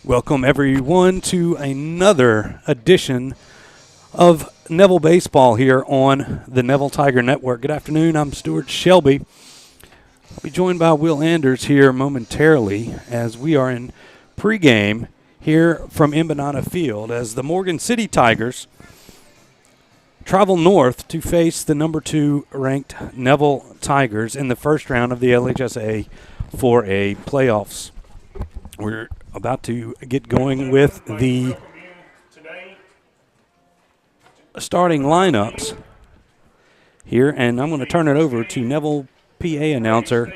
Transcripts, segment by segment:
Welcome, everyone, to another edition of Neville Baseball here on the Neville Tiger Network. Good afternoon. I'm Stewart Shelby. I'll be joined by Will Anders here momentarily as we are in pregame here from Embanato Field as the Morgan City Tigers travel north to face the number 2 ranked Neville Tigers in the first round of the LHSA 4A playoffs. We're about to get going with the starting lineups here, and I'm going to turn it over to Neville PA announcer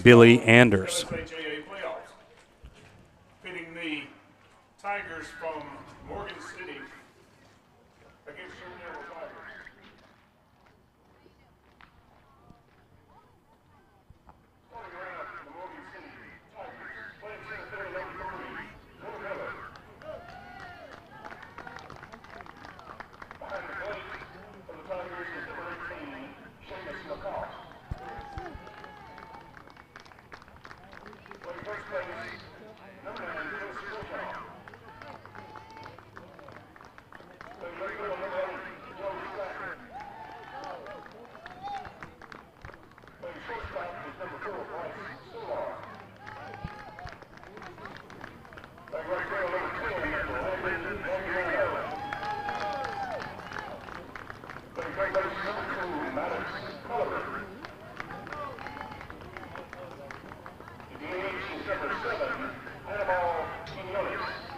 Billy Anders. Pitting the Tigers from Morgan City against the Neville Tigers. Starting lineup for the Morgan City Tigers. Playing center field, number 3, Will Miller. Behind the plate for the Tigers is number 18, Seamus McCall. Playing first base, number 9, Chris Stewart. Playing right field, number 8, Joe Stacker. Playing shortstop is number 4, Bryce Stewart. Playing right field, number 10, Embanato. Playing third base, number 2, Maddox Culliver. The DH is number 7, Annabelle Quinones.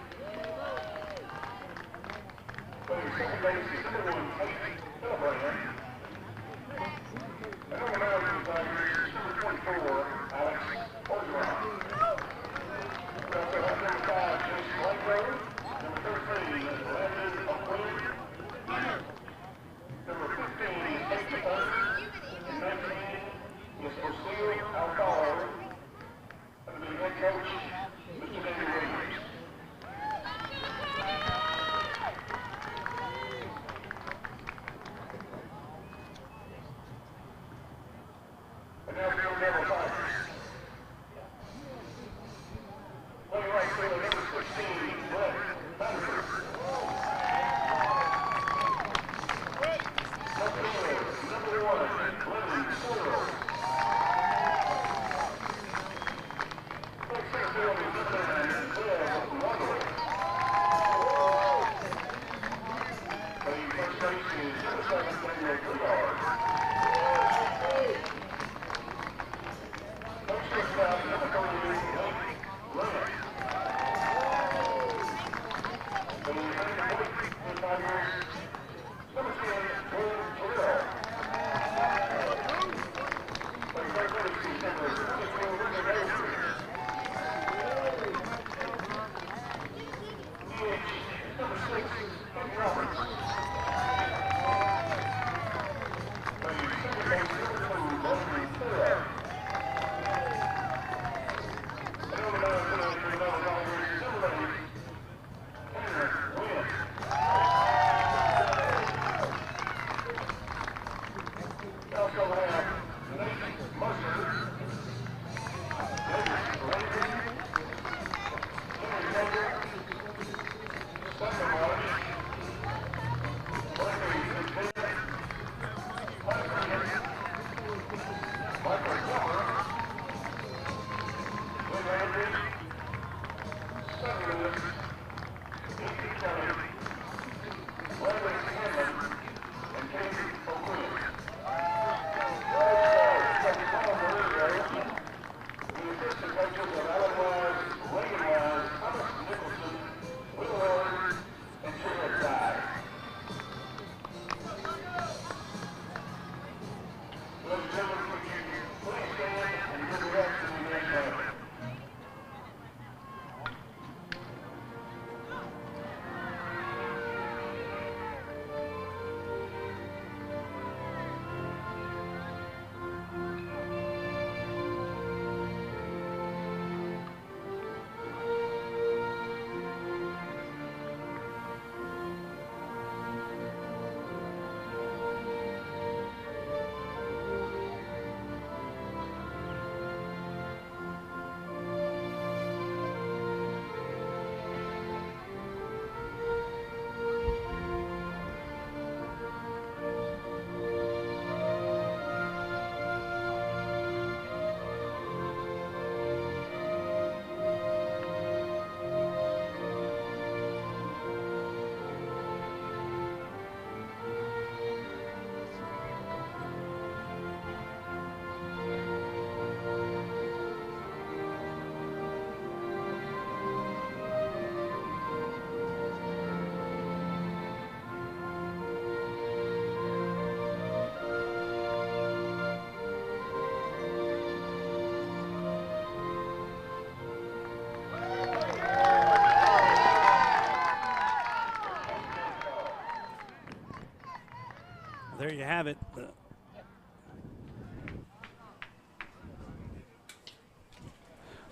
you have it.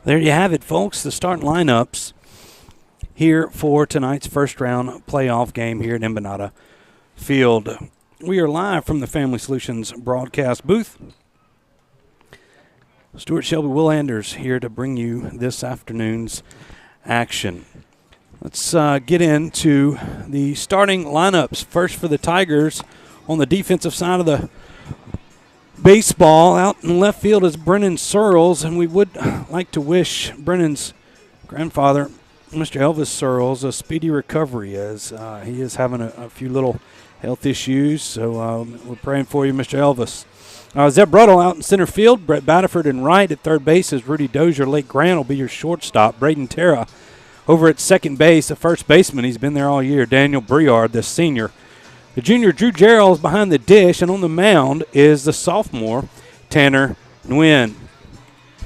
There you have it, folks. The starting lineups here for tonight's first round playoff game here at Embanato Field. We are live from the Family Solutions broadcast booth. Stewart Shelby, Will Anders here to bring you this afternoon's action. Let's get into the starting lineups. First for the Tigers on the defensive side of the baseball. Out in left field is Brennan Searles, and we would like to wish Brennan's grandfather, Mr. Elvis Searles, a speedy recovery as he is having a few little health issues. So we're praying for you, Mr. Elvis. Zeb Bruttle out in center field. Brett Batterford in right. At third base is Rudy Dozier. Lake Grant will be your shortstop. Braden Terra over at second base. The first baseman, he's been there all year, Daniel Briard, the senior. The junior, Drew Gerald, is behind the dish, and on the mound is the sophomore, Tanner Nguyen.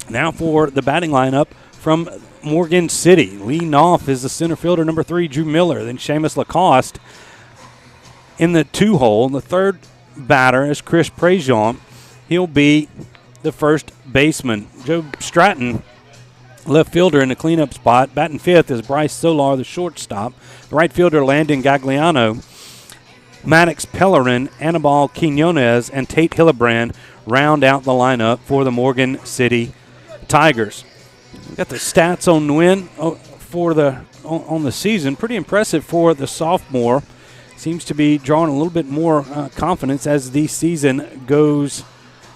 Now for the batting lineup from Morgan City. Leading off is the center fielder, number 3, Drew Miller. Then Seamus Lacoste in the 2-hole. The third batter is Chris Prejean. He'll be the first baseman. Joe Stratton, left fielder, in the cleanup spot. Batting fifth is Bryce Solar, the shortstop. The right fielder, Landon Gagliano. Maddox Pellerin, Anibal Quinones, and Tate Hillebrand round out the lineup for the Morgan City Tigers. We've got the stats on Nguyen on the season. Pretty impressive for the sophomore. Seems to be drawing a little bit more confidence as the season goes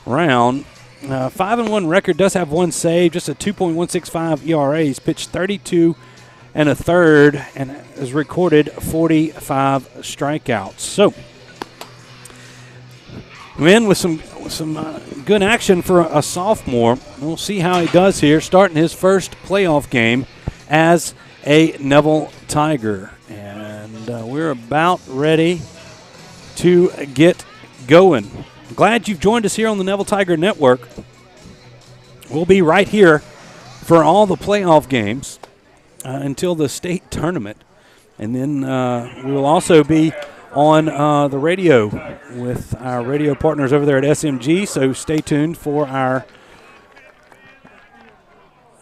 round. 5-1 record, does have one save, just a 2.165 ERA. He's pitched 32 and a third and has recorded 45 strikeouts. So, Nguyen with some good action for a sophomore. We'll see how he does here, starting his first playoff game as a Neville Tiger. And we're about ready to get going. Glad you've joined us here on the Neville Tiger Network. We'll be right here for all the playoff games until the state tournament. And then we will also be on the radio with our radio partners over there at SMG. So stay tuned for our,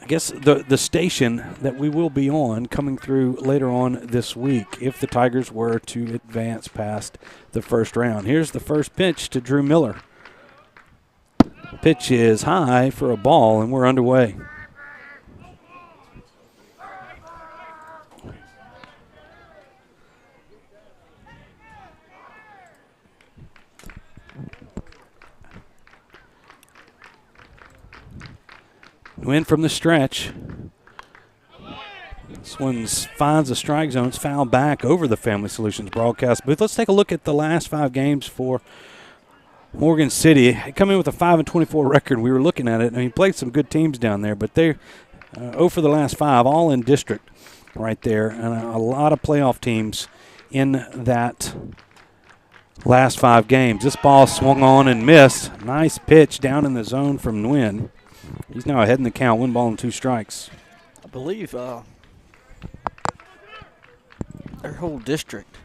I guess, the station that we will be on coming through later on this week if the Tigers were to advance past the first round. Here's the first pitch to Drew Miller. Pitch is high for a ball, and we're underway. Win from the stretch. This one finds the strike zone. It's fouled back over the Family Solutions broadcast booth. Let's take a look at the last 5 games for Morgan City. They come in with a 5-24 record. We were looking at it. I mean, played some good teams down there, but they're 0 for the last 5, all in district right there. And a lot of playoff teams in that last 5 games. This ball swung on and missed. Nice pitch down in the zone from Nguyen. He's now ahead in the count, 1 ball and 2 strikes. I believe their whole district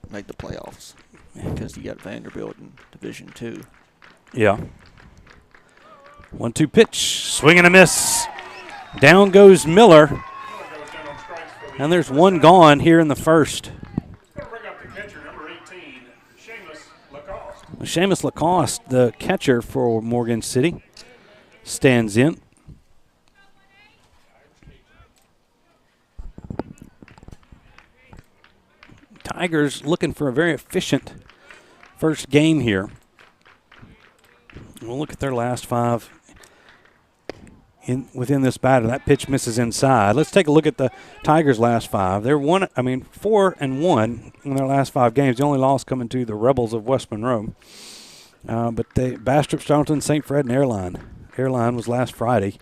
made the playoffs because you got Vanderbilt in Division II. Yeah. 1-2 pitch, swing and a miss. Down goes Miller. And there's 1 gone here in the first. Seamus Lacoste, the catcher for Morgan City, stands in. Tigers looking for a very efficient first game here. We'll look at their last 5 within this batter. That pitch misses inside. Let's take a look at the Tigers' last 5. They're 4-1 in their last 5 games. The only loss coming to the Rebels of West Monroe. But Bastrop, Starleton, St. Fred, and Airline. Airline was last Friday.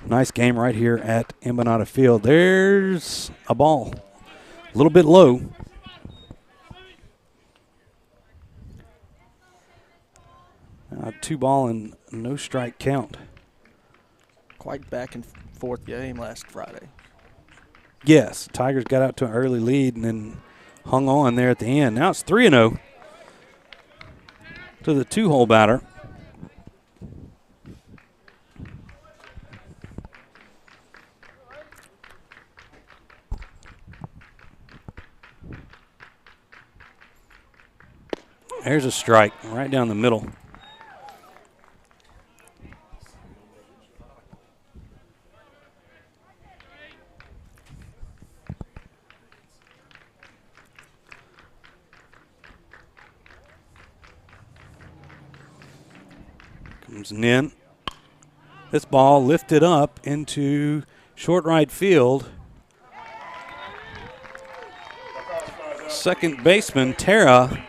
Nice game right here at Embanato Field. There's a ball. A little bit low. A 2 ball and no strike count. Quite back and forth game last Friday. Yes, Tigers got out to an early lead and then hung on there at the end. Now it's 3-0. to the 2-hole batter. There's a strike right down the middle. Comes in. This ball lifted up into short right field. Second baseman Tara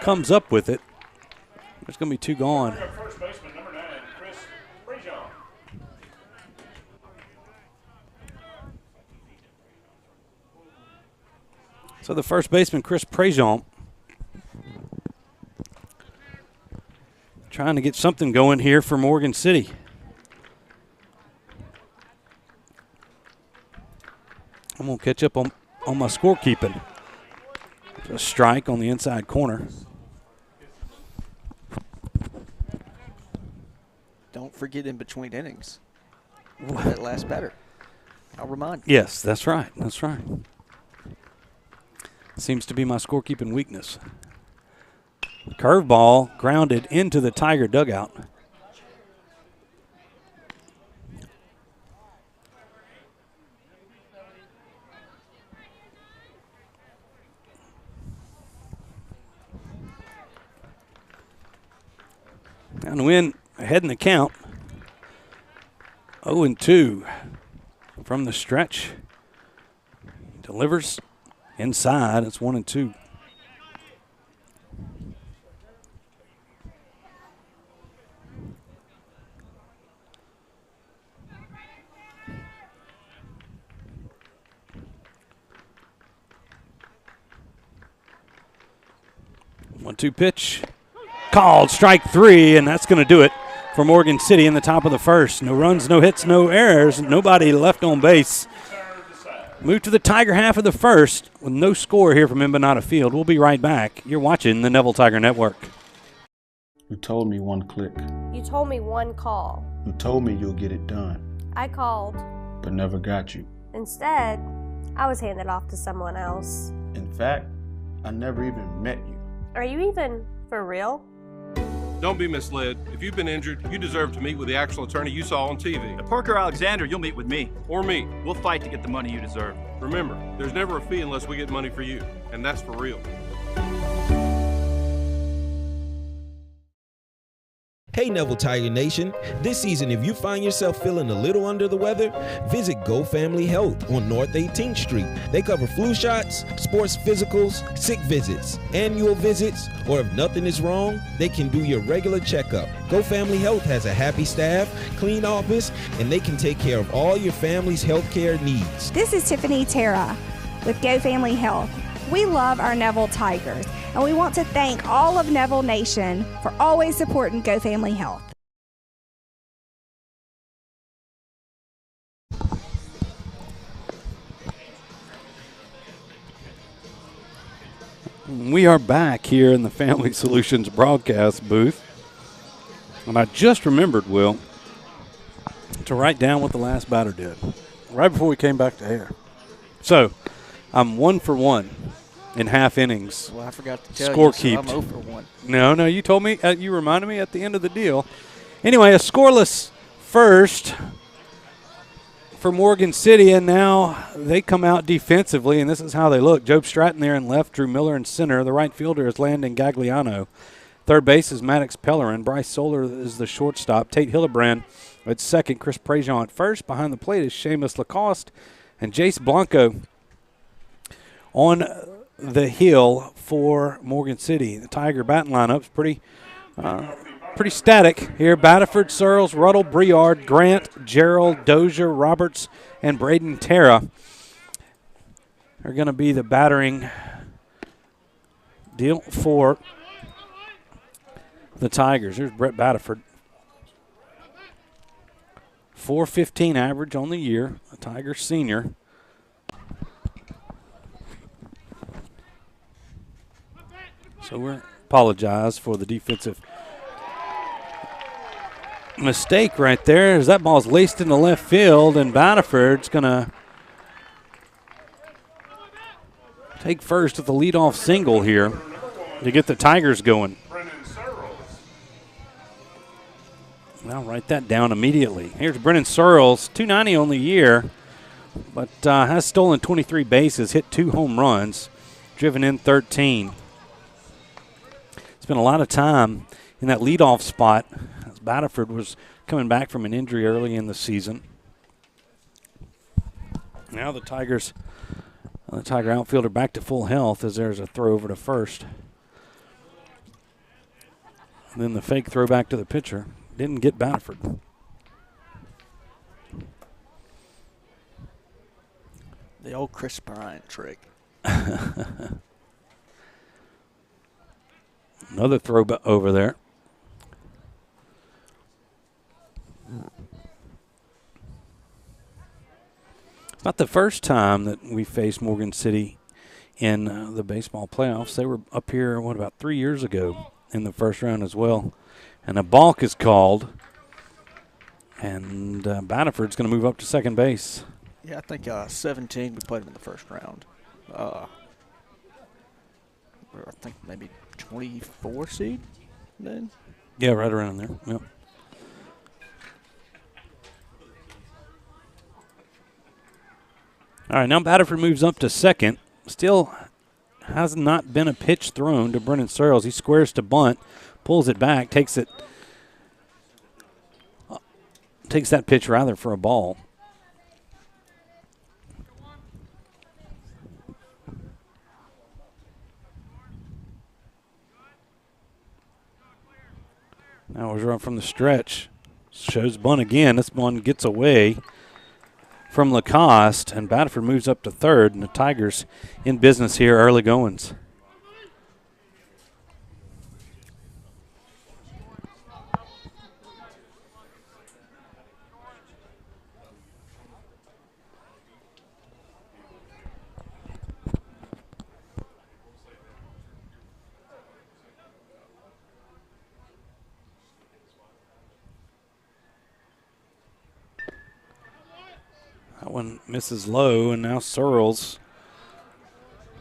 comes up with it. There's going to be 2 gone. First baseman, number 9, Chris Pregame. So the first baseman, Chris Pregame, trying to get something going here for Morgan City. I'm going to catch up on my scorekeeping. A strike on the inside corner. Don't forget in between innings. That last batter. I'll remind you. Yes, that's right. That's right. Seems to be my scorekeeping weakness. Curveball grounded into the Tiger dugout. And win ahead in the count. 0-2 from the stretch. Delivers inside. It's 1-2. One-two pitch. Called strike 3, and that's going to do it for Morgan City in the top of the first. No runs, no hits, no errors, nobody left on base. Move to the Tiger half of the first with no score here from Embanato Field. We'll be right back. You're watching the Neville Tiger Network. You told me one click. You told me one call. You told me you'll get it done, I called. but never got you. Instead, I was handed off to someone else. In fact, I never even met you. Are you even for real? Don't be misled. If you've been injured, you deserve to meet with the actual attorney you saw on TV. At Parker Alexander, you'll meet with me. Or me. We'll fight to get the money you deserve. Remember, there's never a fee unless we get money for you. And that's for real. Hey Neville Tiger Nation, this season if you find yourself feeling a little under the weather, visit Go Family Health on North 18th Street. They cover flu shots, sports physicals, sick visits, annual visits, or if nothing is wrong, they can do your regular checkup. Go Family Health has a happy staff, clean office, and they can take care of all your family's healthcare needs. This is Tiffany Terra with Go Family Health. We love our Neville Tigers, and we want to thank all of Neville Nation for always supporting Go Family Health. We are back here in the Family Solutions broadcast booth. And I just remembered, Will, to write down what the last batter did right before we came back to air. So, I'm 1 for 1 in half innings. Well, I forgot to tell Score you, so I'm keeped. 0 for 1. No, you told me, you reminded me at the end of the deal. Anyway, a scoreless first for Morgan City, and now they come out defensively, and this is how they look. Job Stratton there in left, Drew Miller in center. The right fielder is Landon Gagliano. Third base is Maddox Pellerin. Bryce Soler is the shortstop. Tate Hillebrand at second. Chris Prejean at first. Behind the plate is Seamus Lacoste and Jace Blanco on the hill for Morgan City. The Tiger batting lineup's pretty static here. Batterford, Searles, Ruddle, Briard, Grant, Gerald, Dozier, Roberts, and Braden Terra are going to be the battering deal for the Tigers. Here's Brett Batterford. .415 average on the year, a Tiger senior. So we apologize for the defensive mistake right there as that ball's laced into left field, and Batterford's going to take first with the leadoff single here to get the Tigers going. I'll write that down immediately. Here's Brennan Searles, .290 on the year, but has stolen 23 bases, hit 2 home runs, driven in 13. Spent a lot of time in that leadoff spot as Batterford was coming back from an injury early in the season. Now the Tiger outfielder back to full health as there's a throw over to first. And then the fake throw back to the pitcher. Didn't get Batterford. The old Chris Bryant trick. Another throw over there. It's not the first time that we faced Morgan City in the baseball playoffs. They were up here, about 3 years ago in the first round as well. And a balk is called. And Batterford's going to move up to second base. Yeah, I think 17 we played him in the first round. I think maybe 24 seed then. Yeah, right around there. Yep. All right, now Batterford moves up to second. Still has not been a pitch thrown to Brennan Searles. He squares to bunt, pulls it back, takes that pitch rather for a ball. Now was run from the stretch. Shows bunt again. This one gets away from Lacoste, and Batterford moves up to third, and the Tigers in business here, early goings. That one misses low, and now Searles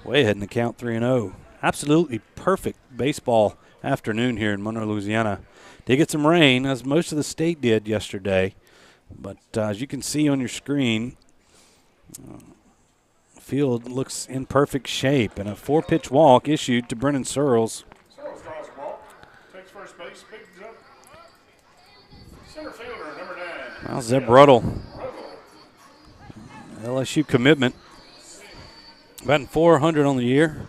way ahead in the count, 3-0. Absolutely perfect baseball afternoon here in Monroe, Louisiana. Did get some rain, as most of the state did yesterday. But as you can see on your screen, the field looks in perfect shape. And a 4-pitch walk issued to Brennan Searles. Searles draws a walk, takes first base, picks up center fielder, number 9. Now Zeb Ruddle. LSU commitment. Batting .400 on the year.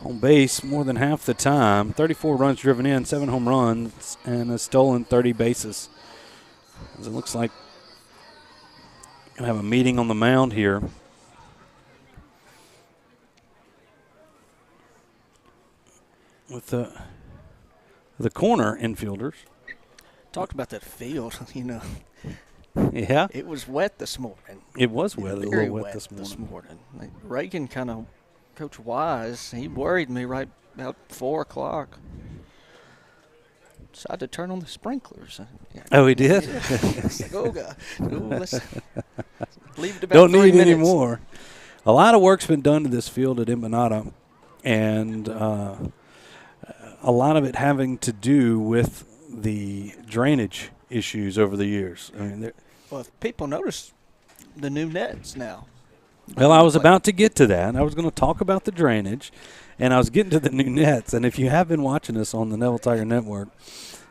On base more than half the time. 34 runs driven in, 7 home runs, and has stolen 30 bases. As it looks like going to have a meeting on the mound here. With the corner infielders. Talked about that field, Yeah. It was wet this morning. It was wet, a little wet this morning. Like Reagan kind of, Coach Wise, he worried me right about 4 o'clock. Decided to turn on the sprinklers. Yeah. Oh, he did? Yeah. It's like, oh, God. Let's leave it about Don't 3 need minutes. any more. A lot of work's been done to this field at Embanato, and a lot of it having to do with the drainage issues over the years. I mean, well, if people notice the new nets now. Well, I was about to get to that. I was going to talk about the drainage, and I was getting to the new nets. And if you have been watching us on the Neville Tiger Network,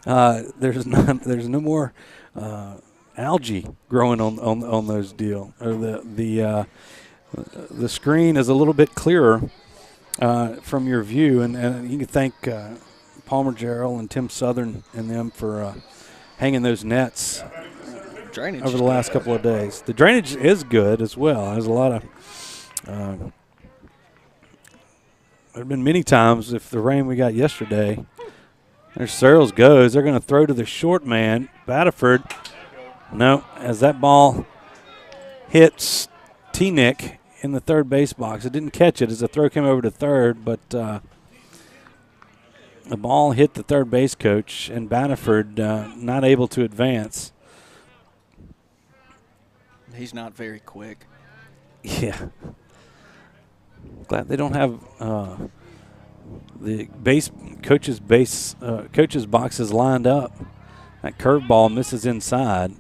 there's no more algae growing on those deal. Or the screen is a little bit clearer from your view, and you can thank Palmer Jarrell and Tim Southern and them for hanging those nets drainage over the last couple of days. The drainage is good as well. There's a lot of there have been many times, if the rain we got yesterday, there's Searles goes. They're going to throw to the short man, Batterford. No, as that ball hits T-Nick in the third base box. It didn't catch it as the throw came over to third, but The ball hit the third base coach, and Baniford not able to advance. He's not very quick. Yeah. Glad they don't have the coach's boxes lined up. That curveball misses inside.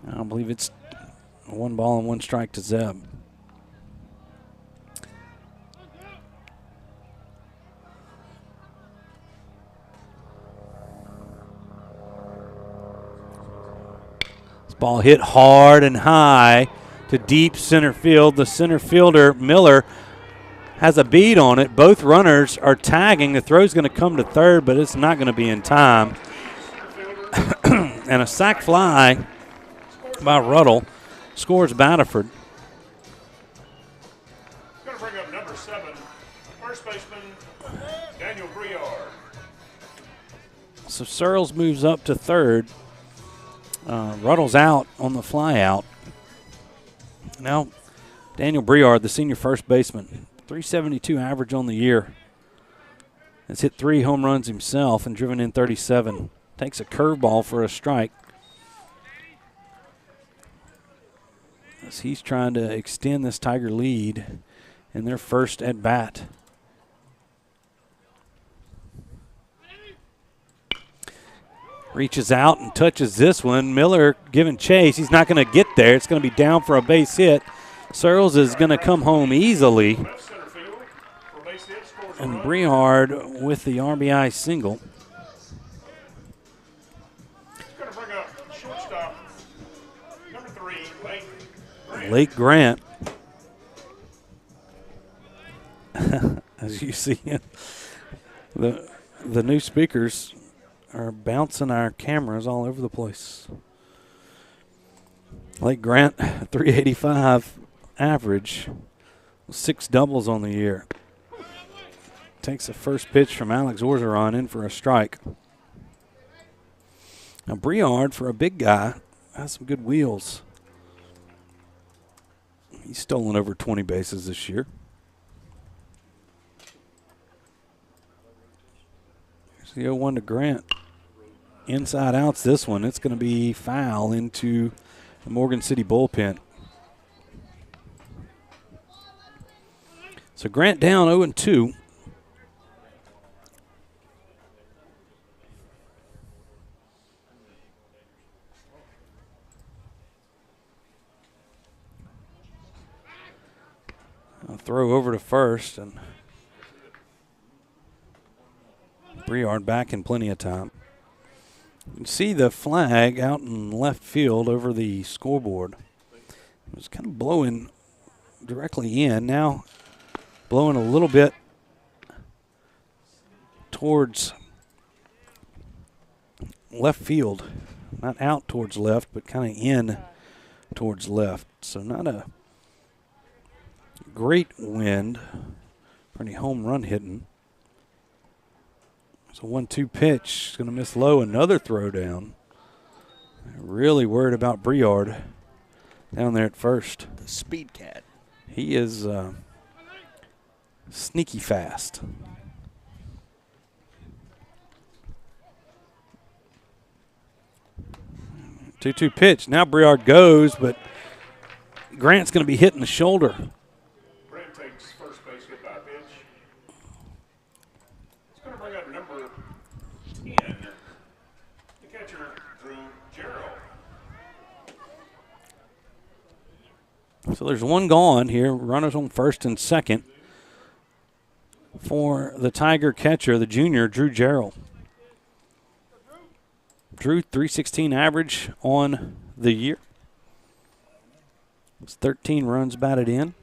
I believe it's 1 ball and 1 strike to Zeb. This ball hit hard and high to deep center field. The center fielder, Miller, has a bead on it. Both runners are tagging. The throw's going to come to third, but it's not going to be in time. And a sac fly by Ruddle scores Baniford. Going to bring up number 7, first baseman Daniel Briard. So Searles moves up to third. Ruddle's out on the fly out. Now Daniel Briard, the senior first baseman, 372 average on the year. Has hit 3 home runs himself and driven in 37. Takes a curveball for a strike. As he's trying to extend this Tiger lead in their first at bat. Reaches out and touches this one. Miller giving chase. He's not going to get there. It's going to be down for a base hit. Searles is going to come home easily. And Briard with the RBI single. Going to bring up shortstop number 3, Lake Grant. As you see, the new speakers are bouncing our cameras all over the place. Lake Grant, 385 average, 6 doubles on the year. Takes a first pitch from Alex Orzeron in for a strike. Now Briard, for a big guy, has some good wheels. He's stolen over 20 bases this year. Here's the 0-1 to Grant. Inside outs this one. It's going to be foul into the Morgan City bullpen. So Grant down 0-2. I'll throw over to first, and Briard back in plenty of time. You can see the flag out in left field over the scoreboard. It was kind of blowing directly in. Now blowing a little bit towards left field. Not out towards left, but kind of in towards left. So not a great wind for any home run hitting. It's a 1-2 pitch. It's going to miss low. Another throw down. Really worried about Briard down there at first. The speed cat. He is sneaky fast. 2-2 pitch. Now Briard goes, but Grant's going to be hitting the shoulder. Grant takes first base hit by pitch. It's going to bring up number 10, the catcher, Drew Gerald. So there's one gone here. Runners on first and second for the Tiger catcher, the junior, Drew Gerald. Drew, 316 average on the year. It's 13 runs batted in.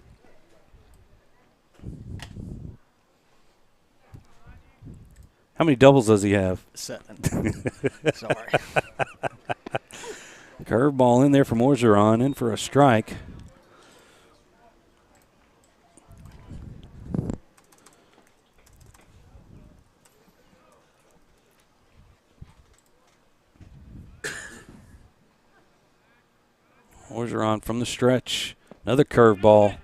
How many doubles does he have? 7. Sorry. Curveball in there from Orzeron, in for a strike. Orzeron from the stretch. Another curveball.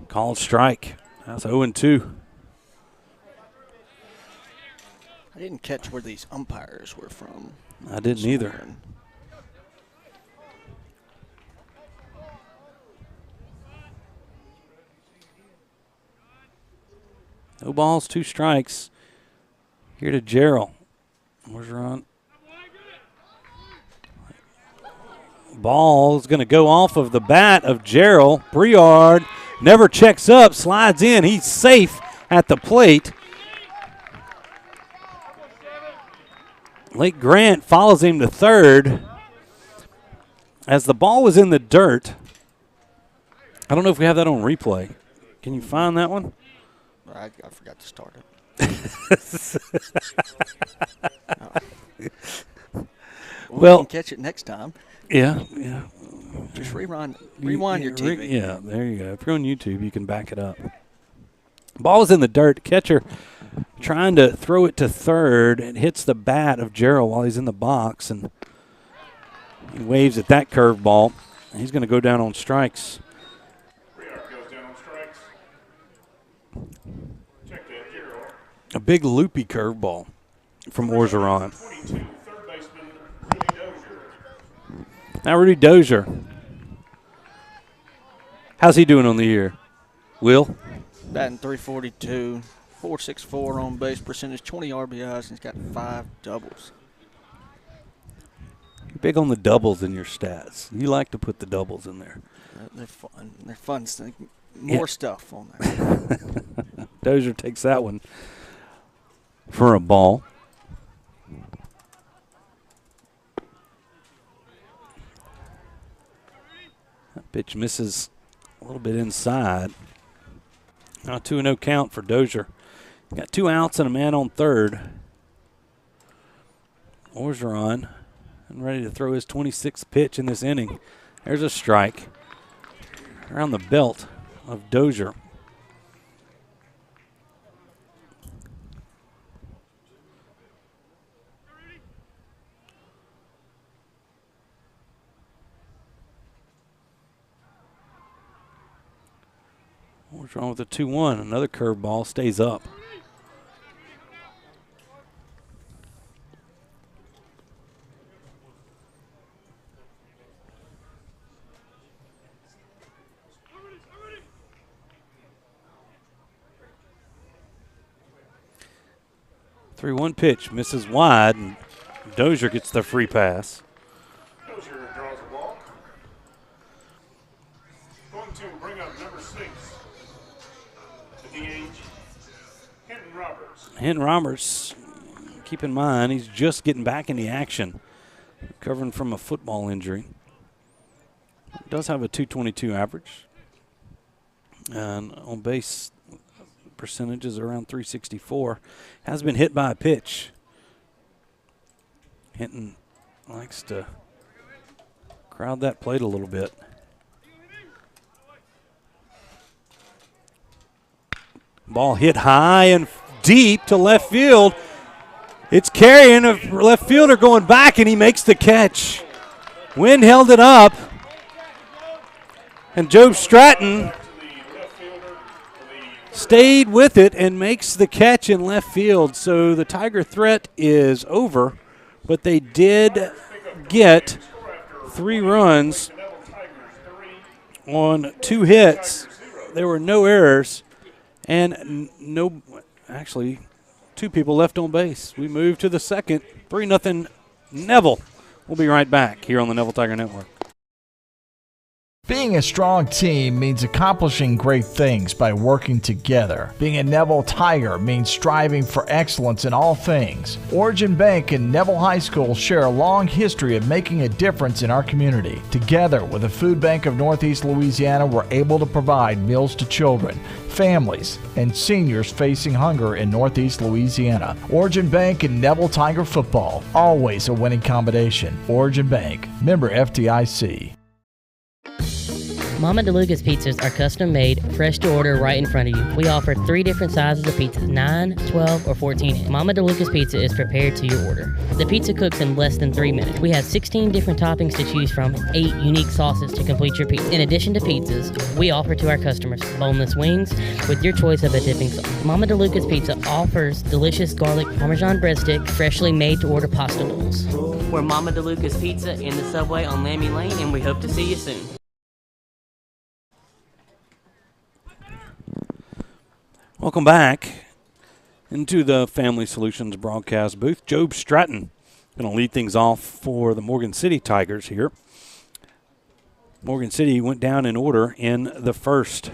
Called strike. That's 0-2. I didn't catch where these umpires were from. I didn't either. No balls, 2 strikes. Here to Gerald. Where's Ron? Ball is going to go off of the bat of Gerald. Briard never checks up, slides in. He's safe at the plate. Lake Grant follows him to third. As the ball was in the dirt, I don't know if we have that on replay. Can you find that one? I forgot to start it. Well, we can catch it next time. Yeah. Just rewind your TV. Yeah, there you go. If you're on YouTube, you can back it up. Ball is in the dirt. Catcher trying to throw it to third. It hits the bat of Gerald while he's in the box, and he waves at that curveball. He's going to go down on strikes. A big loopy curveball from Orgeron. Now Rudy Dozier. How's he doing on the year? Will? Batting .342, .464 on base percentage, 20 RBIs, and he's got 5 doubles. You're big on the doubles in your stats. You like to put the doubles in there. They're fun. They're fun. More stuff on there. Dozier takes that one for a ball. That pitch misses a little bit inside. Now 2-0 count for Dozier. Got 2 outs and a man on third. Orgeron and ready to throw his 26th pitch in this inning. There's a strike around the belt of Dozier. What's wrong with the 2-1? Another curveball stays up. The 3-1 pitch misses wide, and Dozier gets the free pass. Dozier draws a walk. Going to bring up number 6, the DH, Hinton Roberts. Hinton Roberts, keep in mind, he's just getting back in the action, recovering from a football injury. Does have a .222 average. And on base percentages around .364. Has been hit by a pitch. Hinton likes to crowd that plate a little bit. Ball hit high and deep to left field. It's carrying a left fielder going back, and he makes the catch. Wind held it up. And Joe Stratton stayed with it and makes the catch in left field. So the Tiger threat is over, but they did get 3 runs on 2 hits. There were no errors and actually 2 people left on base. We move to the second, 3-0 Neville. We'll be right back here on the Neville Tiger Network. Being a strong team means accomplishing great things by working together. Being a Neville Tiger means striving for excellence in all things. Origin Bank and Neville High School share a long history of making a difference in our community. Together with the Food Bank of Northeast Louisiana, we're able to provide meals to children, families, and seniors facing hunger in Northeast Louisiana. Origin Bank and Neville Tiger football, always a winning combination. Origin Bank, member FDIC. Mama DeLuca's pizzas are custom made, fresh to order right in front of you. We offer 3 different sizes of pizzas, 9, 12, or 14 inch. Mama DeLuca's pizza is prepared to your order. The pizza cooks in less than 3 minutes. We have 16 different toppings to choose from, 8 unique sauces to complete your pizza. In addition to pizzas, we offer to our customers boneless wings with your choice of a dipping sauce. Mama DeLuca's Pizza offers delicious garlic Parmesan breadstick, freshly made to order pasta bowls. We're Mama DeLuca's Pizza in the Subway on Lammy Lane, and we hope to see you soon. Welcome back into the Family Solutions broadcast booth. Job Stratton going to lead things off for the Morgan City Tigers here. Morgan City went down in order in the first.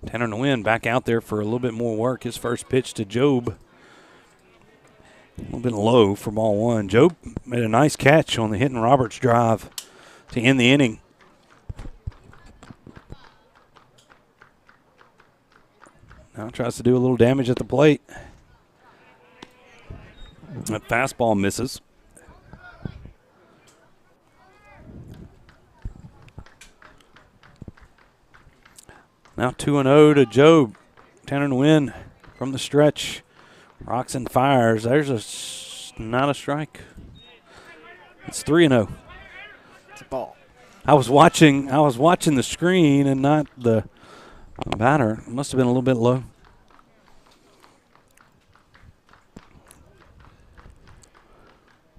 Tanner Nguyen back out there for a little bit more work. His first pitch to Job, a little bit low for ball 1. Job made a nice catch on the Hinton Roberts drive to end the inning. Now tries to do a little damage at the plate. That fastball misses. Now 2-0 to Job. Tanner Nguyen from the stretch. Rocks and fires. There's not a strike. It's 3-0. It's a ball. I was watching the screen and not the batter. It must have been a little bit low.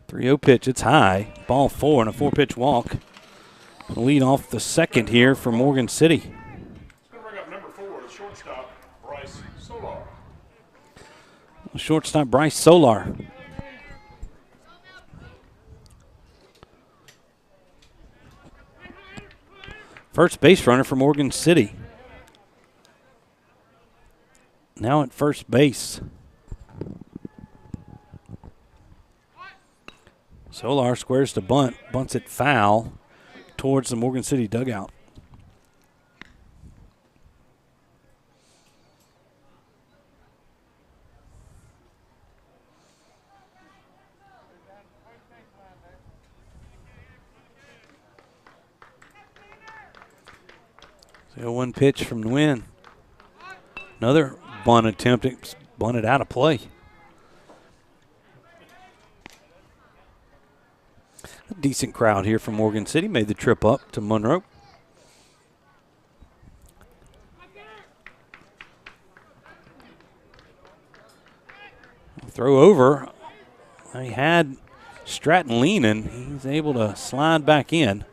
.30 pitch. It's high. Ball 4 and a 4-pitch walk. Lead off the second here for Morgan City. Shortstop Bryce Solar. First base runner for Morgan City. Now at first base. Solar squares to bunt, bunts it foul towards the Morgan City dugout. So 1 pitch from Nguyen. Another bunt attempt. It's bunted out of play. A decent crowd here from Morgan City. Made the trip up to Monroe. Throw over. He had Stratton leaning. He's able to slide back in.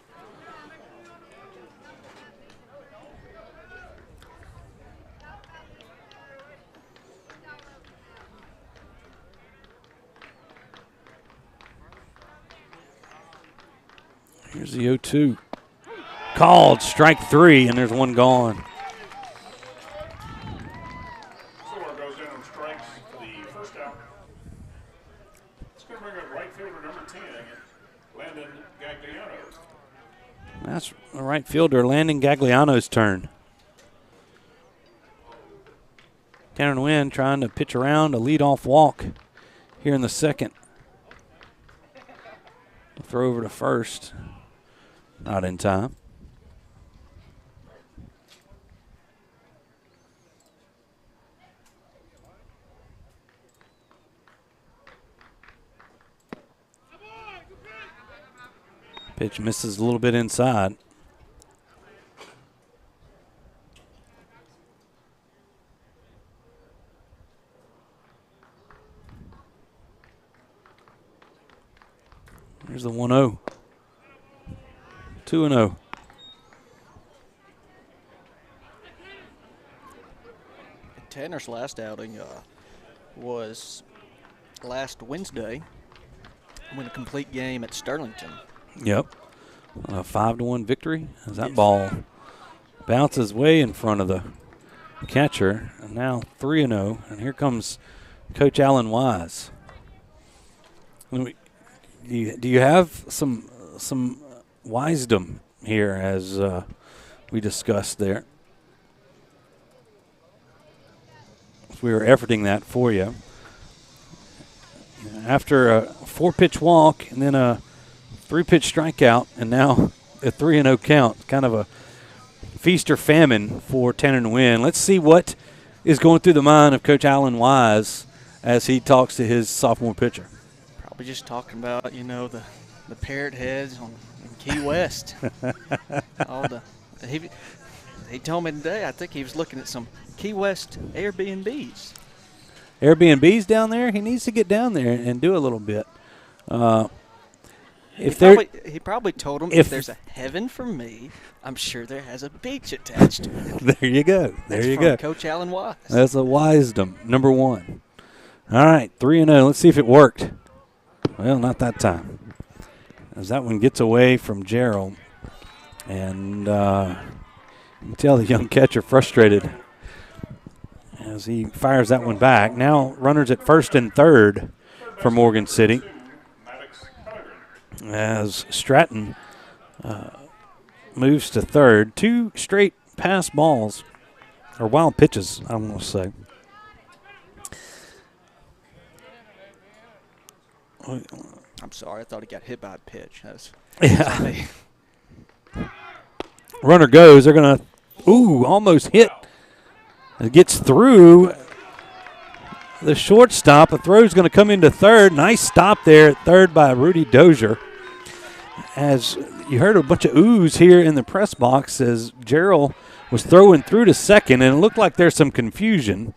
Here's the 0-2. Called, strike 3, and there's 1 gone. Solar goes in and strikes for the first out. It's going to bring up right fielder number 10, Landon Gagliano. That's the right fielder, Landon Gagliano's turn. Tanner Nguyen trying to pitch around a leadoff walk here in the second. Throw over to first. Not in time. Pitch misses a little bit inside. Here's the 1-0. 2-0. Tanner's last outing was last Wednesday. Win a complete game at Sterlington. Yep. A 5-1 victory as that ball bounces way in front of the catcher. And now 3-0. And here comes Coach Alan Wise. Do you have some wisdom here as we discussed there? We were efforting that for you. After a 4-pitch walk and then a 3-pitch strikeout, and now 3-0 count. Kind of a feast or famine for Tanner to win. Let's see what is going through the mind of Coach Alan Wise as he talks to his sophomore pitcher. Probably just talking about, the parrot heads in Key West. He told me today, I think he was looking at some Key West Airbnbs. Airbnbs down there? He needs to get down there and do a little bit. He probably told him if there's a heaven for me, I'm sure there has a beach attached to it. There you go. There you go. Coach Alan Wise. That's a wisdom, number one. All right, 3-0. Let's see if it worked. Well, not that time. As that one gets away from Gerald. And you can tell the young catcher frustrated as he fires that one back. Now runners at first and third for Morgan City. As Stratton moves to third. 2 straight pass balls, or wild pitches, I want to say. I'm sorry, I thought he got hit by a pitch. Yeah. Runner goes. They're going to, almost hit. It gets through the shortstop. A throw's going to come into third. Nice stop there at third by Rudy Dozier. As you heard a bunch of oohs here in the press box as Gerald was throwing through to second, and it looked like there's some confusion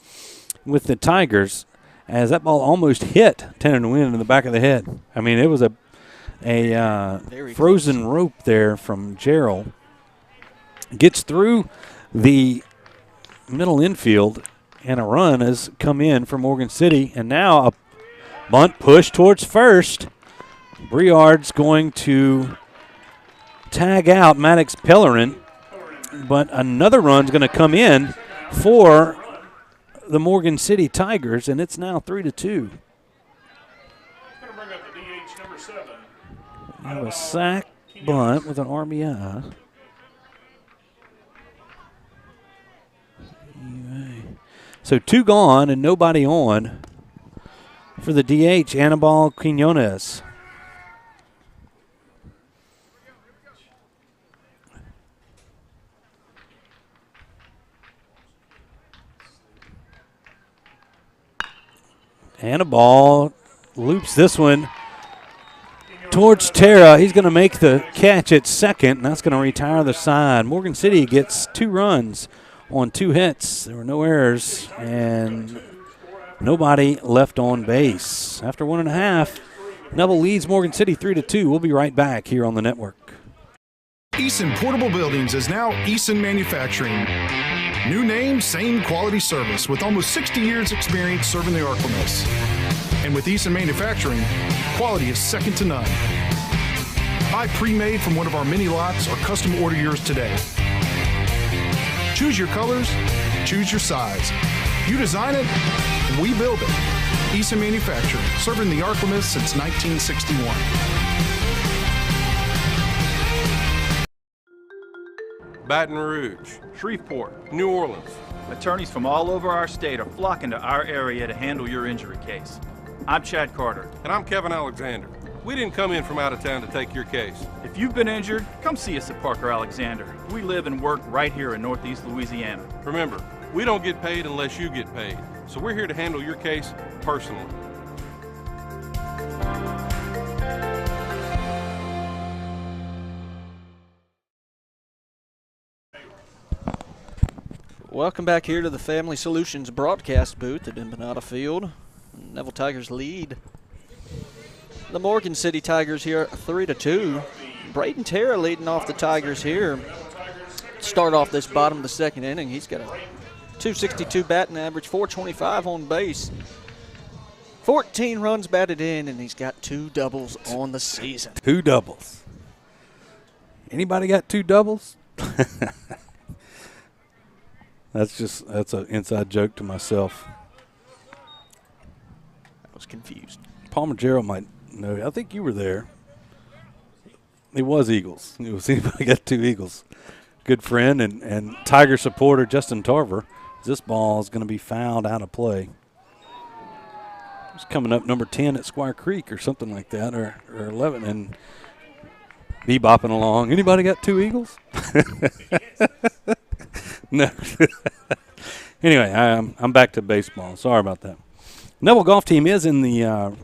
with the Tigers as that ball almost hit Tanner Nguyen in the back of the head. I mean, it was a frozen rope there from Gerald. Gets through the middle infield, and a run has come in for Morgan City, and now a bunt push towards first. Briard's going to tag out Maddox Pellerin, but another run's going to come in for the Morgan City Tigers, and it's now 3-2. We have a sack bunt with an RBI. So 2 gone and nobody on for the DH, Anibal Quinones. Anibal loops this one towards Terra. He's going to make the catch at second, and that's going to retire the side. Morgan City gets 2 runs on 2 hits. There were no errors and nobody left on base. After 1.5, Neville leads Morgan City 3-2. We'll be right back here on the network. Eason Portable Buildings is now Eason Manufacturing. New name, same quality service with almost 60 years experience serving the Arklamas. And with Eason Manufacturing, quality is second to none. Buy pre-made from one of our mini lots or custom order yours today. Choose your colors, choose your size. You design it, we build it. Eason Manufacturing, serving the Arklamas since 1961. Baton Rouge, Shreveport. New Orleans. Attorneys from all over our state are flocking to our area to handle your injury case. I'm Chad Carter. And I'm Kevin Alexander. We didn't come in from out of town to take your case. If you've been injured, come see us at Parker Alexander. We live and work right here in Northeast Louisiana. Remember, we don't get paid unless you get paid. So we're here to handle your case personally. Welcome back here to the Family Solutions broadcast booth at Embanato Field. Neville Tigers lead the Morgan City Tigers here 3-2. Braden Terra leading off the Tigers here. Start off this bottom of the second inning. He's got a .262 batting average, .425 on base. 14 runs batted in, and he's got 2 doubles on the season. 2 doubles. Anybody got 2 doubles? That's an inside joke to myself. I was confused. Palmer Gerald might know. I think you were there. It was Eagles. It was anybody got 2 Eagles. Good friend and Tiger supporter Justin Tarver. This ball is going to be fouled out of play. It's coming up number 10 at Squire Creek or something like that, or 11. And Bebopping along. Anybody got 2 eagles? No. Anyway, I'm back to baseball. Sorry about that. Neville golf team is in the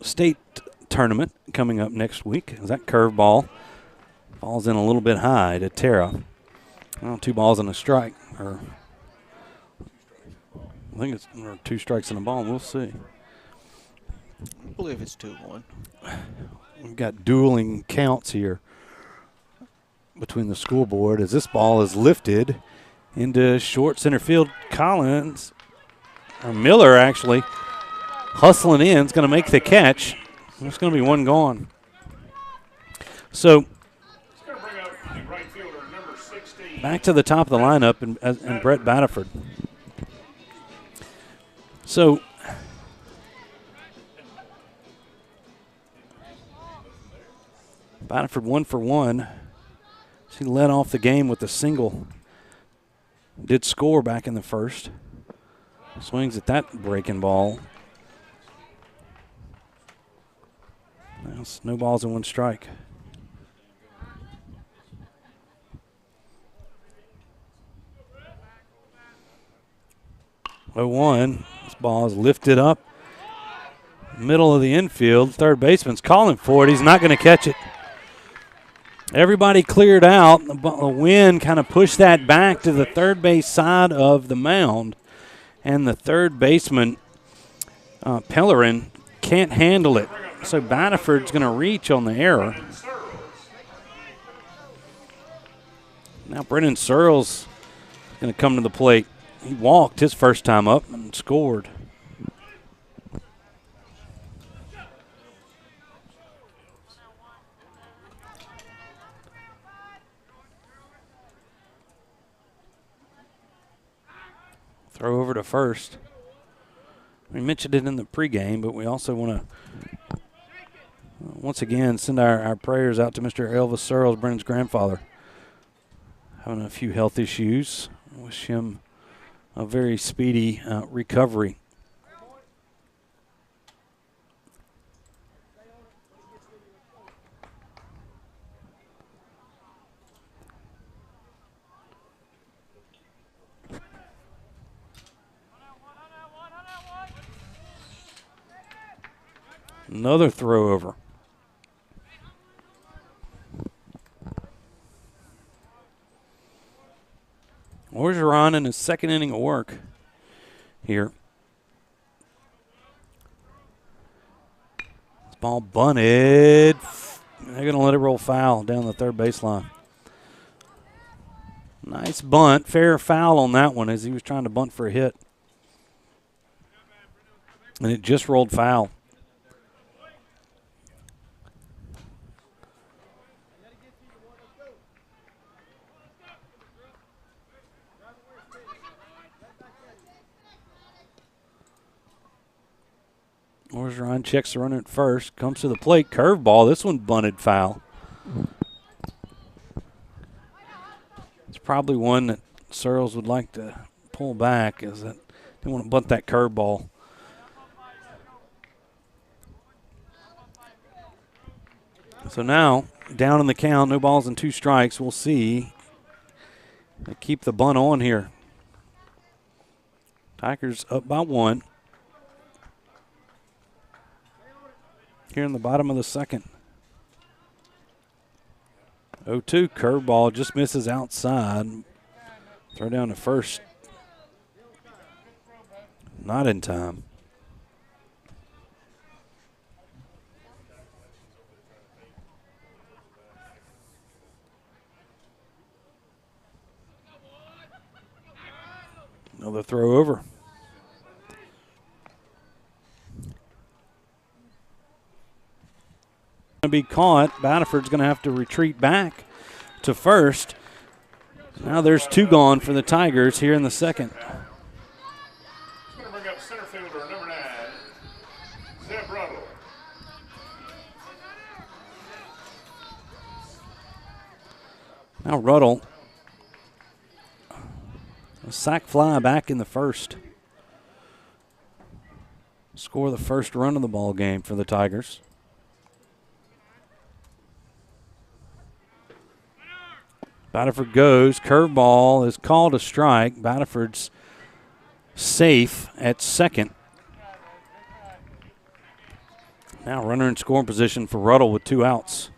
state tournament coming up next week. That curveball falls in a little bit high to Tara. Well, 2 balls and a strike, or I think it's 2 strikes and a ball. We'll see. I believe it's 2-1. We've got dueling counts here between the scoreboard as this ball is lifted into short center field. Collins, or Miller actually, hustling in, is going to make the catch. There's going to be 1 gone. So back to the top of the lineup and Brett Batterford. So Batterford 1 for 1. She led off the game with a single. Did score back in the first. Swings at that breaking ball. That's no balls and 1 strike. Oh, 1. This ball is lifted up. Middle of the infield. Third baseman's calling for it. He's not going to catch it. Everybody cleared out. The wind kind of pushed that back to the third base side of the mound. And the third baseman, Pellerin, can't handle it. So Batterford's going to reach on the error. Now Brennan Searles going to come to the plate. He walked his first time up and scored. Throw over to first. We mentioned it in the pregame, but we also want to once again send our prayers out to Mr. Elvis Searles, Brennan's grandfather. Having a few health issues. Wish him a very speedy recovery. Another throw over. Orgeron in his second inning of work here. This ball bunted. They're going to let it roll foul down the third baseline. Nice bunt. Fair foul on that one as he was trying to bunt for a hit. And it just rolled foul. Orgeron checks the runner at first, comes to the plate, curveball. This one bunted foul. It's probably one that Searles would like to pull back, is that they want to bunt that curveball. So now, down in the count, no balls and 2 strikes. We'll see. They keep the bunt on here. Tigers up by 1. Here in the bottom of the second. 0-2, curveball just misses outside. Throw down to first. Not in time. Another throw over. To be caught. Batterford's going to have to retreat back to first. Now there's 2 gone for the Tigers here in the second. Going to bring up center fielder number 9, Zeb Ruddle. Now Ruddle, a sac fly back in the first. Score the first run of the ball game for the Tigers. Batterford goes. Curveball is called a strike. Batterford's safe at second. Now runner in scoring position for Ruddle with 2 outs.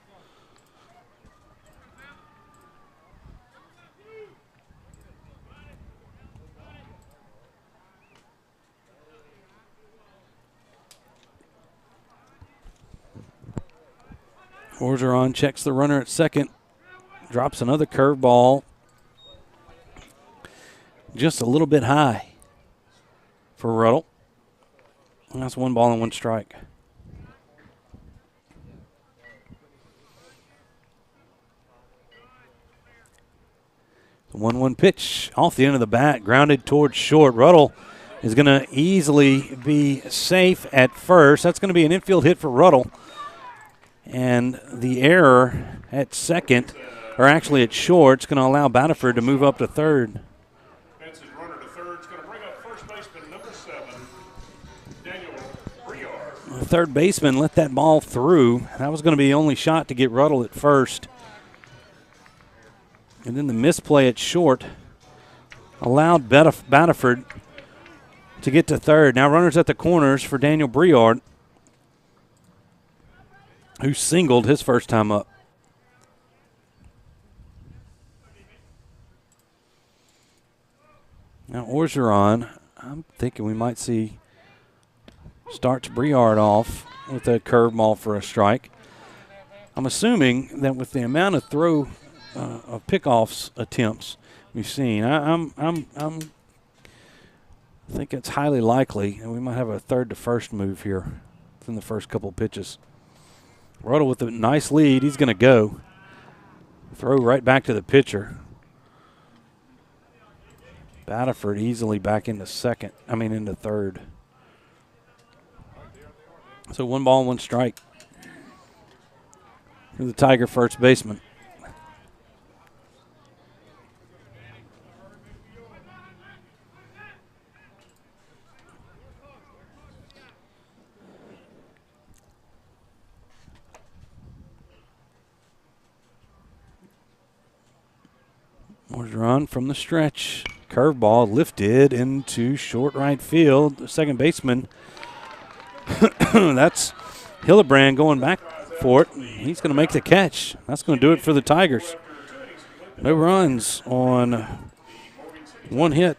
Orgeron checks the runner at second. Drops another curveball. Just a little bit high for Ruddle. And that's 1 ball and 1 strike. The 1-1 pitch off the end of the bat, grounded towards short. Ruddle is going to easily be safe at first. That's going to be an infield hit for Ruddle. And the error at second, or actually at short, is going to allow Batterford to move up to third. That's his runner to third. It's going to bring up first baseman number 7, Daniel Briard. The third baseman let that ball through. That was going to be the only shot to get Ruddle at first. And then the misplay at short allowed Batterford to get to third. Now runners at the corners for Daniel Briard, who singled his first time up. Now Orgeron, I'm thinking we might see, starts Briard off with a curveball for a strike. I'm assuming that with the amount of of pickoffs attempts we've seen, I think it's highly likely, and we might have a third to first move here in the first couple pitches. Ruddle with a nice lead. He's going to go. Throw right back to the pitcher. Batterford easily back into third. So 1 ball and 1 strike for the Tiger first baseman. Orgeron from the stretch. Curveball lifted into short right field. The second baseman, that's Hillebrand going back for it. He's going to make the catch. That's going to do it for the Tigers. No runs on 1 hit.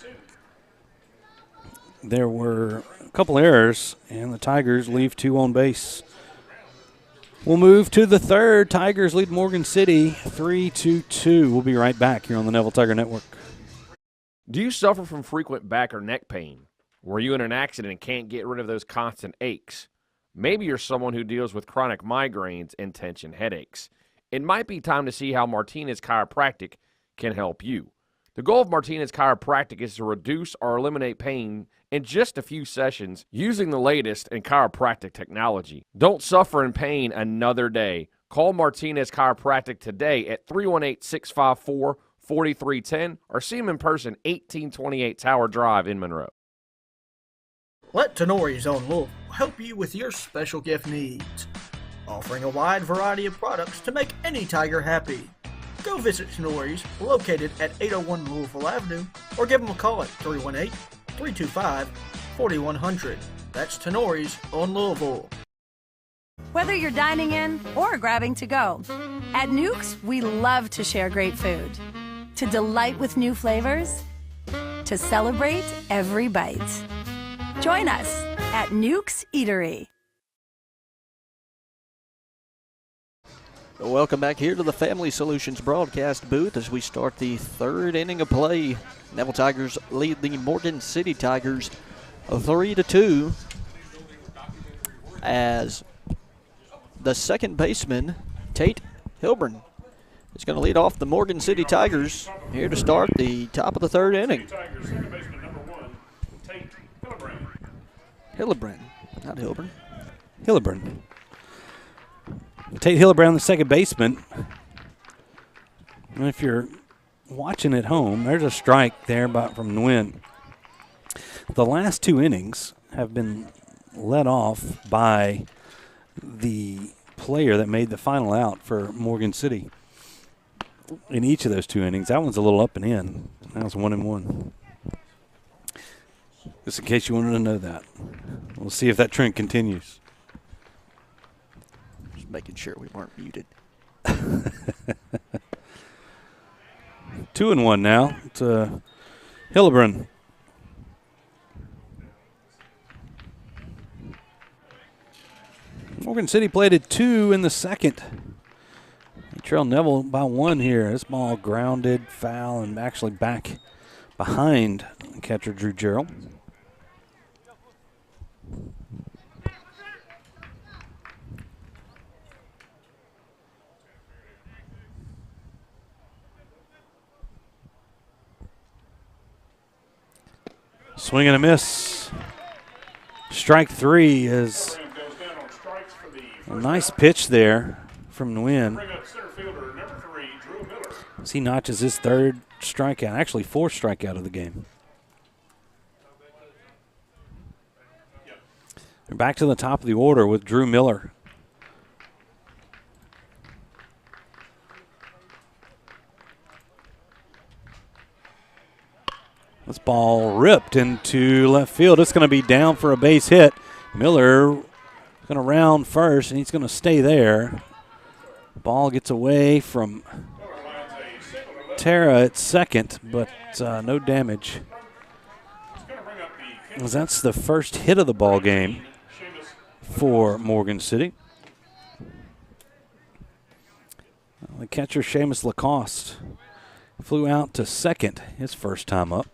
There were a couple errors, and the Tigers leave 2 on base. We'll move to the third. Tigers lead Morgan City 3-2. We'll be right back here on the Neville Tiger Network. Do you suffer from frequent back or neck pain? Were you in an accident and can't get rid of those constant aches? Maybe you're someone who deals with chronic migraines and tension headaches. It might be time to see how Martinez Chiropractic can help you. The goal of Martinez Chiropractic is to reduce or eliminate pain in just a few sessions using the latest in chiropractic technology. Don't suffer in pain another day. Call Martinez Chiropractic today at 318-654-4310 or see him in person, 1828 Tower Drive in Monroe. Let Tenori's own Louisville help you with your special gift needs, offering a wide variety of products to make any Tiger happy. Go visit Tenori's, located at 801 Louisville Avenue, or give them a call at 318-325-4100. That's Tenori's on Louisville. Whether you're dining in or grabbing to go, at Nukes, we love to share great food, to delight with new flavors, to celebrate every bite. Join us at Nukes Eatery. Welcome back here to the Family Solutions broadcast booth as we start the third inning of play. Neville Tigers lead the Morgan City Tigers 3-2 as the second baseman, Tate Hilburn, is going to lead off the Morgan City Tigers here to start the top of the third inning. Hillebrand, not Hilburn. Hillebrand. Tate Hillebrand, the second baseman. And if you're watching at home, there's a strike there from Nguyen. The last 2 innings have been led off by the player that made the final out for Morgan City. in each of those 2 innings. That one's a little up and in. That was 1-1. Just in case you wanted to know that. We'll see if that trend continues. Just making sure we weren't muted. 2-1 now. It's Hillebrand. Morgan City played at 2 in the second. They trail Neville by 1 here. This ball grounded, foul, and actually back behind catcher Drew Gerald. Swing and a miss. Strike 3 is a nice pitch there from Nguyen. As he notches his 3rd strikeout, actually 4th strikeout of the game. We're back to the top of the order with Drew Miller. This ball ripped into left field. It's going to be down for a base hit. Miller is going to round first, and he's going to stay there. Ball gets away from Tara at second, but no damage. As that's the first hit of the ball game for Morgan City. The catcher, Seamus Lacoste, flew out to second his first time up.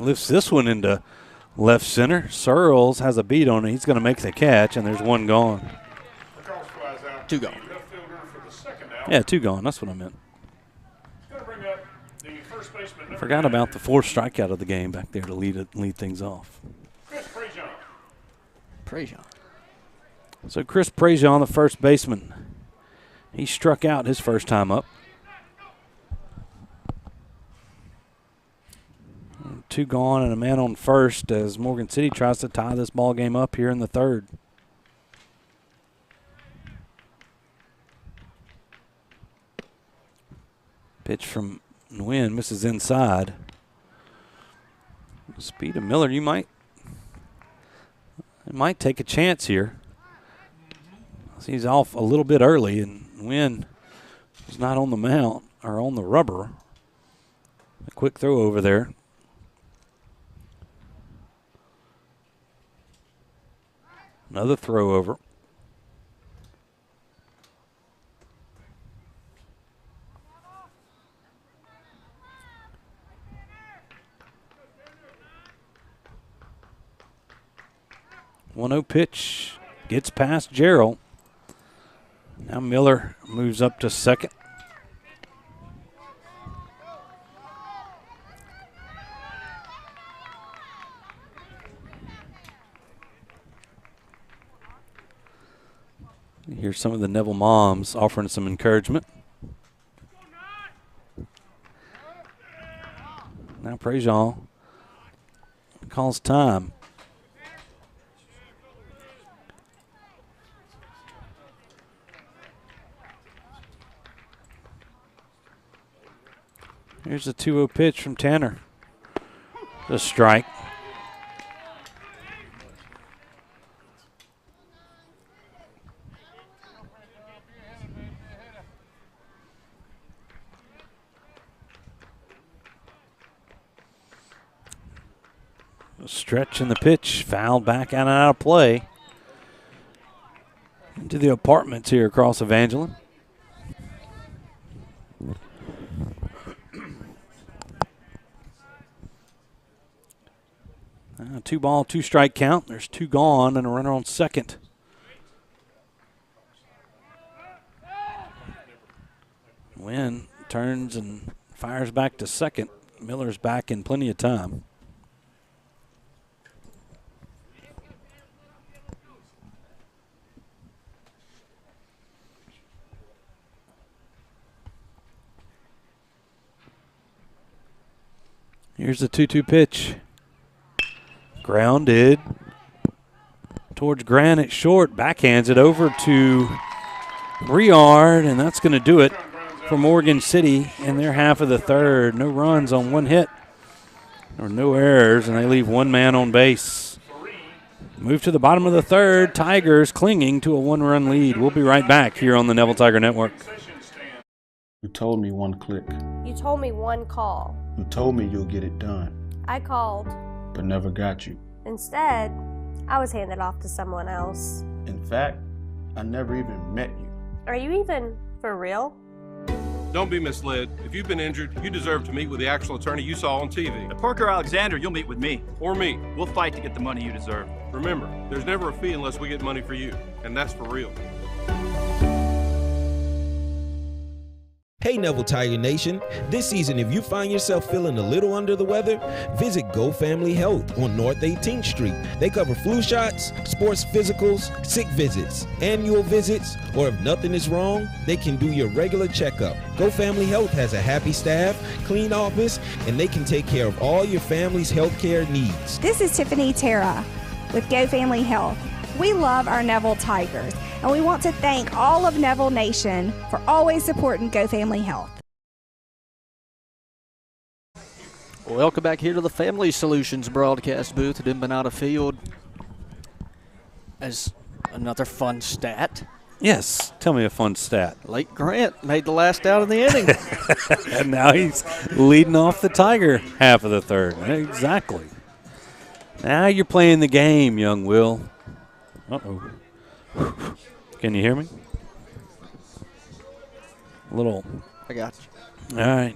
Lifts this one into left center. Searles has a beat on it. He's going to make the catch, and there's 1 gone. 2 gone. Yeah, 2 gone. That's what I meant. Forgot about the 4th strikeout of the game back there to lead things off. Prejean. So Chris Prejean, the first baseman, he struck out his first time up. 2 gone and a man on first as Morgan City tries to tie this ball game up here in the 3rd. Pitch from Nguyen misses inside. Speed of Miller, you might take a chance here. He's off a little bit early, and Nguyen is not on the mount or on the rubber. A quick throw over there. Another throw over. One-0 pitch gets past Gerald. Now Miller moves up to second. Here's some of the Neville moms offering some encouragement. Now Prejean calls time. Here's a 2-0 pitch from Tanner. The strike. A stretch in the pitch, fouled back out and out of play. Into the apartments here across Evangeline. Two ball, 2 strike count. There's 2 gone and a runner on second. Nguyen turns and fires back to second. Miller's back in plenty of time. Here's the 2-2 pitch. Grounded towards Grant at short. Backhands it over to Briard, and that's going to do it for Morgan City in their half of the third. No runs on one hit, or no errors, and they leave one man on base. Move to the bottom of the third. Tigers clinging to a one-run lead. We'll be right back here on the Neville Tiger Network. You told me one click. You told me one call. You told me you'll get it done, I called. but never got you. Instead, I was handed off to someone else. In fact, I never even met you. Are you even for real? Don't be misled. If you've been injured, you deserve to meet with the actual attorney you saw on TV. At Parker Alexander, you'll meet with me. Or me. We'll fight to get the money you deserve. Remember, there's never a fee unless we get money for you. And that's for real. Hey Neville Tiger Nation, this season if you find yourself feeling a little under the weather, visit Go Family Health on North 18th Street. They cover flu shots, sports physicals, sick visits, annual visits, or if nothing is wrong, they can do your regular checkup. Go Family Health has a happy staff, clean office, and they can take care of all your family's healthcare needs. This is Tiffany Terra with Go Family Health. We love our Neville Tigers, and we want to thank all of Neville Nation for always supporting Go Family Health. Welcome back here to the Family Solutions broadcast booth at Embanato Field. As another fun stat. Yes, tell me a fun stat. Lake Grant made the last out of the inning. And now he's leading off the Tiger half of the third. Exactly. Now you're playing the game, young Will. Uh-oh. Can you hear me? A little. I got you. All right.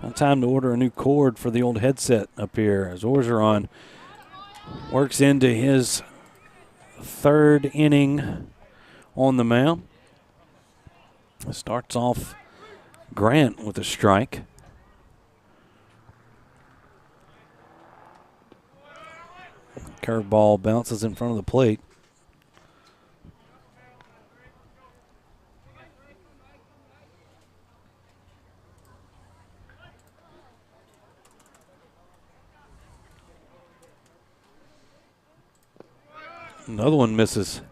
Now time to order a new cord for the old headset up here as Orgeron works into his third inning on the mound. Starts off Grant with a strike. Curveball bounces in front of the plate. Another one misses.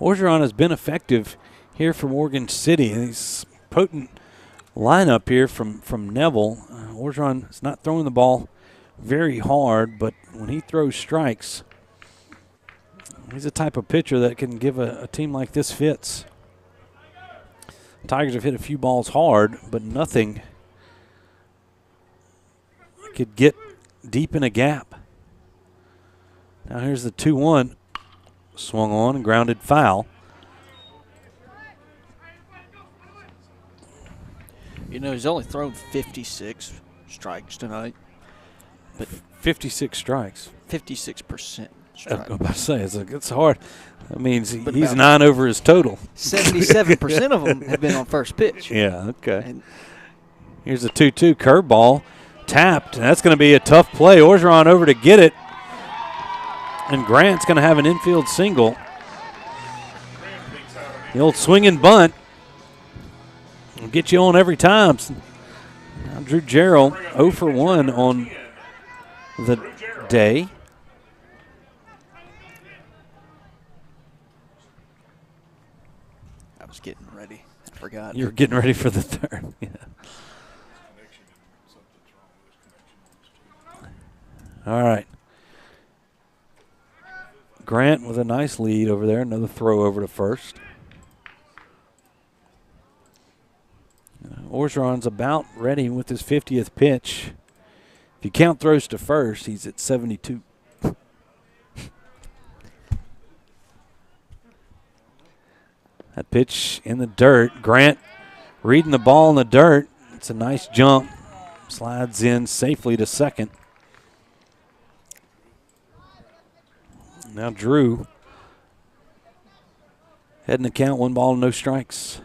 Orgeron has been effective here for Morgan City. He's potent lineup here from Neville. Orgeron is not throwing the ball very hard, but when he throws strikes, he's the type of pitcher that can give a team like this fits. Tigers have hit a few balls hard, but nothing could get deep in a gap. Now here's the 2-1. Swung on and grounded foul. You know, he's only thrown 56 strikes tonight. But 56 strikes. 56% strikes. I was about to say, it's hard. That means he's 9 over his total. 77% of them have been on first pitch. Yeah, okay. And here's a 2-2 curveball. Tapped. And that's going to be a tough play. Orgeron over to get it. And Grant's going to have an infield single. The old swinging bunt will get you on every time. Now Drew Jarrell 0 for 1 on the day. I was getting ready. I forgot. You were getting ready for the third. Yeah. All right. Grant with a nice lead over there. Another throw over to first. Orgeron's about ready with his 50th pitch. If you count throws to first, he's at 72. That pitch in the dirt. Grant reading the ball in the dirt. It's a nice jump. Slides in safely to second. Now Drew heading to count, 1 ball, no strikes.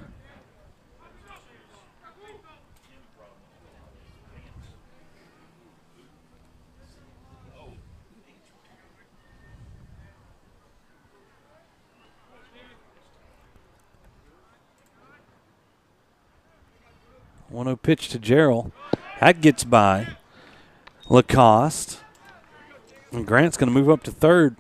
One-0 pitch to Jarrell. That gets by Lacoste. And Grant's going to move up to third.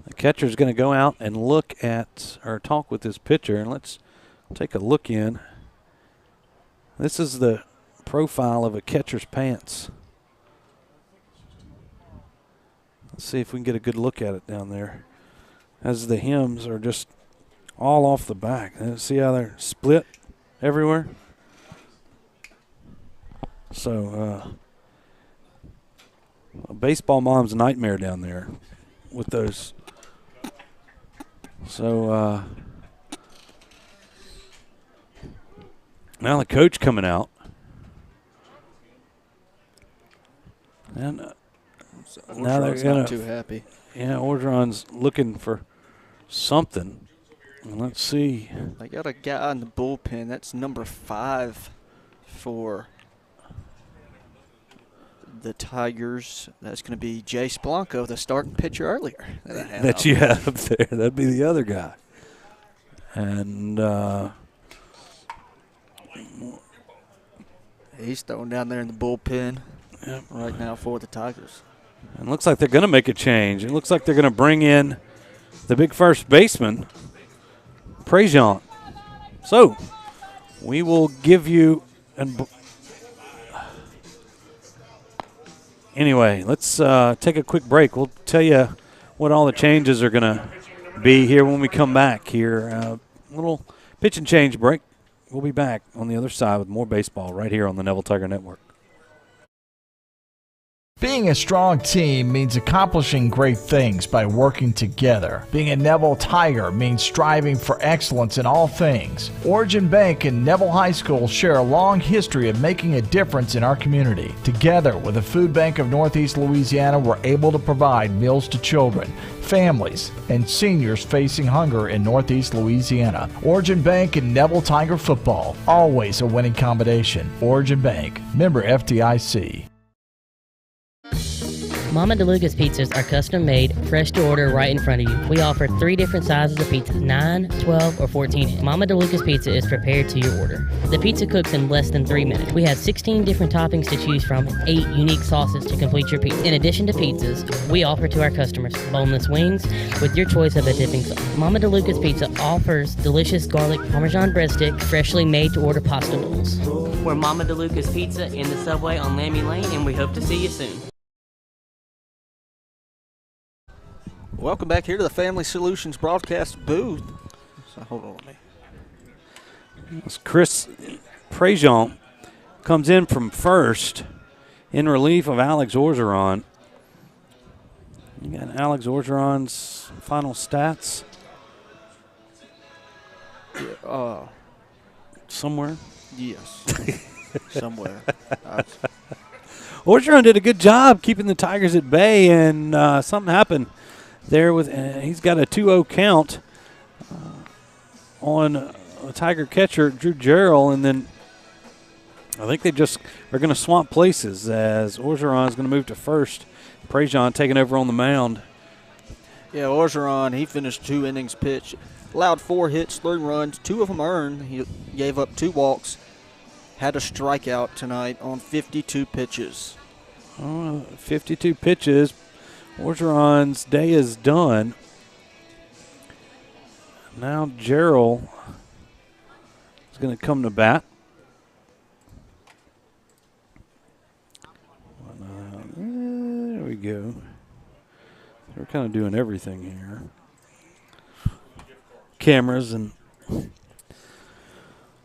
The catcher's going to go out and look at or talk with his pitcher. And let's take a look in. This is the profile of a catcher's pants. Let's see if we can get a good look at it down there. As the hems are just all off the back. See how they're split everywhere? So, a baseball mom's nightmare down there with those. So, now the coach coming out. And now they're going not too happy. Yeah, Orgeron's looking for something. Let's see. They got a guy in the bullpen. That's number 5 for the Tigers. That's going to be Jace Blanco, the starting pitcher earlier. That you have up there. That'd be the other guy. And he's throwing down there in the bullpen right now for the Tigers. And looks like they're going to make a change. It looks like they're going to bring in the big first baseman, Pregame. So we will give you anyway, let's take a quick break. We'll tell you what all the changes are going to be here when we come back here. Little pitch and change break. We'll be back on the other side with more baseball right here on the Neville Tiger Network. Being a strong team means accomplishing great things by working together. Being a Neville Tiger means striving for excellence in all things. Origin Bank and Neville High School share a long history of making a difference in our community. Together with the Food Bank of Northeast Louisiana, we're able to provide meals to children, families, and seniors facing hunger in Northeast Louisiana. Origin Bank and Neville Tiger football, always a winning combination. Origin Bank, member FDIC. Mama DeLuca's pizzas are custom made, fresh to order right in front of you. We offer 3 different sizes of pizzas, 9, 12, or 14 inch. Mama DeLuca's pizza is prepared to your order. The pizza cooks in less than 3 minutes. We have 16 different toppings to choose from, 8 unique sauces to complete your pizza. In addition to pizzas, we offer to our customers boneless wings with your choice of a dipping sauce. Mama DeLuca's pizza offers delicious garlic Parmesan breadstick, freshly made to order pasta bowls. We're Mama DeLuca's Pizza in the Subway on Lammy Lane, and we hope to see you soon. Welcome back here to the Family Solutions broadcast booth. So hold on. Chris Pregame comes in from first in relief of Alex Orgeron. You got Alex Orgeron's final stats? Yeah, somewhere? Yes. Somewhere. Orgeron did a good job keeping the Tigers at bay, and something happened there with he's got a 2-0 count on a Tiger catcher, Drew Jarrell, and then I think they just are going to swap places as Orgeron is going to move to first. Pregame taking over on the mound. Yeah, Orgeron, he finished 2 innings pitched, allowed 4 hits, 3 runs, 2 of them earned. He gave up 2 walks, had a strikeout tonight on 52 pitches. 52 pitches. Orgeron's day is done. Now Jarrell is going to come to bat. There we go. We're kind of doing everything here. Cameras and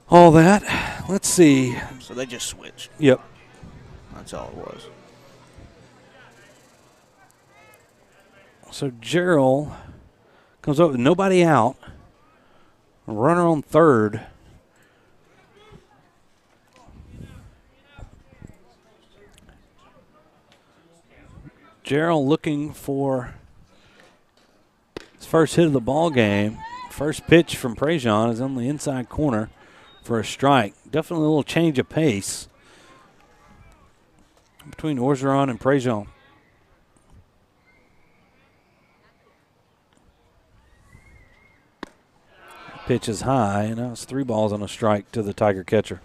all that. Let's see. So they just switched. Yep. That's all it was. So Jarrell comes up with nobody out. Runner on third. Jarrell looking for his first hit of the ball game. First pitch from Pregame is on the inside corner for a strike. Definitely a little change of pace between Orgeron and Pregame. Pitch is high, and now it's 3 balls and a strike to the Tiger catcher.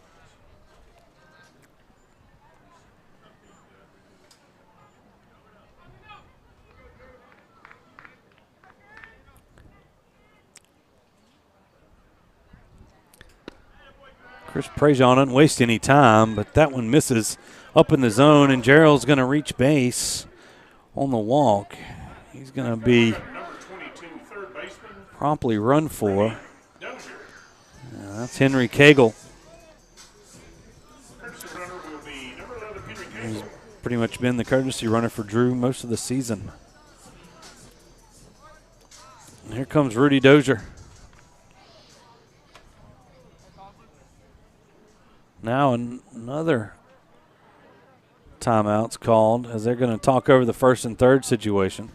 Chris Prejean doesn't waste any time, but that one misses up in the zone, and Gerald's going to reach base on the walk. He's going to be promptly run for. That's Henry Cagle. He's pretty much been the courtesy runner for Drew most of the season. And here comes Rudy Dozier. Now another timeout's called as they're going to talk over the first and third situation.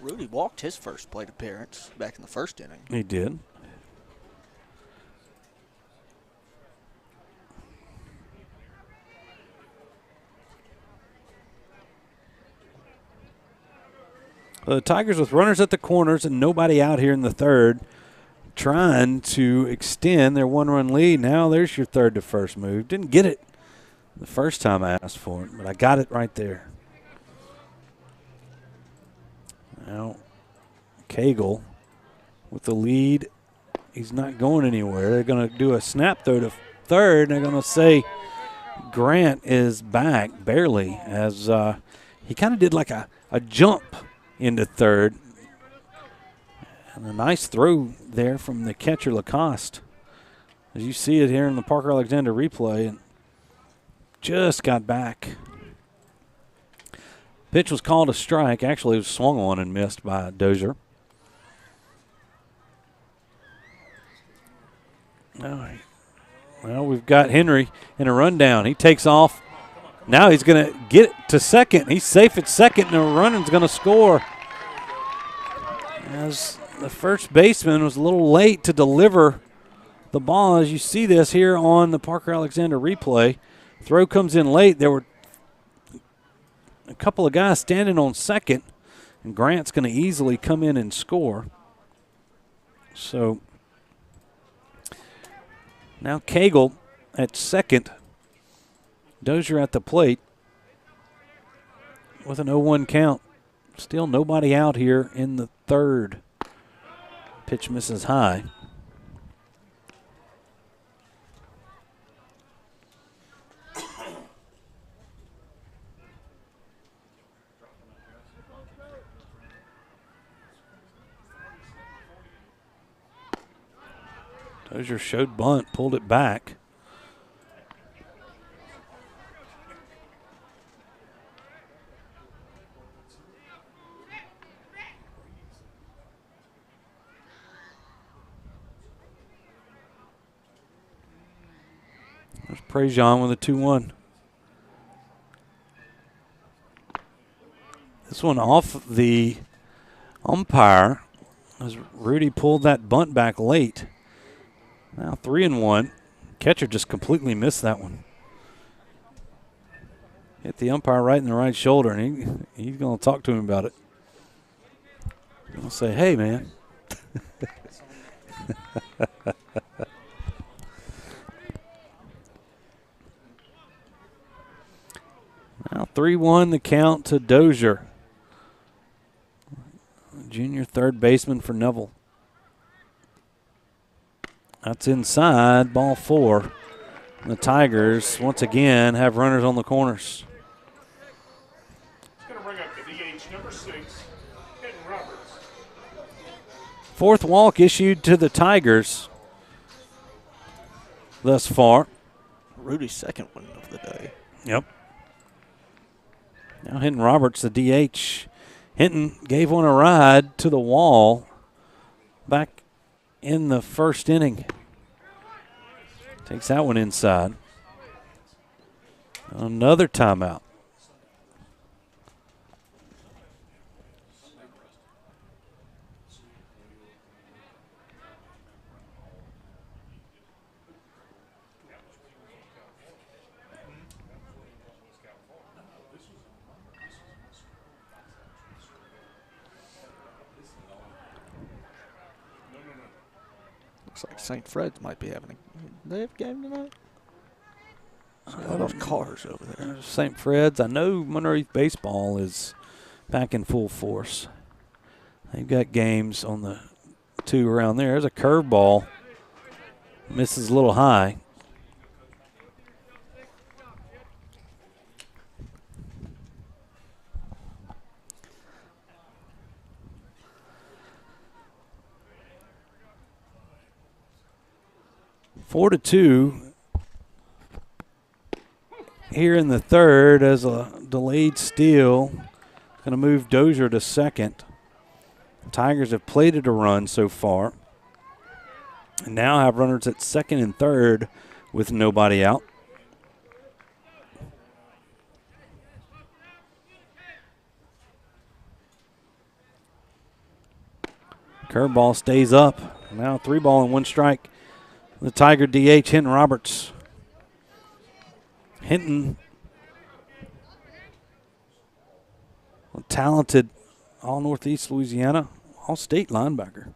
Rudy walked his first plate appearance back in the first inning. He did. The Tigers with runners at the corners and nobody out here in the third, trying to extend their 1-run lead. Now there's your third to first move. Didn't get it the first time I asked for it, but I got it right there. Now Cagle with the lead. He's not going anywhere. They're going to do a snap throw to third. They're going to say Grant is back barely as he kind of did like a jump into third. And a nice throw there from the catcher Lacoste. As you see it here in the Parker Alexander replay, and just got back. Pitch was called a strike. Actually, it was swung on and missed by Dozier. Well, we've got Henry in a rundown. He takes off. Now he's going to get it to second. He's safe at second, and the running's going to score. As the first baseman was a little late to deliver the ball. As you see this here on the Parker Alexander replay, throw comes in late. There were a couple of guys standing on second, and Grant's going to easily come in and score. So now Cagle at second, Dozier at the plate with an 0-1 count. Still nobody out here in the third. Pitch misses high. Dozier showed bunt, pulled it back. There's Prejean with a 2-1. This one off the umpire as Rudy pulled that bunt back late. Now 3-1. Catcher just completely missed that one. Hit the umpire right in the right shoulder, and he's going to talk to him about it. He's going to say, hey, man. Now 3-1 the count to Dozier. Junior third baseman for Neville. That's inside, ball 4. The Tigers, once again, have runners on the corners. It's going to bring up the DH number 6, Ed Roberts. Fourth walk issued to the Tigers thus far. Rudy's second one of the day. Yep. Now Hinton Roberts, the DH. Hinton gave one a ride to the wall back in the first inning. Takes that one inside. Another timeout. Looks like St. Fred's might be having do they have a game tonight? All those cars over there. St. Fred's. I know Monroe baseball is back in full force. They've got games on the 2 around there. There's a curveball. Misses a little high. Four to 2 here in the third as a delayed steal. Going to move Dozier to second. Tigers have plated a run so far. And now have runners at second and third with nobody out. Curveball stays up. Now 3 ball and 1 strike. The Tiger DH, Hinton Roberts. Hinton, a talented all Northeast Louisiana, all state linebacker,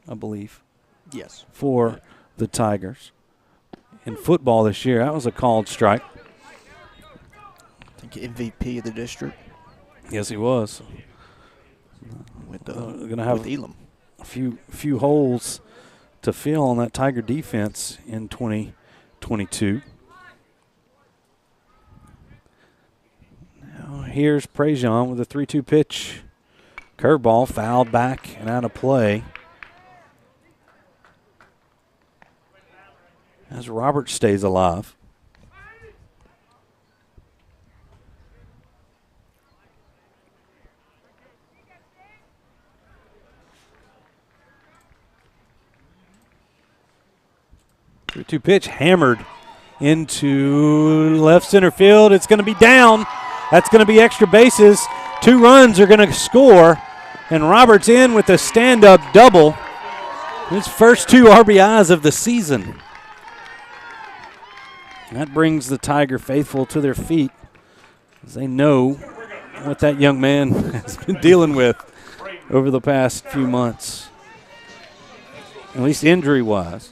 I believe. Yes. For the Tigers. In football this year, that was a called strike. I think MVP of the district. Yes, he was. With going to have Elam. a few holes to fill on that Tiger defense in 2022. Now here's Pregame with a 3-2 pitch. Curveball fouled back and out of play. As Roberts stays alive. Two pitch hammered into left center field. It's going to be down. That's going to be extra bases. 2 runs are going to score. And Roberts in with a stand-up double. His first 2 RBIs of the season. That brings the Tiger faithful to their feet as they know what that young man has been dealing with over the past few months, at least injury-wise.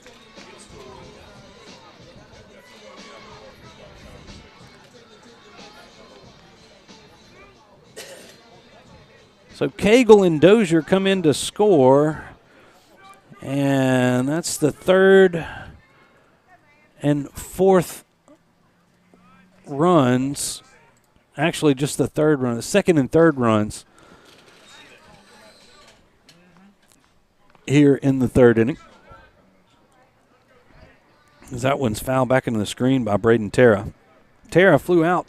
So Cagle and Dozier come in to score, and that's the 3rd and 4th runs. Actually, just the 3rd run, the 2nd and 3rd runs here in the 3rd inning. As that one's fouled back into the screen by Braden Terra. Terra flew out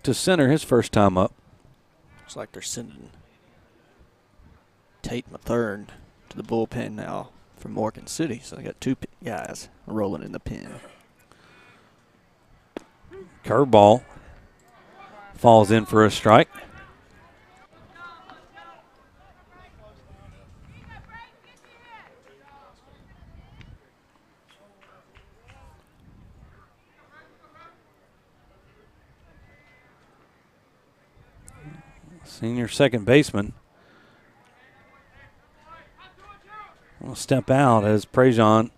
to center his first time up. Looks like they're sending Tate Mathern to the bullpen now for Morgan City. So they got 2 guys rolling in the pen. Curveball falls in for a strike. Senior second baseman will step out as Prejean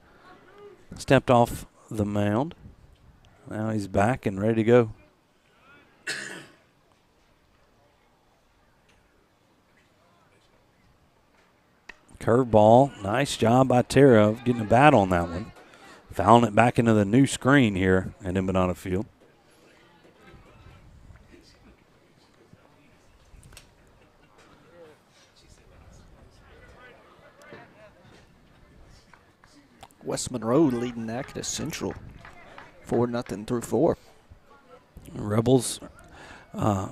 stepped off the mound. Now he's back and ready to go. Curveball, nice job by Terra of getting a bat on that one. Fouling it back into the new screen here at Embanato Field. West Monroe leading Natchitoches Central 4-0 through 4. Rebels had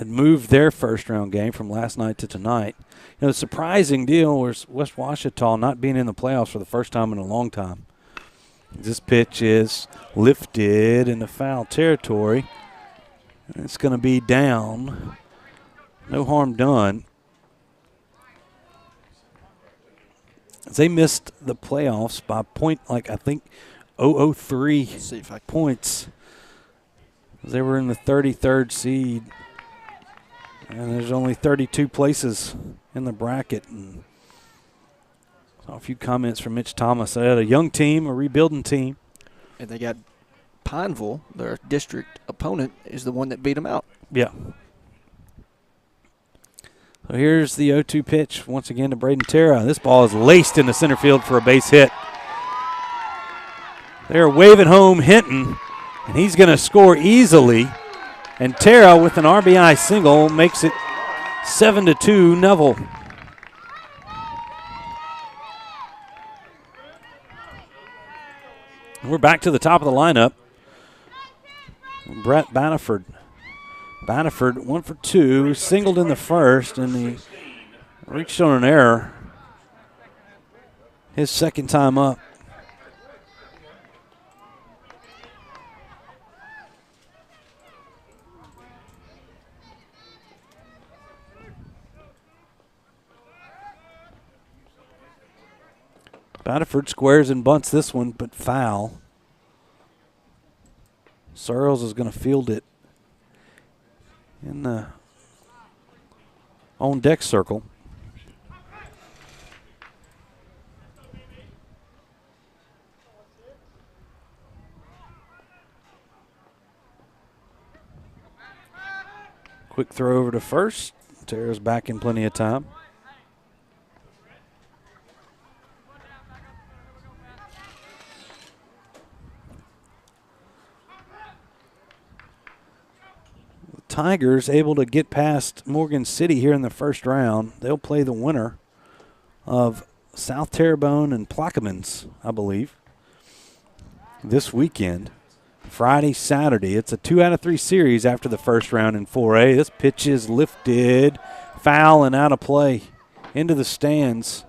moved their first-round game from last night to tonight. You know, the surprising deal was West Ouachita not being in the playoffs for the first time in a long time. This pitch is lifted into foul territory. It's going to be down. No harm done. They missed the playoffs by point, like I think 0.003 points. They were in the 33rd seed. And there's only 32 places in the bracket. And Saw a few comments from Mitch Thomas. They had a young team, a rebuilding team. And they got Pineville, their district opponent, is the one that beat them out. Yeah. So here's the 0-2 pitch once again to Braden Terra. This ball is laced into center field for a base hit. They're waving home Hinton, and he's going to score easily. And Terra with an RBI single makes it 7-2 Neville. We're back to the top of the lineup. Brett Baniford. Baniford 1 for 2, singled in the first, and he reached on an error. His second time up. Baniford squares and bunts this one, but foul. Searles is going to field it in the on deck circle. Quick throw over to first. Terra's back in plenty of time. Tigers able to get past Morgan City here in the first round. They'll play the winner of South Terrebonne and Plaquemines, I believe, this weekend. Friday, Saturday. It's a 2 out of 3 series after the first round in 4A. This pitch is lifted, foul and out of play into the stands.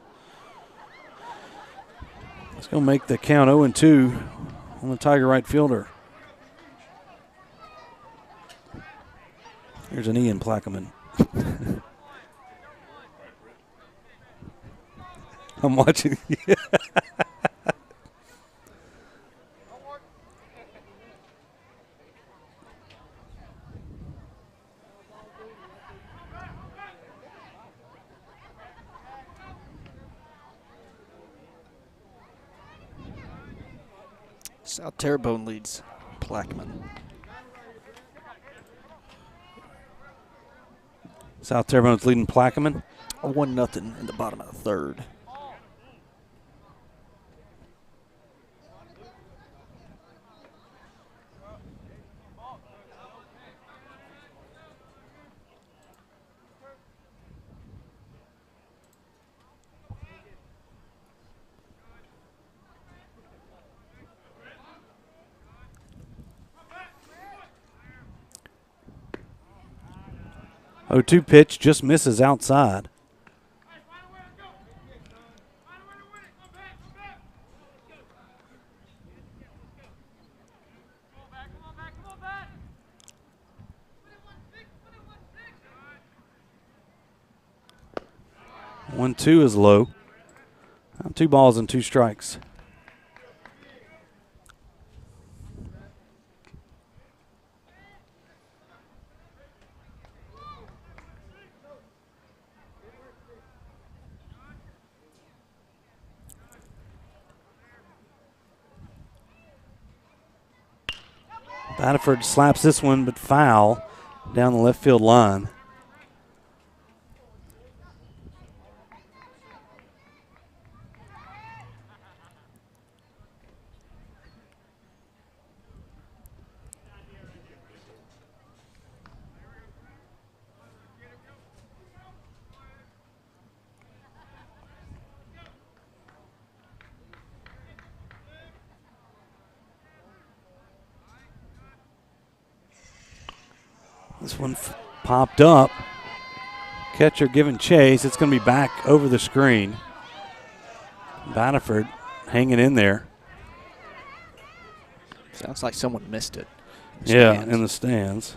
It's going to make the count 0-2 on the Tiger right fielder. Here's an Ian Plaquemine. I'm watching. South Terrebonne leads Plaquemine. South Terrebonne's leading Plaquemine. 1-0 in the bottom of the third. Oh, 2 pitch just misses outside. One, 2 is low. 2 balls and 2 strikes. Baniford slaps this one, but foul down the left field line. This one popped up. Catcher giving chase. It's going to be back over the screen. Baniford hanging in there. Sounds like someone missed it. Yeah, in the stands.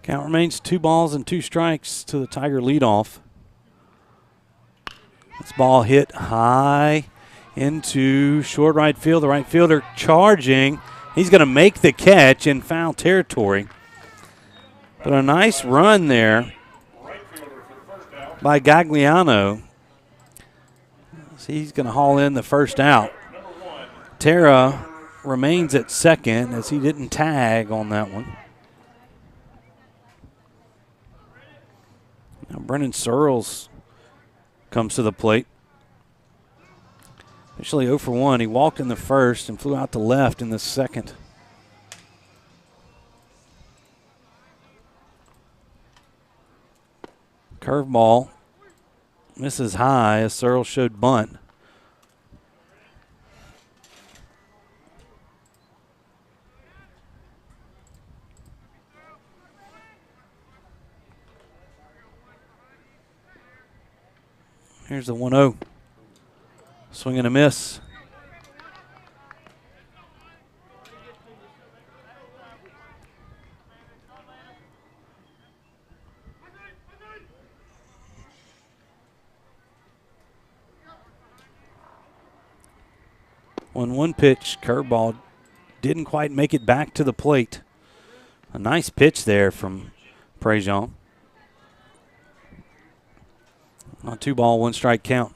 Count remains 2 balls and 2 strikes to the Tiger leadoff. This ball hit high into short right field. The right fielder charging. He's going to make the catch in foul territory. But a nice run there by Gagliano. So he's going to haul in the first out. Terra remains at second as he didn't tag on that one. Now Brennan Searles comes to the plate. Actually 0 for 1. He walked in the first and flew out to left in the second. Curveball misses high as Searles showed bunt. Here's the 1-0. Swing and a miss. On one pitch, curveball didn't quite make it back to the plate. A nice pitch there from Pregame. On 2-ball, 1-strike count.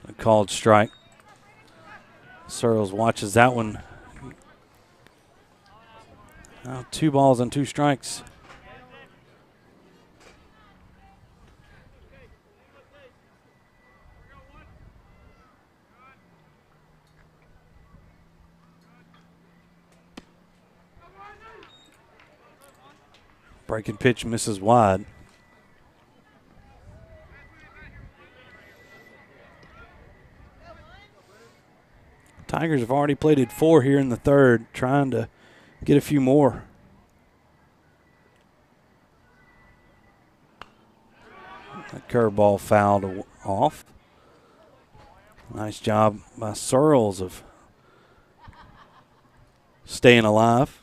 A called strike. Searles watches that one. Now 2 balls and 2 strikes. Breaking pitch misses wide. Tigers have already plated 4 here in the third, trying to get a few more. That curveball fouled off. Nice job by Searles of staying alive.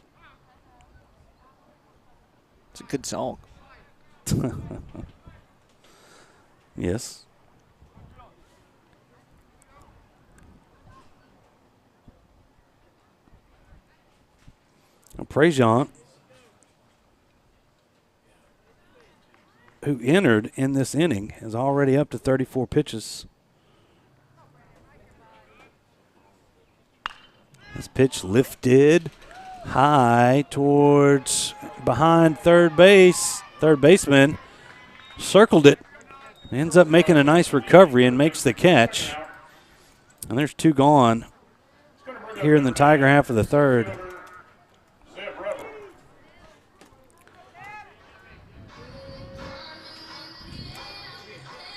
It's a good song. Yes. Pregame, who entered in this inning, is already up to 34 pitches. This pitch lifted high towards behind third base. Third baseman circled it. Ends up making a nice recovery and makes the catch. And there's 2 gone here in the Tiger half of the third.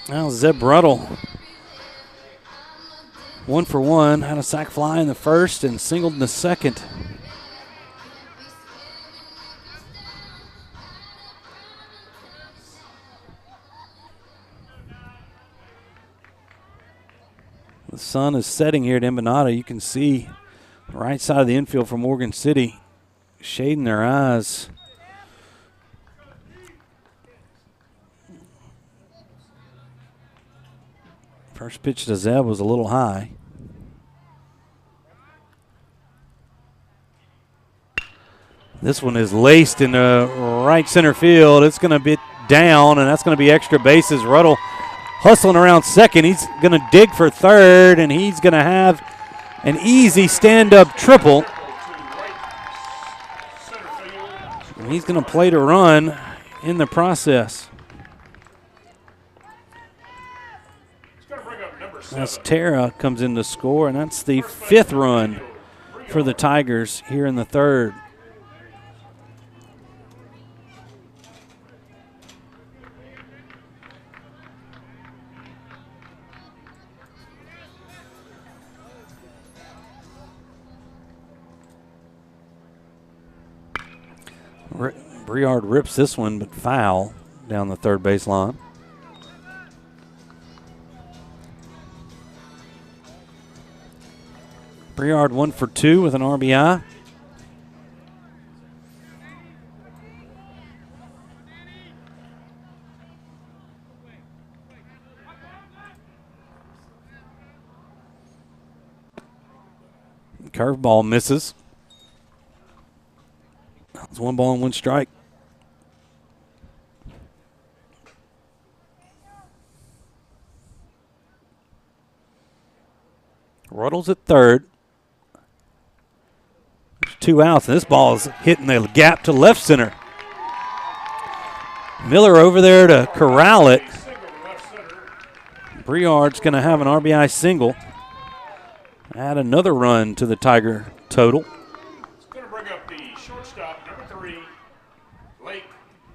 Now Zeb Ruddle, 1 for 1, had a sac fly in the first and singled in the second. The sun is setting here at Embanato. You can see the right side of the infield from Morgan City shading their eyes. First pitch to Zeb was a little high. This one is laced into right center field. It's going to be down, and that's going to be extra bases. Ruddle hustling around second. He's going to dig for third, and he's going to have an easy stand-up triple. And he's going to plate a run in the process. As Terra comes in to score, and that's the 5th run for the Tigers here in the third. Briard rips this one, but foul down the third baseline. Briard 1 for 2 with an RBI. Curveball misses. It's 1 ball and 1 strike. Ruddle's at third. There's 2 outs, and this ball is hitting the gap to left center. Miller over there to corral it. Briard's going to have an RBI single. Add another run to the Tiger total. It's going to bring up the shortstop, number 3, Lake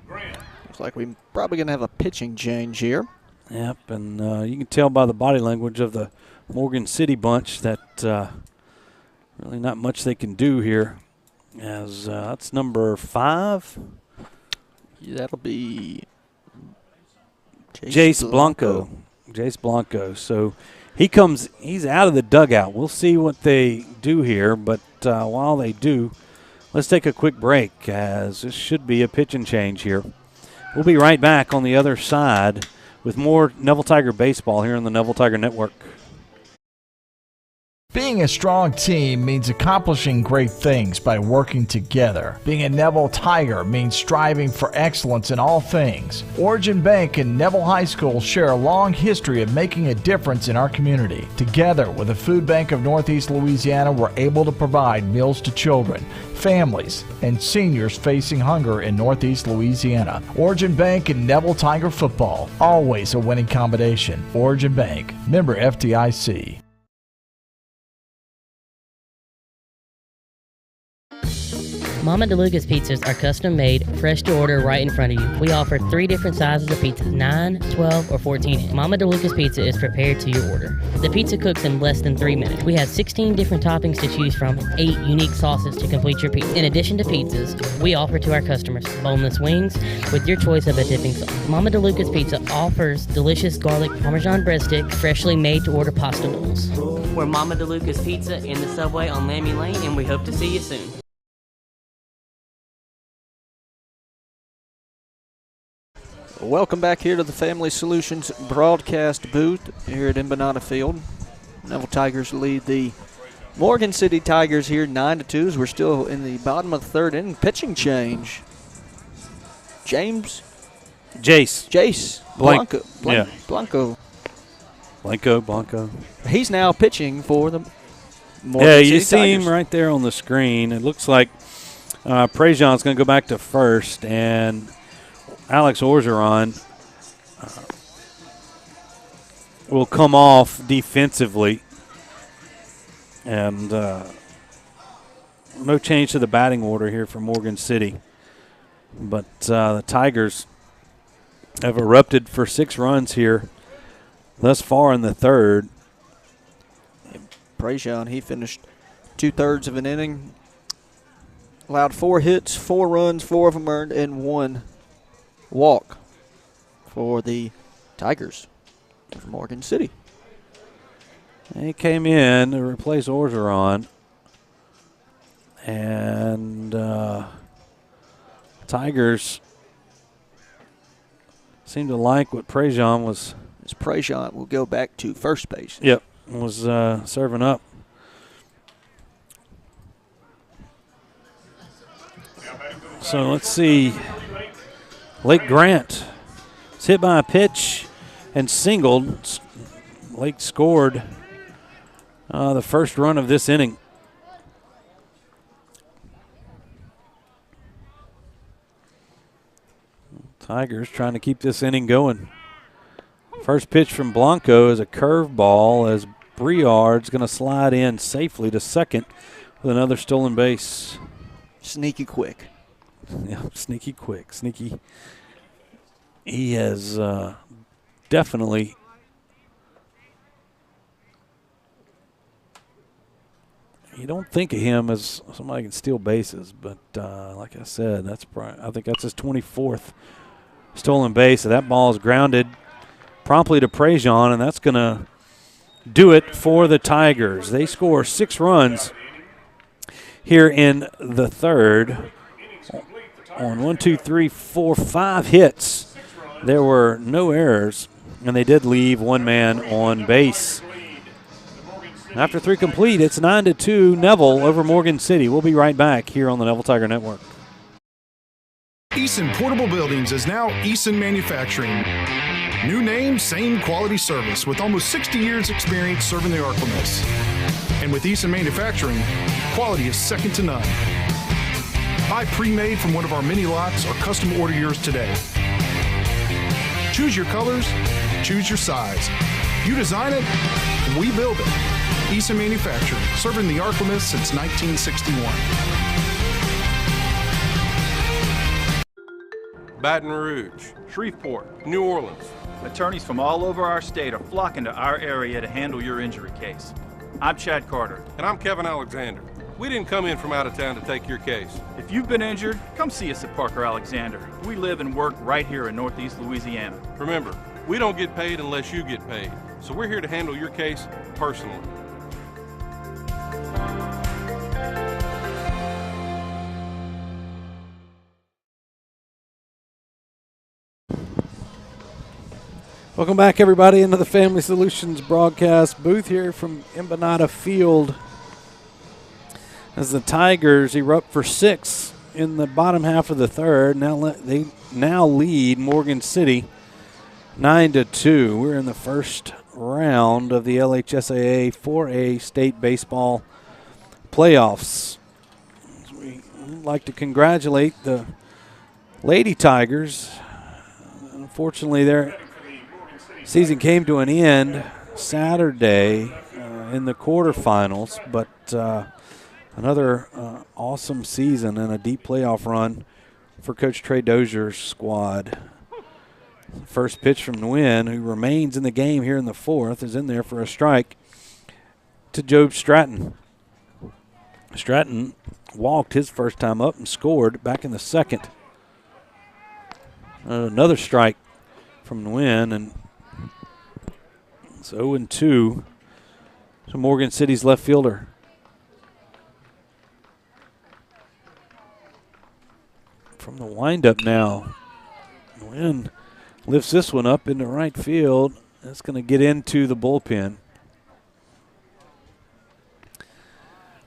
Grant. Looks like we're probably going to have a pitching change here. Yep, and you can tell by the body language of the Morgan City bunch that really not much they can do here. As that's number 5. Yeah, that'll be Jace Blanco. Jace Blanco. So he's out of the dugout. We'll see what they do here, but while they do, let's take a quick break, as this should be a pitching change here. We'll be right back on the other side with more Neville Tiger baseball here on the Neville Tiger Network. Being a strong team means accomplishing great things by working together. Being a Neville Tiger means striving for excellence in all things. Origin Bank and Neville High School share a long history of making a difference in our community. Together with the Food Bank of Northeast Louisiana, we're able to provide meals to children, families, and seniors facing hunger in Northeast Louisiana. Origin Bank and Neville Tiger football, always a winning combination. Origin Bank, member FDIC. Mama DeLuca's pizzas are custom made, fresh to order right in front of you. We offer 3 different sizes of pizzas, 9, 12, or 14 inch. Mama DeLuca's pizza is prepared to your order. The pizza cooks in less than 3 minutes. We have 16 different toppings to choose from, 8 unique sauces to complete your pizza. In addition to pizzas, we offer to our customers boneless wings with your choice of a dipping sauce. Mama DeLuca's pizza offers delicious garlic Parmesan breadstick, freshly made to order pasta bowls. We're Mama DeLuca's Pizza in the Subway on Lammy Lane, and we hope to see you soon. Welcome back here to the Family Solutions broadcast booth here at Embanato Field. Neville Tigers lead the Morgan City Tigers here 9-2 as we're still in the bottom of the 3rd inning. Pitching change. Jace Blanco. Blanco. He's now pitching for the Morgan Yeah, City you see Tigers. him right there on the screen. It looks like Prejean's going to go back to first, and Alex Orgeron will come off defensively. And no change to the batting order here for Morgan City. But the Tigers have erupted for 6 runs here thus far in the 3rd. Prejean, he finished 2/3 of an inning. Allowed 4 hits, 4 runs, 4 of them earned, and 1 walk for the Tigers of Morgan City. He came in to replace Orgeron, and Tigers seem to like what Prejean was. As Prejean will go back to first base. Yep, was serving up. So let's see. Lake Grant was hit by a pitch and singled. Lake scored the first run of this inning. Tigers trying to keep this inning going. First pitch from Blanco is a curveball as Briard's going to slide in safely to second with another stolen base. Sneaky quick. Yeah, sneaky quick. Sneaky. He has definitely you don't think of him as somebody who can steal bases, but like I said, I think that's his 24th stolen base. So that ball is grounded promptly to Prejean, and that's going to do it for the Tigers. They score 6 runs here in the 3rd on 5 hits. There were no errors, and they did leave 1 man on base. After 3 complete, it's 9-2 Neville over Morgan City. We'll be right back here on the Neville Tiger Network. Eason Portable Buildings is now Eason Manufacturing. New name, same quality service with almost 60 years experience serving the Arklamas. And with Eason Manufacturing, quality is second to none. Buy pre-made from one of our mini lots or custom order yours today. Choose your colors, choose your size. You design it, we build it. Eason Manufacturing, serving the Arklamas since 1961. Baton Rouge, Shreveport, New Orleans. Attorneys from all over our state are flocking to our area to handle your injury case. I'm Chad Carter. And I'm Kevin Alexander. We didn't come in from out of town to take your case. If you've been injured, come see us at Parker Alexander. We live and work right here in Northeast Louisiana. Remember, we don't get paid unless you get paid. So we're here to handle your case personally. Welcome back, everybody, into the Family Solutions broadcast booth here from Embanato Field. As the Tigers erupt for 6 in the bottom half of the third, they now lead Morgan City 9-2. We're in the first round of the LHSAA 4A State Baseball Playoffs. We'd like to congratulate the Lady Tigers. Unfortunately, their season came to an end Saturday in the quarterfinals, but another awesome season and a deep playoff run for Coach Trey Dozier's squad. First pitch from Nguyen, who remains in the game here in the fourth, is in there for a strike to Job Stratton. Stratton walked his first time up and scored back in the second. Another strike from Nguyen, and it's 0-2 to Morgan City's left fielder. From the windup now, Nguyen lifts this one up into right field. That's going to get into the bullpen.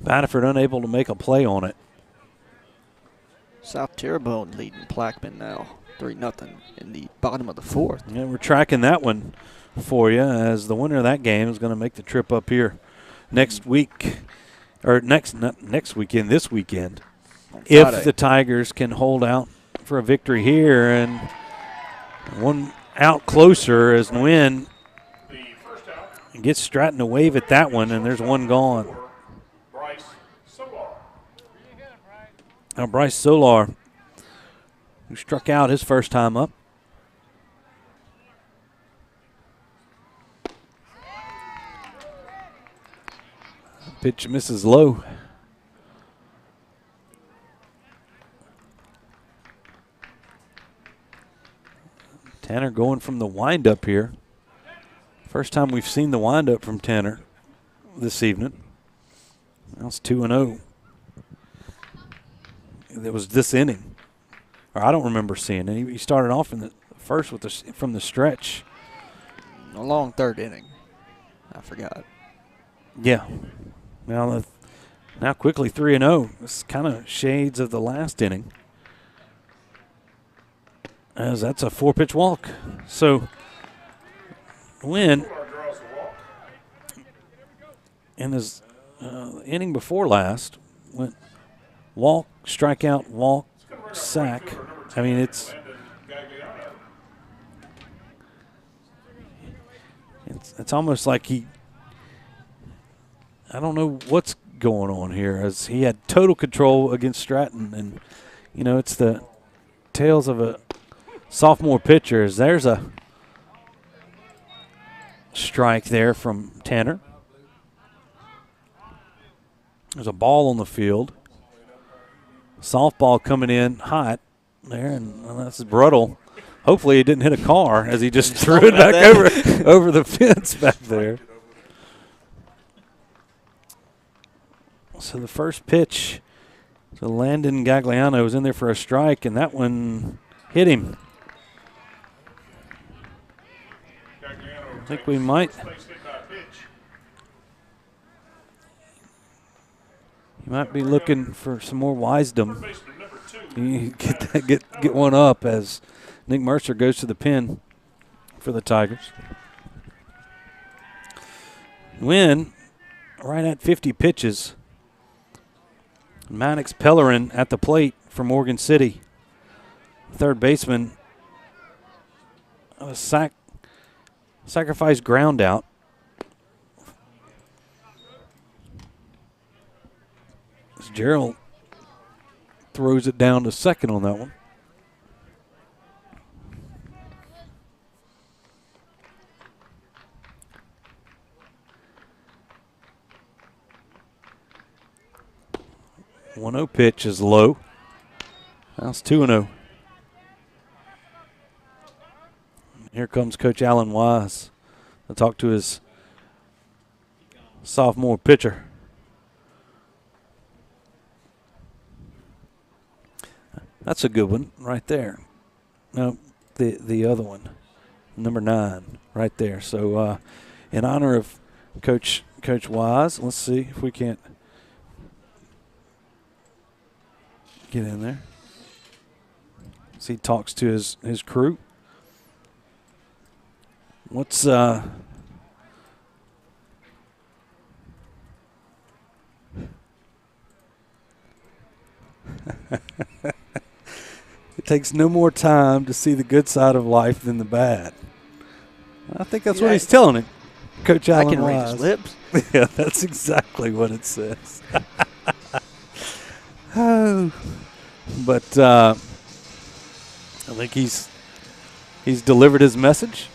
Batterford unable to make a play on it. South Terrebonne leading Plaquemine now 3-0 in the bottom of the fourth. Yeah, we're tracking that one for you, as the winner of that game is going to make the trip up here next week, or not next weekend, this weekend, if the Tigers can hold out for a victory here. And one out closer as Nguyen gets Stratton to wave at that one, and there's one gone. Now Bryce Solar, who struck out his first time up. Pitch misses low. Tanner going from the windup here. First time we've seen the windup from Tanner this evening. Now it's 2-0. It was this inning, or I don't remember seeing it. He started off in the first with from the stretch. A long third inning. I forgot. Yeah. Now quickly 3-0. It's kind of shades of the last inning, as that's a 4-pitch walk. So Nguyen in his inning before last went walk, strikeout, walk, sack. I mean, it's almost like I don't know what's going on here, as he had total control against Stratton. And, you know, it's the tales of a sophomore pitcher. There's a strike there from Tanner. There's a ball on the field. Softball coming in hot there, and that's Bruttle. Hopefully he didn't hit a car, as he just threw it back over the fence back there. So the first pitch to Landon Gagliano was in there for a strike, and that one hit him. I think we might You might be looking for some more wisdom. You get one up as Nick Mercer goes to the pin for the Tigers. Win right at 50 pitches. Maddox Pellerin at the plate for Morgan City. Third baseman. A sacrifice ground out. As Gerald throws it down to second on that one. One 1-0 pitch is low. That's 2-0. Here comes Coach Alan Wise to talk to his sophomore pitcher. That's a good one right there. No, the other one, number 9, right there. So in honor of Coach Wise, let's see if we can't get in there. As he talks to his crew. What's It takes no more time to see the good side of life than the bad. I think that's what he's telling him, Coach Allen Wise. I can read his lips. Yeah, that's exactly what it says. Oh, but I think he's delivered his message.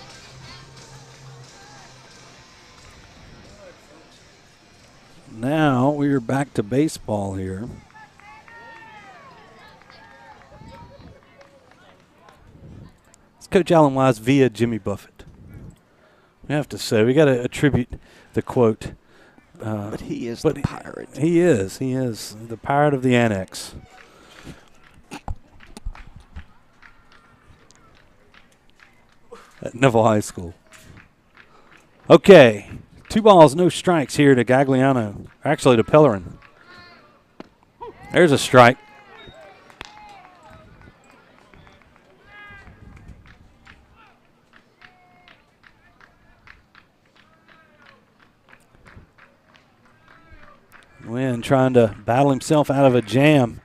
Now we are back to baseball here. It's Coach Allen Wise via Jimmy Buffett. We have to say, we got to attribute the quote. But he is the pirate. He is the pirate of the annex. At Neville High School. Okay, 2 balls, no strikes here to Gagliano. Actually, to Pellerin. There's a strike. Wynn trying to battle himself out of a jam.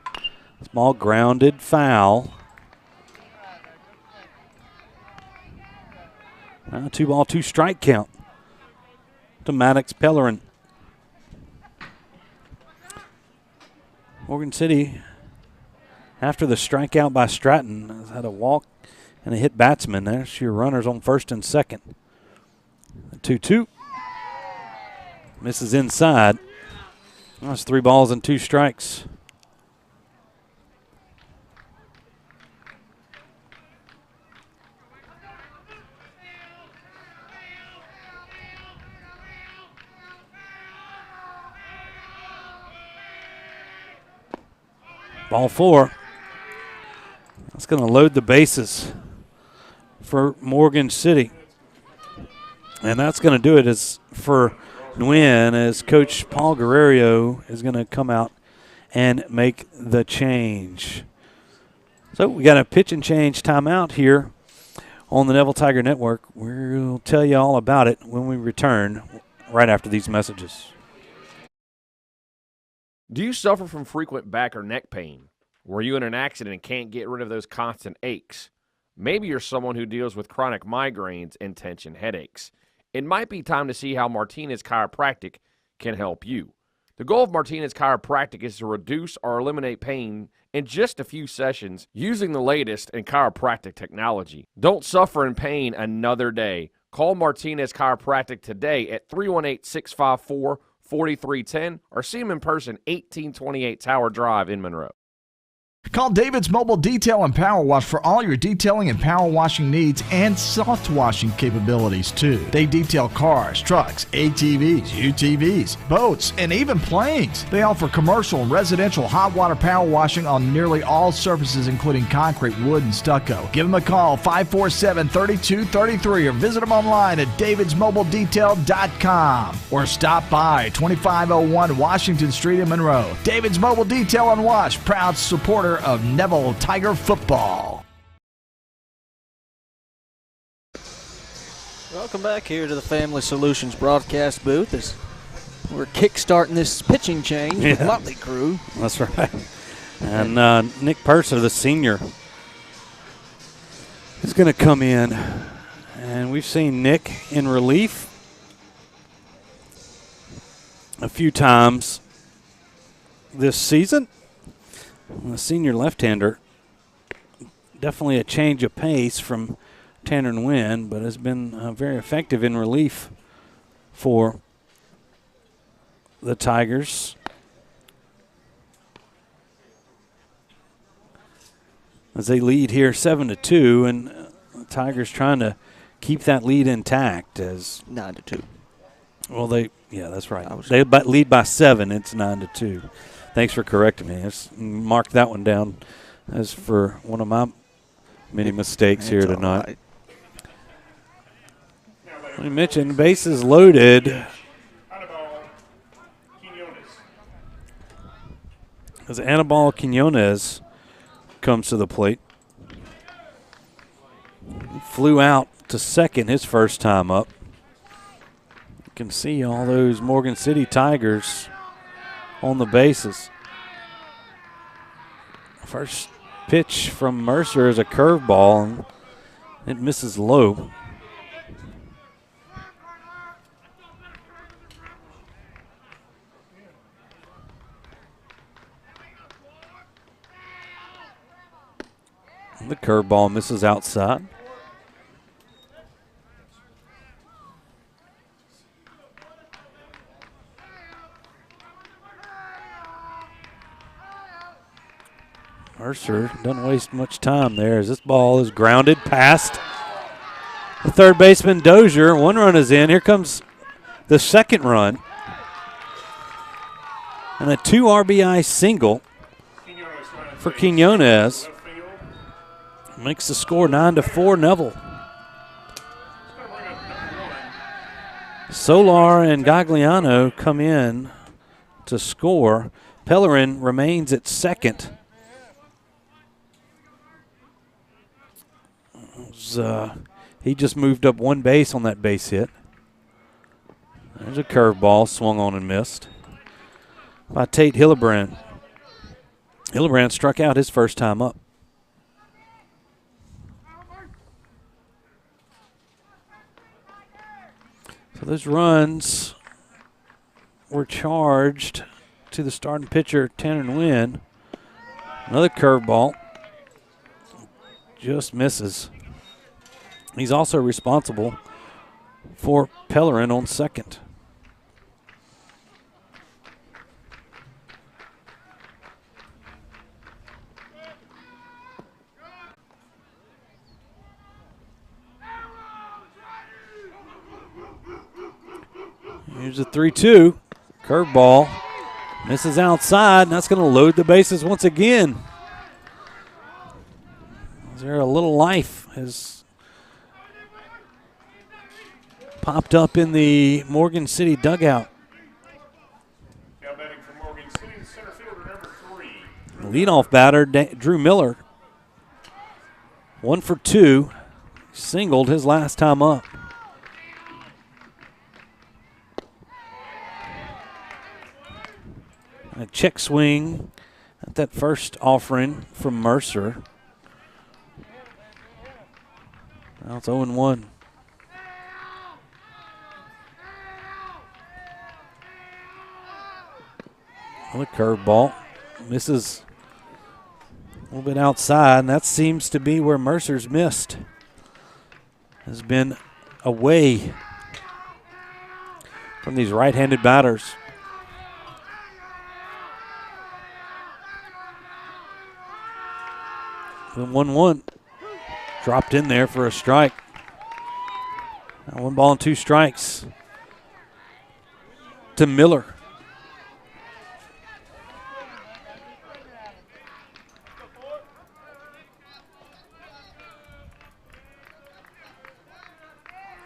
Small grounded foul. Now 2 ball, 2 strike count to Maddox Pellerin. Morgan City, after the strikeout by Stratton, has had a walk and a hit batsman. There's your runners on first and second. 2-2. Misses inside. That's 3 balls and 2 strikes. Ball 4. That's going to load the bases for Morgan City. And that's going to do it as for Nguyen, as Coach Paul Guerrero is going to come out and make the change. So we got a pitch and change timeout here on the Neville Tiger Network. We'll tell you all about it when we return right after these messages. Do you suffer from frequent back or neck pain? Were you in an accident and can't get rid of those constant aches? Maybe you're someone who deals with chronic migraines and tension headaches. It might be time to see how Martinez Chiropractic can help you. The goal of Martinez Chiropractic is to reduce or eliminate pain in just a few sessions using the latest in chiropractic technology. Don't suffer in pain another day. Call Martinez Chiropractic today at 318-654-4310 or see him in person, 1828 Tower Drive in Monroe. Call David's Mobile Detail and Power Wash for all your detailing and power washing needs and soft washing capabilities, too. They detail cars, trucks, ATVs, UTVs, boats, and even planes. They offer commercial and residential hot water power washing on nearly all surfaces, including concrete, wood, and stucco. Give them a call, 547-3233, or visit them online at davidsmobiledetail.com or stop by 2501 Washington Street in Monroe. David's Mobile Detail and Wash, proud supporter of Neville Tiger football. Welcome back here to the Family Solutions broadcast booth as we're kickstarting this pitching change with Motley Crue. That's right. And Nick Purser, the senior, is going to come in. And we've seen Nick in relief a few times this season. The senior left-hander, definitely a change of pace from Tanner Nguyen, but has been very effective in relief for the Tigers. As they lead here 7-2, and the Tigers trying to keep that lead intact as 9-2. Well, that's right. They lead by 7. It's 9-2. Thanks for correcting me. Let's mark that one down as for one of my many mistakes here tonight. Right. We mentioned bases loaded. As Anibal Quinones comes to the plate. He flew out to second his first time up. You can see all those Morgan City Tigers on the bases. First pitch from Mercer is a curveball, and it misses low. The curveball misses outside. Mercer doesn't waste much time there as this ball is grounded past the third baseman Dozier. One run is in. Here comes the second run. And a 2 RBI single for Quinones. Makes the score 9-4 Neville. Solar and Gagliano come in to score. Pellerin remains at second. He just moved up one base on that base hit. There's a curveball swung on and missed by Tate Hillebrand. Hillebrand struck out his first time up. So those runs were charged to the starting pitcher, Tanner Nguyen. Another curveball. Just misses. He's also responsible for Pellerin on second. Here's a 3-2. Curveball. Misses outside, and that's going to load the bases once again. Is there a little life has popped up in the Morgan City dugout. Now batting for Morgan City, center fielder number 3. Leadoff batter, Drew Miller. 1 for 2. Singled his last time up. A check swing at that first offering from Mercer. Now it's 0-1. Another curveball. Misses a little bit outside, and that seems to be where Mercer's missed. Has been away from these right-handed batters. The 1-1 dropped in there for a strike. Now 1 ball and 2 strikes to Miller.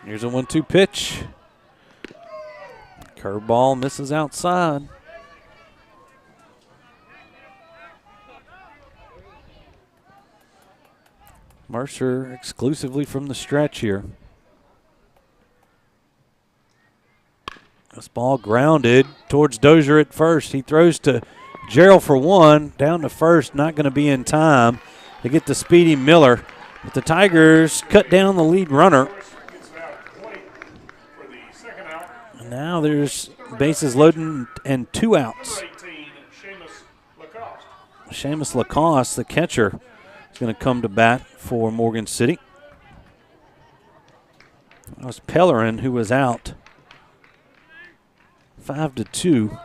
Here's a 1-2 pitch. Curveball misses outside. Mercer exclusively from the stretch here. This ball grounded towards Dozier at first. He throws to Gerald for 1, down to first, not going to be in time to get the speedy Miller. But the Tigers cut down the lead runner. And now there's bases loaded and 2 outs. Seamus Lacoste, the catcher, is going to come to bat for Morgan City. That was Pellerin who was out. 5-2.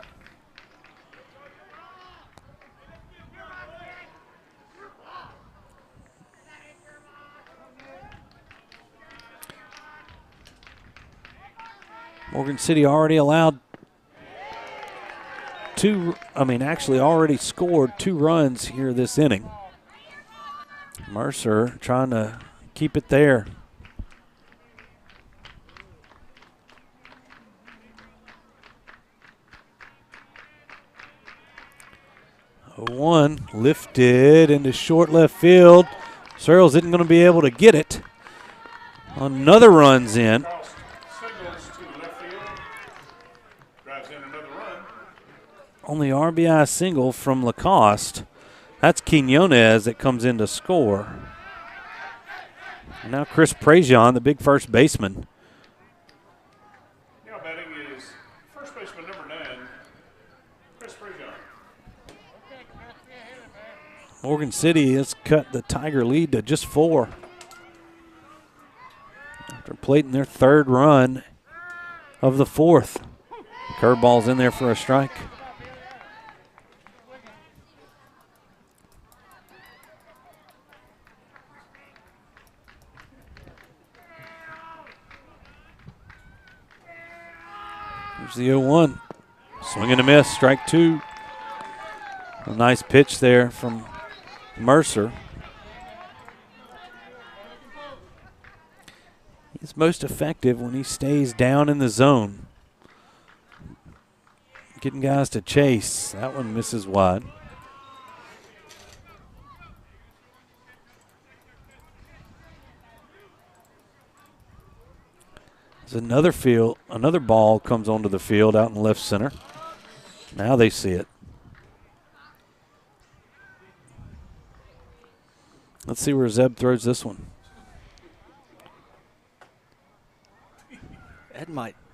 Morgan City already allowed already scored 2 runs here this inning. Mercer trying to keep it there. 0-1 lifted into short left field. Searles isn't going to be able to get it. Another run's in. On the RBI single from Lacoste. That's Quinones that comes in to score. And now Chris Prejean, the big first baseman. Now batting is first baseman number 9, Chris Prejean. Morgan City has cut the Tiger lead to just 4. After plating their 3rd run of the 4th. Curveball's in there for a strike. Here's the 0-1. Swing and a miss, strike 2. A nice pitch there from Mercer. He's most effective when he stays down in the zone. Getting guys to chase. That one misses wide. Another ball comes onto the field out in left center. Now they see it. Let's see where Zeb throws this one.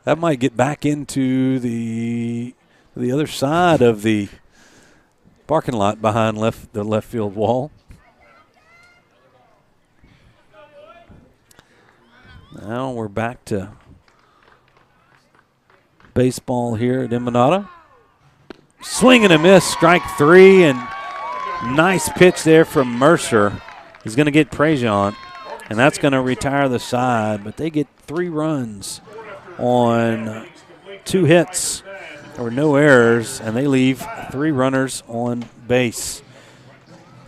That might get back into the other side of the parking lot behind the left field wall. Now we're back to baseball here at Embanato. Swing and a miss, strike 3, and nice pitch there from Mercer. He's going to get Prejean, and that's going to retire the side, but they get 3 runs on 2 hits. There were no errors, and they leave 3 runners on base.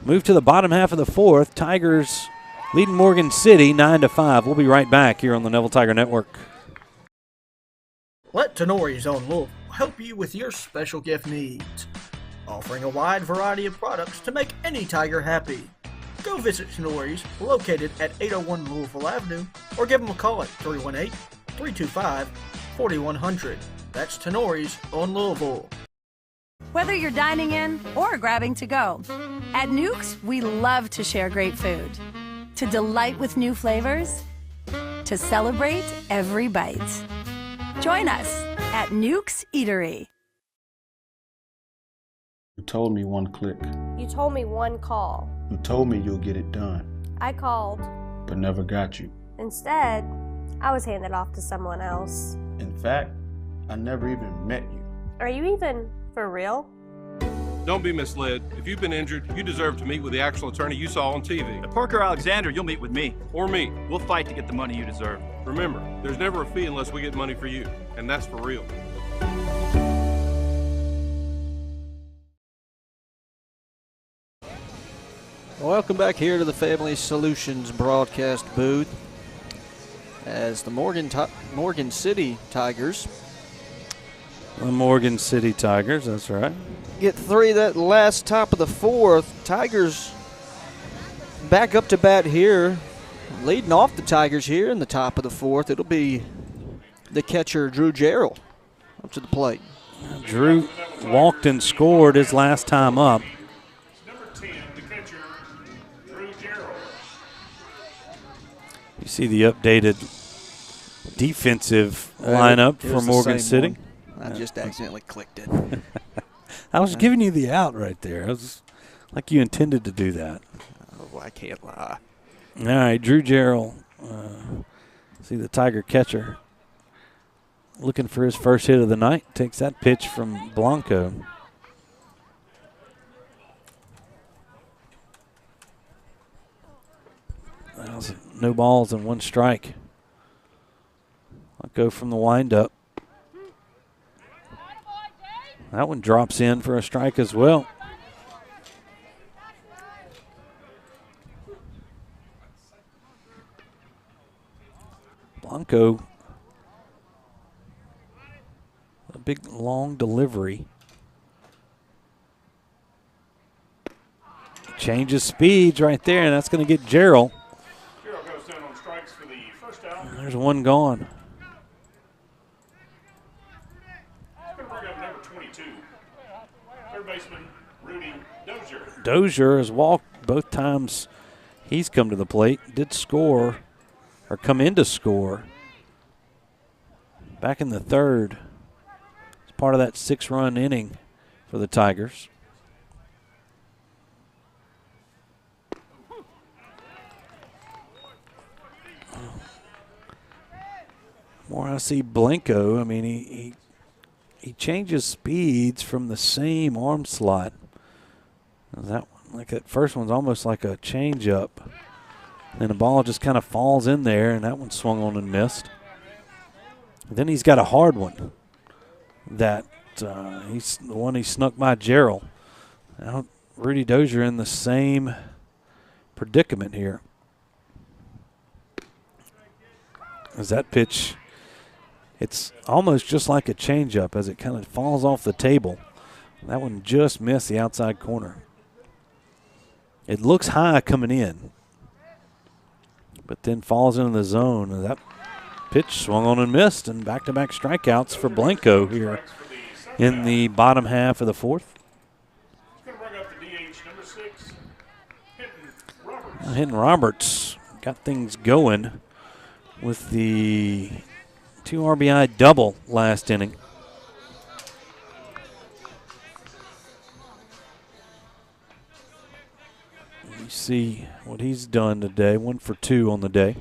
Move to the bottom half of the 4th. Tigers leading Morgan City 9-5. We'll be right back here on the Neville Tiger Network. Let Tenori's own Louisville help you with your special gift needs, offering a wide variety of products to make any Tiger happy. Go visit Tenori's, located at 801 Louisville Avenue, or give them a call at 318-325-4100. That's Tenori's on Louisville. Whether you're dining in or grabbing to go, at Nukes, we love to share great food. To delight with new flavors, to celebrate every bite. Join us at Nukes Eatery. You told me 1 click. You told me 1 call. You told me you'll get it done, I called. but never got you. Instead, I was handed off to someone else. In fact, I never even met you. Are you even for real? Don't be misled. If you've been injured, you deserve to meet with the actual attorney you saw on TV. At Parker Alexander, you'll meet with me. Or me. We'll fight to get the money you deserve. Remember, there's never a fee unless we get money for you, and that's for real. Welcome back here to the Family Solutions broadcast booth as the Morgan City Tigers. The Morgan City Tigers, that's right. Get 3 that last top of the 4th. Tigers back up to bat here. Leading off the Tigers here in the top of the 4th. It'll be the catcher, Drew Jarrell, up to the plate. Drew walked and scored his last time up. Number 10, the catcher, Drew Jarrell. You see the updated defensive lineup for Morgan City. I just accidentally clicked it. I was giving you the out right there. I was like you intended to do that. Oh, I can't lie. All right, Drew Jarrell. See the Tiger catcher looking for his first hit of the night. Takes that pitch from Blanco. That was no balls and 1 strike. I'll go from the windup. That one drops in for a strike as well. Blanco, a big long delivery. Changes speeds right there, and that's going to get Jarrell. Jarrell goes down on strikes for the first out. There's one gone. Going to bring up number 22, third baseman Rudy Dozier. Dozier has walked both times he's come to the plate. Did score, or come in to score, back in the 3rd. It's part of that 6-run inning for the Tigers. More I see Blanco, I mean, he changes speeds from the same arm slot. That one, like that first one's almost like a changeup. And the ball just kind of falls in there, and that one swung on and missed. Then he's got a hard one. That he's the one he snuck by Jarrell. Now Rudy Dozier in the same predicament here. As that pitch, it's almost just like a changeup as it kind of falls off the table. That one just missed the outside corner. It looks high coming in, but then falls into the zone. And that pitch swung on and missed, and back-to-back strikeouts for Blanco here in the bottom half of the 4th. Going to bring up the DH, number 6, Hinton Roberts got things going with the 2 RBI double last inning. You see what he's done today. 1 for 2 on the day.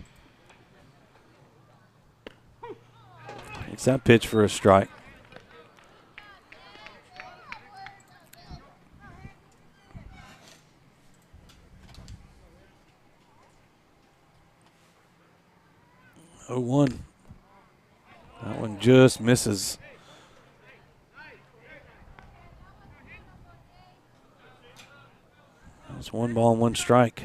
Takes that pitch for a strike. Oh, 1. That one just misses. That's 1 ball and 1 strike.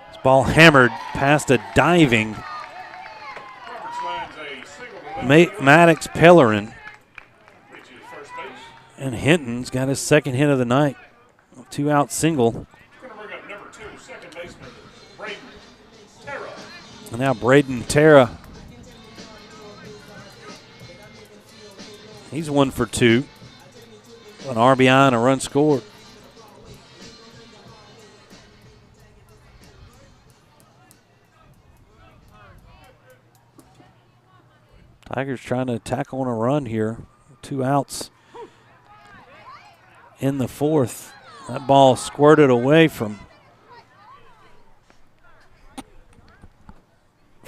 This ball hammered past a diving Maddox Pellerin. And Hinton's got his 2nd hit of the night. 2-out single. And now Braden Terra. He's 1 for 2. An RBI and a run scored. Tigers trying to attack on a run here. 2 outs in the 4th. That ball squirted away from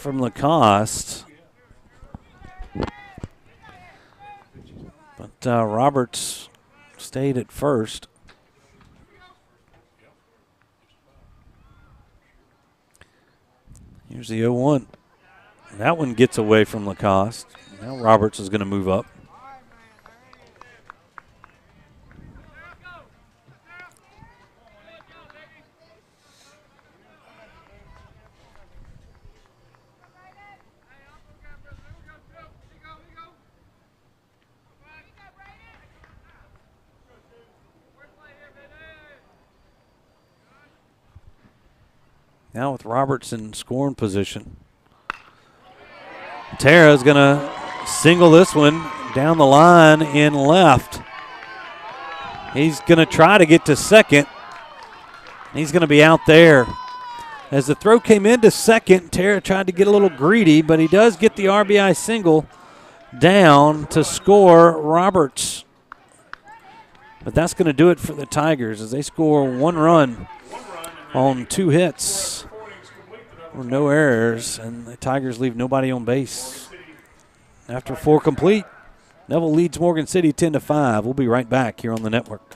Lacoste. Roberts stayed at first. Here's the 0-1. That one gets away from Lacoste. Now Roberts is going to move up. Now with Roberts in scoring position. Tara is going to single this one down the line in left. He's going to try to get to second. He's going to be out there. As the throw came into second, Tara tried to get a little greedy, but he does get the RBI single down to score Roberts. But that's going to do it for the Tigers as they score 1 run on 2 hits. Or no errors, and the Tigers leave nobody on base. After 4 complete, Neville leads Morgan City 10-5. We'll be right back here on the network.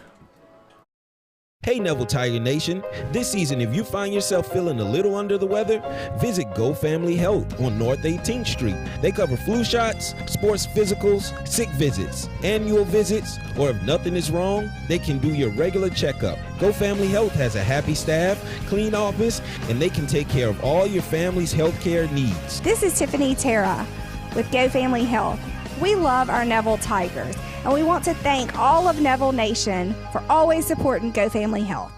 Hey Neville Tiger Nation, this season if you find yourself feeling a little under the weather, visit Go Family Health on North 18th Street. They cover flu shots, sports physicals, sick visits, annual visits, or if nothing is wrong, they can do your regular checkup. Go Family Health has a happy staff, clean office, and they can take care of all your family's health care needs. This is Tiffany Terra with Go Family Health. We love our Neville Tigers, and we want to thank all of Neville Nation for always supporting Go Family Health.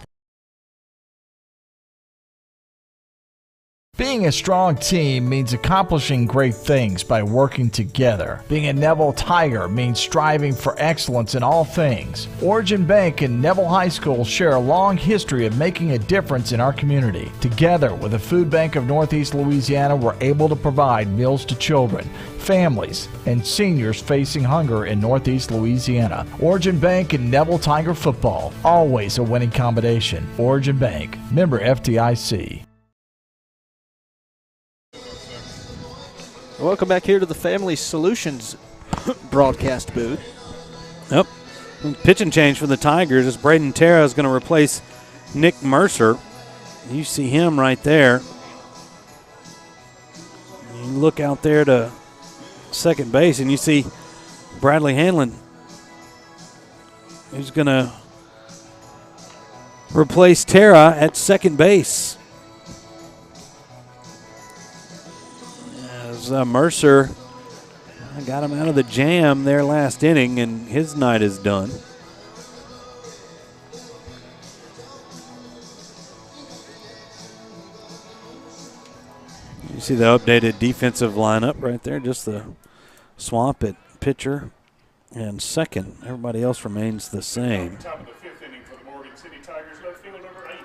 Being a strong team means accomplishing great things by working together. Being a Neville Tiger means striving for excellence in all things. Origin Bank and Neville High School share a long history of making a difference in our community. Together with the Food Bank of Northeast Louisiana, we're able to provide meals to children, families, and seniors facing hunger in Northeast Louisiana. Origin Bank and Neville Tiger football, always a winning combination. Origin Bank, member FDIC. Welcome back here to the Family Solutions broadcast booth. Yep. Pitching change for the Tigers as Braden Terra is going to replace Nick Mercer. You see him right there. You look out there to second base and you see Bradley Hanlon, who's going to replace Terra at second base. Mercer got him out of the jam there last inning, and his night is done. You see the updated defensive lineup right there, just the swamp at pitcher and second. Everybody else remains the same. Top of the 5th inning for the Morgan City Tigers, left fielder number 8,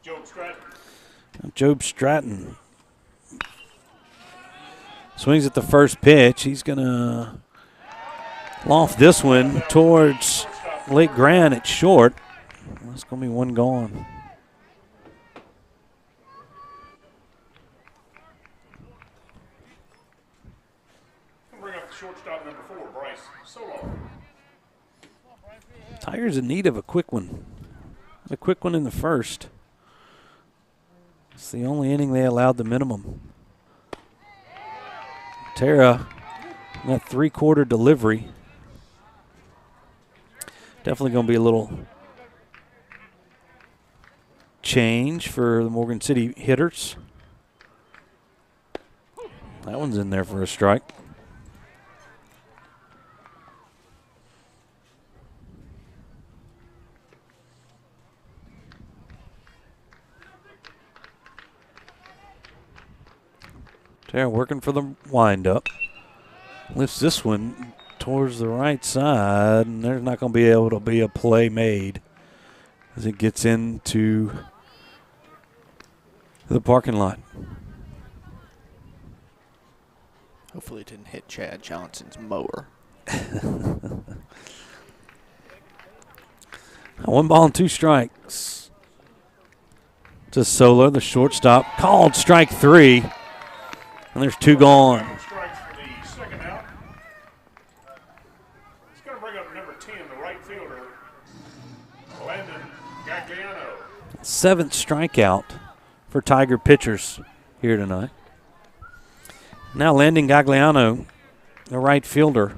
Job Stratton. Job Stratton swings at the first pitch. He's going to loft this one towards Lake Grand at short. That's going to be 1 gone. Bring up the shortstop number 4, Bryce Solo. Tigers in need of a quick one. A quick one in the first. It's the only inning they allowed the minimum. Terra, that 3/4 delivery. Definitely going to be a little change for the Morgan City hitters. That one's in there for a strike. Terra working for the windup. Lifts this one towards the right side, and there's not going to be able to be a play made as it gets into the parking lot. Hopefully it didn't hit Chad Johnson's mower. 1 ball and 2 strikes. To Solar, the shortstop. Called strike 3. And there's 2 gone. 7th strikeout for Tiger pitchers here tonight. Now Landon Gagliano, the right fielder.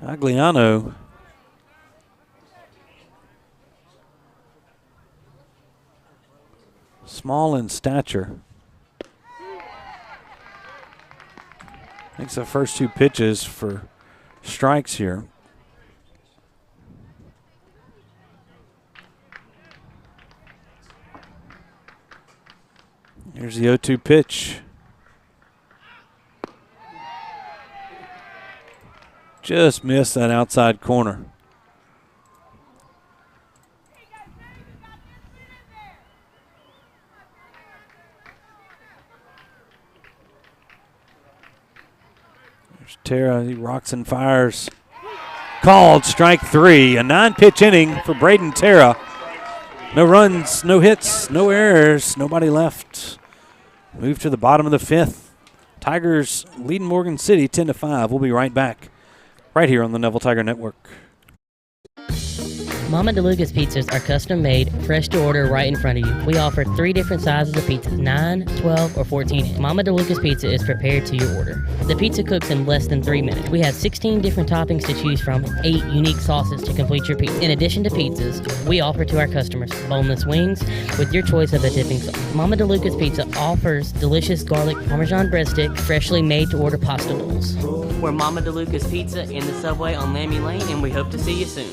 Gagliano small in stature. Makes the first 2 pitches for strikes here. Here's the 0-2 pitch. Just missed that outside corner. There's Terra, he rocks and fires. Called strike 3, a 9-pitch inning for Braden Terra. No runs, no hits, no errors, nobody left. Move to the bottom of the 5th. Tigers leading Morgan City 10-5. We'll be right back. Right here on the Neville Tiger Network. Mama DeLuca's pizzas are custom made, fresh to order right in front of you. We offer 3 different sizes of pizzas, 9, 12, or 14 inch. Mama DeLuca's pizza is prepared to your order. The pizza cooks in less than 3 minutes. We have 16 different toppings to choose from, 8 unique sauces to complete your pizza. In addition to pizzas, we offer to our customers boneless wings with your choice of a dipping sauce. Mama DeLuca's Pizza offers delicious garlic Parmesan breadstick, freshly made to order pasta bowls. We're Mama DeLuca's Pizza in the subway on Lammy Lane, and we hope to see you soon.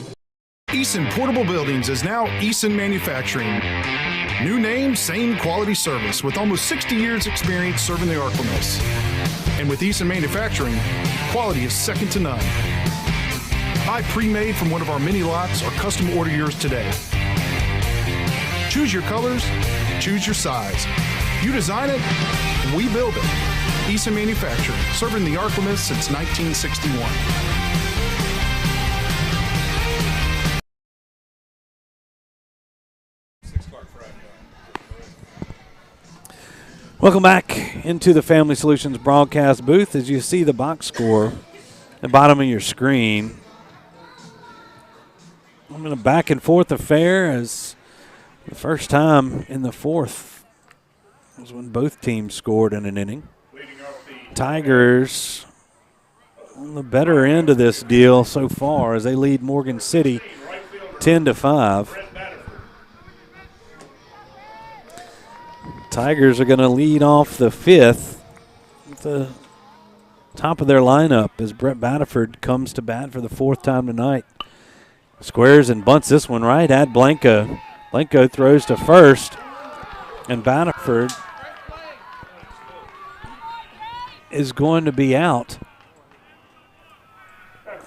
Eason Portable Buildings is now Eason Manufacturing. New name, same quality service with almost 60 years experience serving the Arklamas. And with Eason Manufacturing, quality is second to none. Buy pre-made from one of our mini lots or custom order yours today. Choose your colors, choose your size. You design it, we build it. Eason Manufacturing, serving the Arklamas since 1961. Welcome back into the Family Solutions broadcast booth. As you see the box score at the bottom of your screen, I'm in a back and forth affair as the first time in the 4th was when both teams scored in an inning. Tigers on the better end of this deal so far as they lead Morgan City 10-5. Tigers are going to lead off the 5th at the top of their lineup as Brett Batterford comes to bat for the 4th time tonight. Squares and bunts this one right at Blanco. Blanco throws to first, and Batterford is going to be out.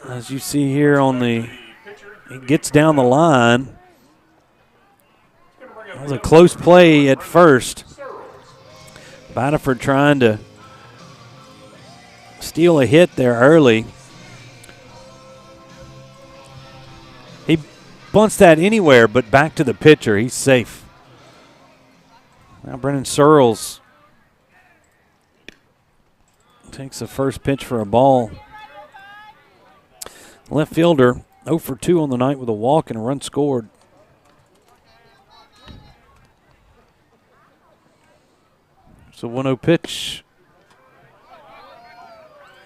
As you see here on the, he gets down the line. That was a close play at first. Batterford trying to steal a hit there early. He bunts that anywhere but back to the pitcher. He's safe. Now Brennan Searles takes the first pitch for a ball. Left fielder 0 for 2 on the night with a walk and a run scored. So 1-0 pitch.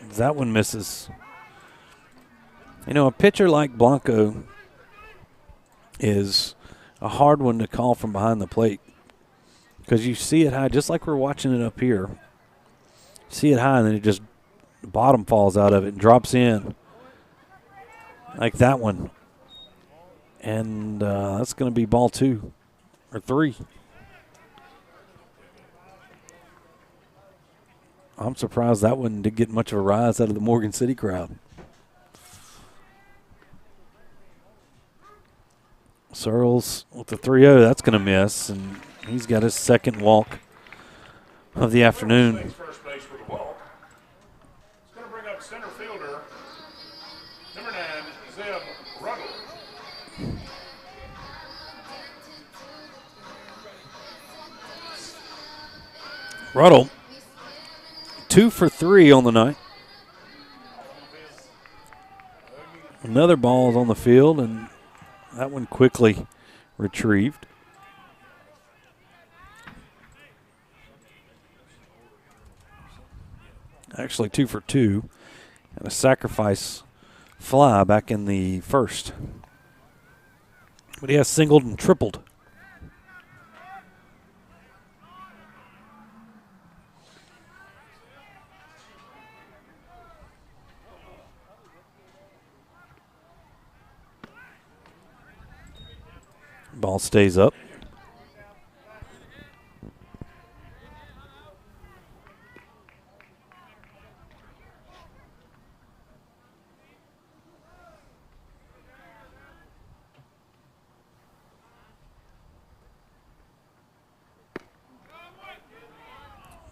That one misses. You know, a pitcher like Blanco is a hard one to call from behind the plate because you see it high, just like we're watching it up here. See it high, and then it just bottom falls out of it and drops in like that one. And that's going to be ball 2 or 3. I'm surprised that one didn't get much of a rise out of the Morgan City crowd. Searles with the 3-0, that's going to miss, and he's got his second walk of the afternoon. First base with a walk. It's going to bring up center fielder, number 9, Zeb Ruddle. Ruddle, 2 for 3 on the night. Another ball is on the field, and that one quickly retrieved. Actually 2 for 2, and a sacrifice fly back in the first. But he has singled and tripled. Ball stays up.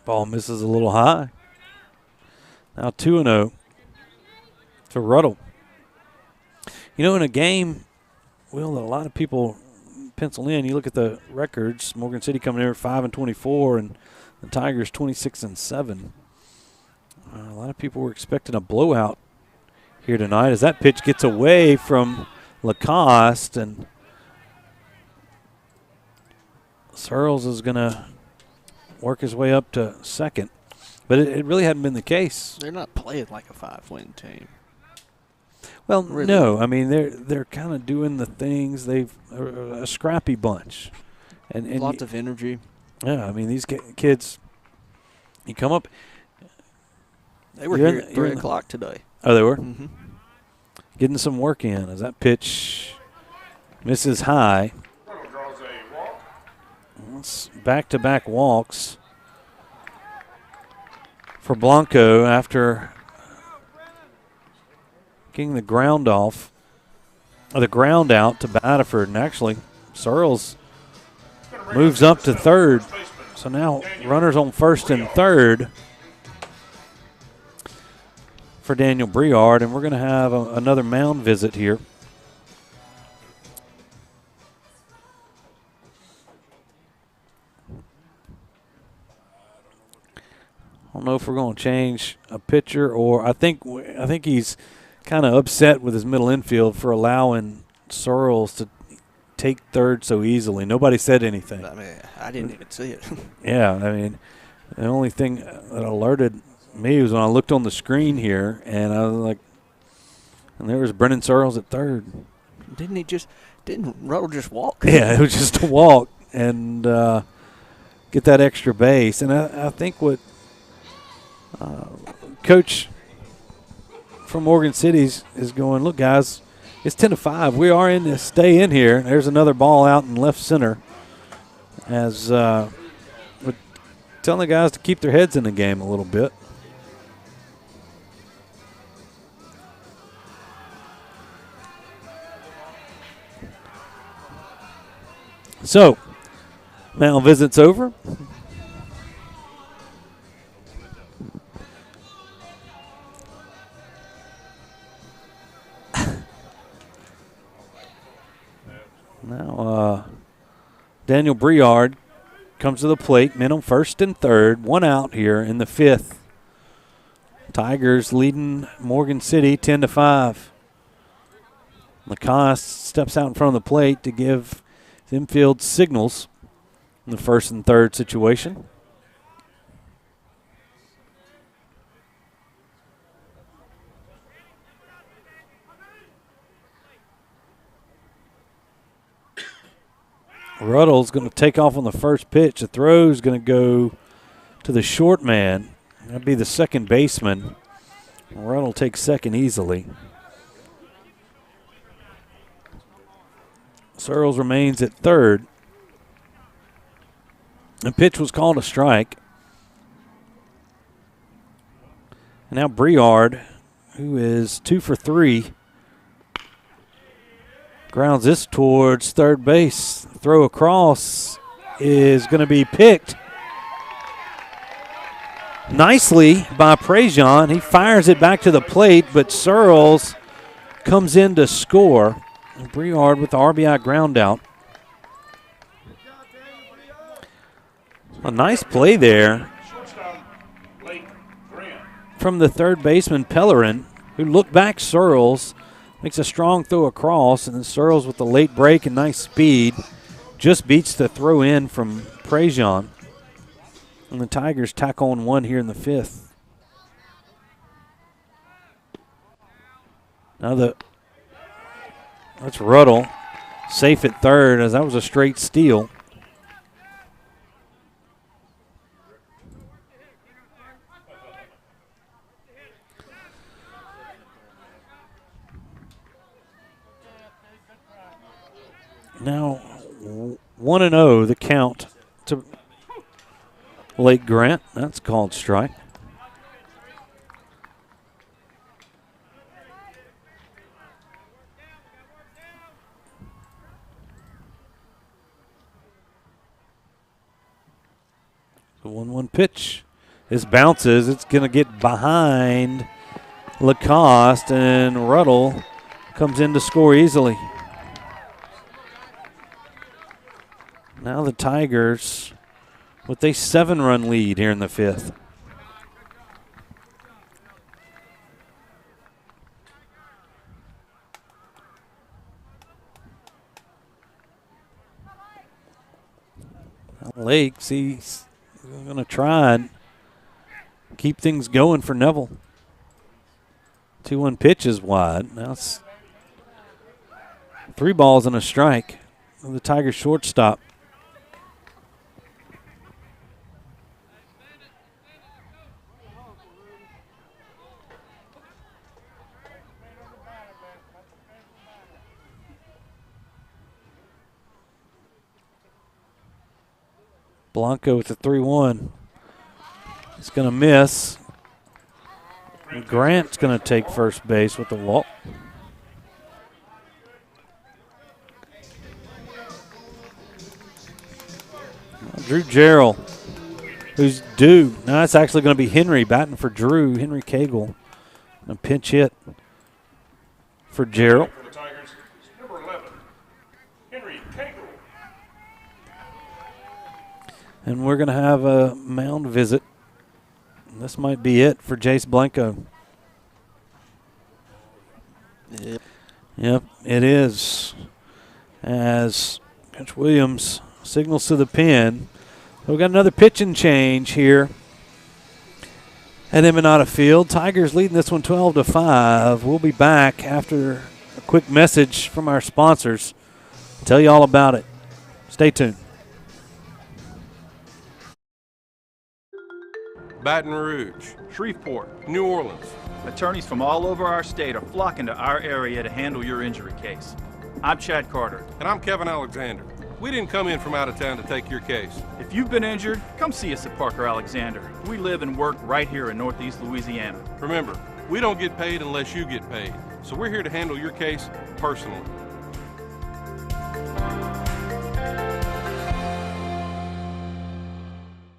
Ball misses a little high. Now 2-0 to Ruddle. You know, in a game, Will, that a lot of people pencil in, you look at the records, Morgan City coming in at 5-24 and the Tigers 26-7. A lot of people were expecting a blowout here tonight as that pitch gets away from Lacoste, and Searles is going to work his way up to second. But it really hadn't been the case. They're not playing like a 5-win team. Well, really? No. I mean, they're kind of doing the things. They've a scrappy bunch. And lots of energy. Yeah, I mean, these kids, you come up. They were here at 3 o'clock today. Oh, they were? Mm-hmm. Getting some work in as that pitch misses high. It's back-to-back walks for Blanco after getting the ground out to Batterford. And actually, Searles moves up to third. So now runners on first and third for Daniel Briard. And we're going to have another mound visit here. I don't know if we're going to change a pitcher, or I think he's kind of upset with his middle infield for allowing Searles to take third so easily. Nobody said anything. I mean, I didn't even see it. Yeah, I mean, the only thing that alerted me was when I looked on the screen here, and I was like, and there was Brennan Searles at third. Didn't Ruddle just walk? Yeah, it was just a walk and get that extra base. And I think what Coach from Morgan City is going, look, guys, it's 10-5. We are in this. Stay in here. There's another ball out in left center as we're telling the guys to keep their heads in the game a little bit. So, mound visit's over. Now, Daniel Briard comes to the plate, men on first and third, one out here in the fifth. Tigers leading Morgan City 10-5. Lacoste steps out in front of the plate to give the infield signals in the first and third situation. Ruddle's going to take off on the first pitch. The throw is going to go to the short man. That'd be the second baseman. Ruddle takes second easily. Searles remains at third. The pitch was called a strike. And now Briard, who is 2 for 3, grounds this towards third base. Throw across is going to be picked nicely by Prejean. He fires it back to the plate, but Searles comes in to score. And Briard with the RBI ground out. A nice play there from the third baseman, Pellerin, who looked back Searles, makes a strong throw across, and then Searles with the late break and nice speed just beats the throw in from Pregame. And the Tigers tack on one here in the fifth. Now that's Ruddle, safe at third, as that was a straight steal. Now 1-0 the count to Lake Grant. That's called strike. The 1-1 pitch. This bounces. It's going to get behind Lacoste, and Ruddle comes in to score easily. Now the Tigers with a 7-run lead here in the fifth. Lakes, he's going to try and keep things going for Neville. 2-1 pitch is wide. Now it's 3 balls and a strike. The Tigers shortstop. Blanco with the 3-1. He's going to miss. And Grant's going to take first base with the walk. Drew Jarrell, who's due. Now it's actually going to be Henry batting for Drew. Henry Cagle. A pinch hit for Jarrell. And we're going to have a mound visit. This might be it for Jace Blanco. Yep, it is. As Coach Williams signals to the pen. We've got another pitching change here at Embanato Field. Tigers leading this one 12-5. We'll be back after a quick message from our sponsors. Tell you all about it. Stay tuned. Baton Rouge, Shreveport, New Orleans. Attorneys from all over our state are flocking to our area to handle your injury case. I'm Chad Carter. And I'm Kevin Alexander. We didn't come in from out of town to take your case. If you've been injured, come see us at Parker Alexander. We live and work right here in Northeast Louisiana. Remember, we don't get paid unless you get paid. So we're here to handle your case personally.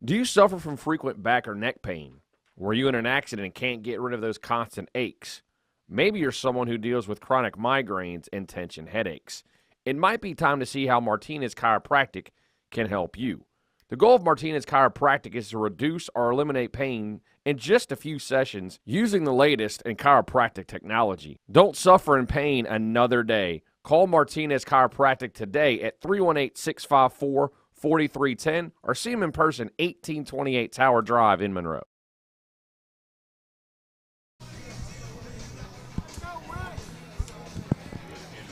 Do you suffer from frequent back or neck pain? Were you in an accident and can't get rid of those constant aches? Maybe you're someone who deals with chronic migraines and tension headaches. It might be time to see how Martinez Chiropractic can help you. The goal of Martinez Chiropractic is to reduce or eliminate pain in just a few sessions using the latest in chiropractic technology. Don't suffer in pain another day. Call Martinez Chiropractic today at 318-654-4310 or see him in person, 1828 Tower Drive in Monroe.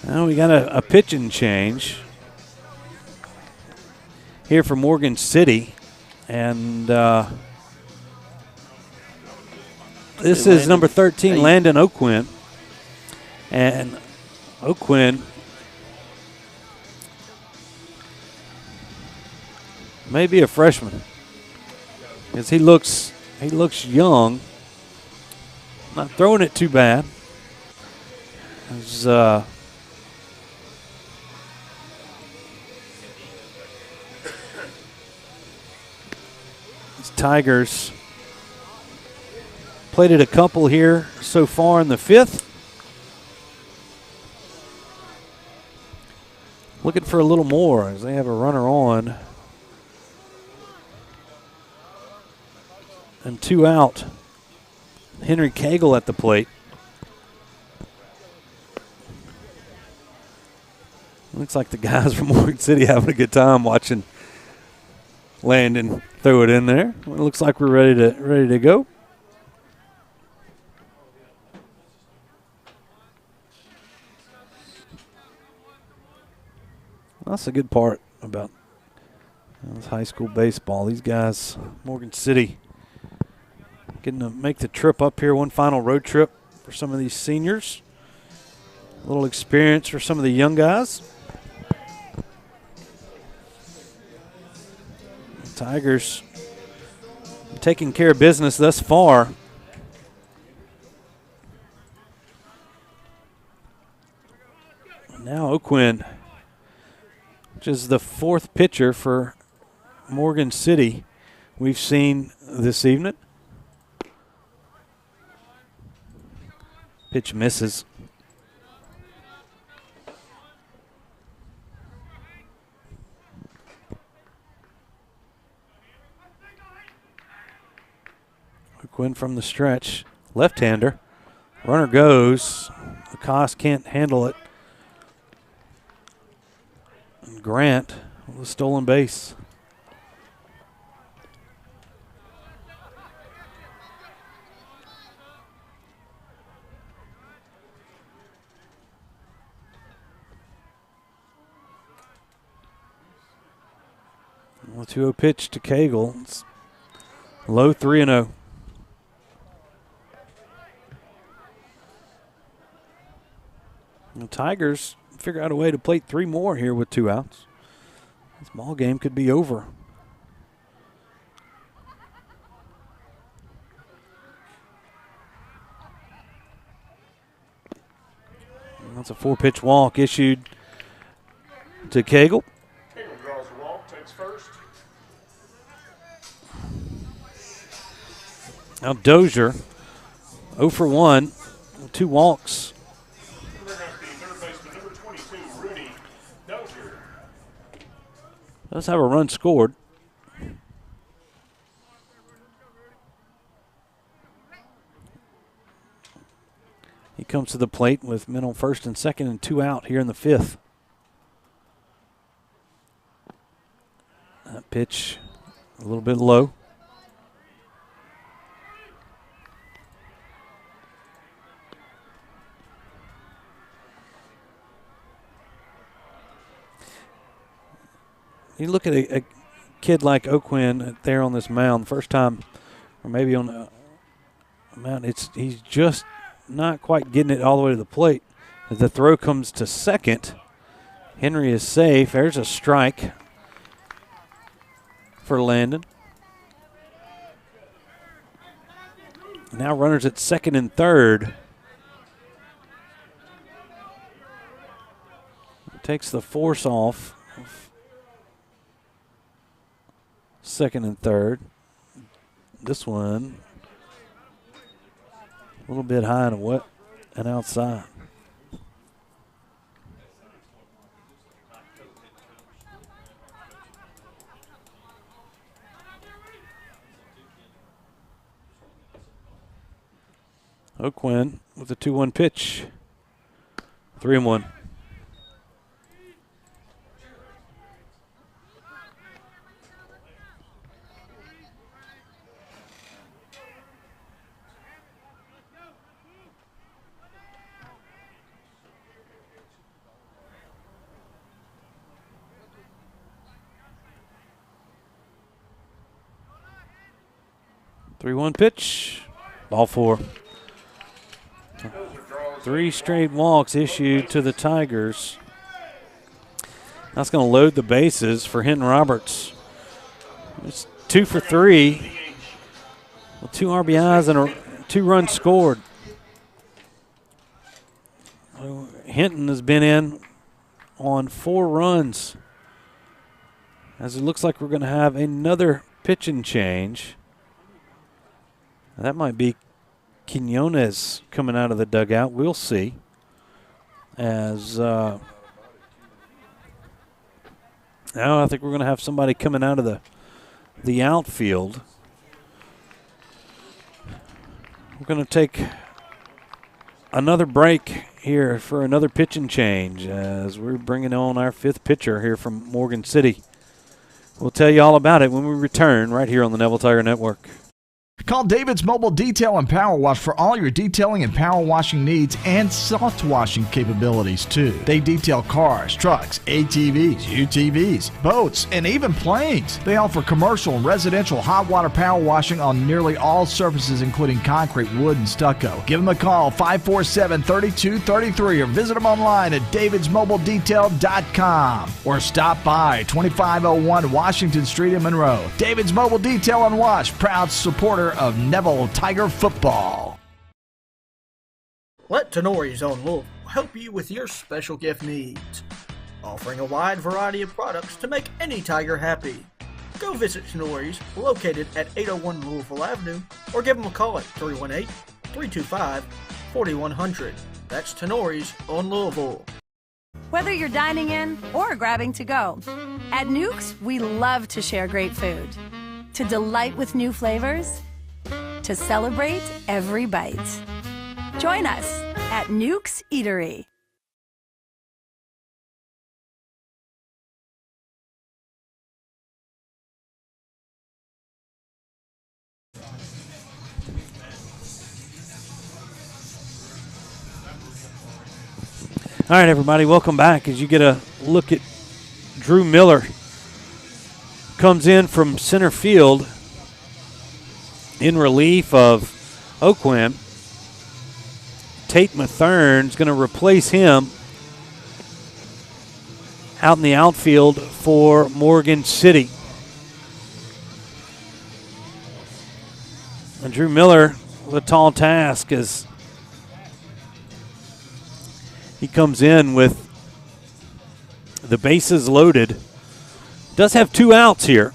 Now we got a pitching change here for Morgan City. And this is number 13, Landon O'Quinn. And O'Quinn may be a freshman, because he looks young. Not throwing it too bad. As, these Tigers played it a couple here so far in the fifth. Looking for a little more as they have a runner on. And 2 out Henry Cagle at the plate. Looks like the guys from Morgan City having a good time watching Landon throw it in there. It looks like we're ready to go. That's a good part about high school baseball. These guys, Morgan City, getting to make the trip up here, one final road trip for some of these seniors. A little experience for some of the young guys. Tigers taking care of business thus far. Now O'Quinn, which is the fourth pitcher for Morgan City we've seen this evening. Pitch misses. Quinn from the stretch, left-hander. Runner goes. Lacoste can't handle it. And Grant with a stolen base. A 2-0 pitch to Cagle. It's low 3-0. The Tigers figure out a way to plate 3 more here with 2 outs. This ball game could be over. And that's a 4-pitch walk issued to Cagle. Cagle draws the walk, takes first. Now Dozier, 0 for 1, with 2 walks. Does have a run scored. He comes to the plate with men on first and second and 2 out here in the 5th. That pitch a little bit low. You look at a kid like O'Quinn there on this mound, the first time, or maybe on the mound, he's just not quite getting it all the way to the plate. As the throw comes to second, Henry is safe. There's a strike for Landon. Now runners at second and third. Takes the force off. Second and third. This one a little bit high and wet and outside. O'Quinn with a 2-1 pitch. 3-1. Three-one pitch, ball 4. 3 straight walks issued to the Tigers. That's going to load the bases for Hinton Roberts. It's 2 for 3 with 2 RBIs and 2 runs scored. Hinton has been in on 4 runs. As it looks like we're going to have another pitching change. That might be Quinones coming out of the dugout. We'll see. As now I think we're going to have somebody coming out of the outfield. We're going to take another break here for another pitching change as we're bringing on our fifth pitcher here from Morgan City. We'll tell you all about it when we return right here on the Neville Tiger Network. Call David's Mobile Detail and Power Wash for all your detailing and power washing needs and soft washing capabilities, too. They detail cars, trucks, ATVs, UTVs, boats, and even planes. They offer commercial and residential hot water power washing on nearly all surfaces, including concrete, wood, and stucco. Give them a call, 547-3233, or visit them online at davidsmobiledetail.com or stop by 2501 Washington Street in Monroe. David's Mobile Detail and Wash, proud supporter of Neville Tiger football. Let Tenori's own Louisville help you with your special gift needs, offering a wide variety of products to make any Tiger happy. Go visit Tenori's, located at 801 Louisville Avenue, or give them a call at 318-325-4100. That's Tenori's on Louisville. Whether you're dining in or grabbing to go, at Nukes, we love to share great food, to delight with new flavors, to celebrate every bite. Join us at Nukes Eatery. All right, everybody, welcome back. As you get a look at Drew Miller, comes in from center field in relief of Oquim. Tate Mathern's going to replace him out in the outfield for Morgan City. And Drew Miller with a tall task as he comes in with the bases loaded. Does have 2 outs here.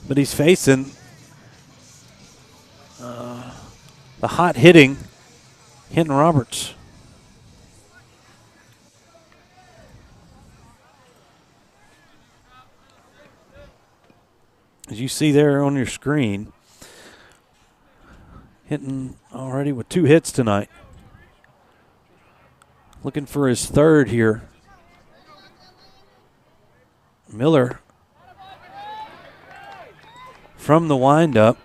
But he's facing the hot hitting Hinton Roberts. As you see there on your screen, Hinton already with 2 hits tonight. Looking for his third here. Miller from the windup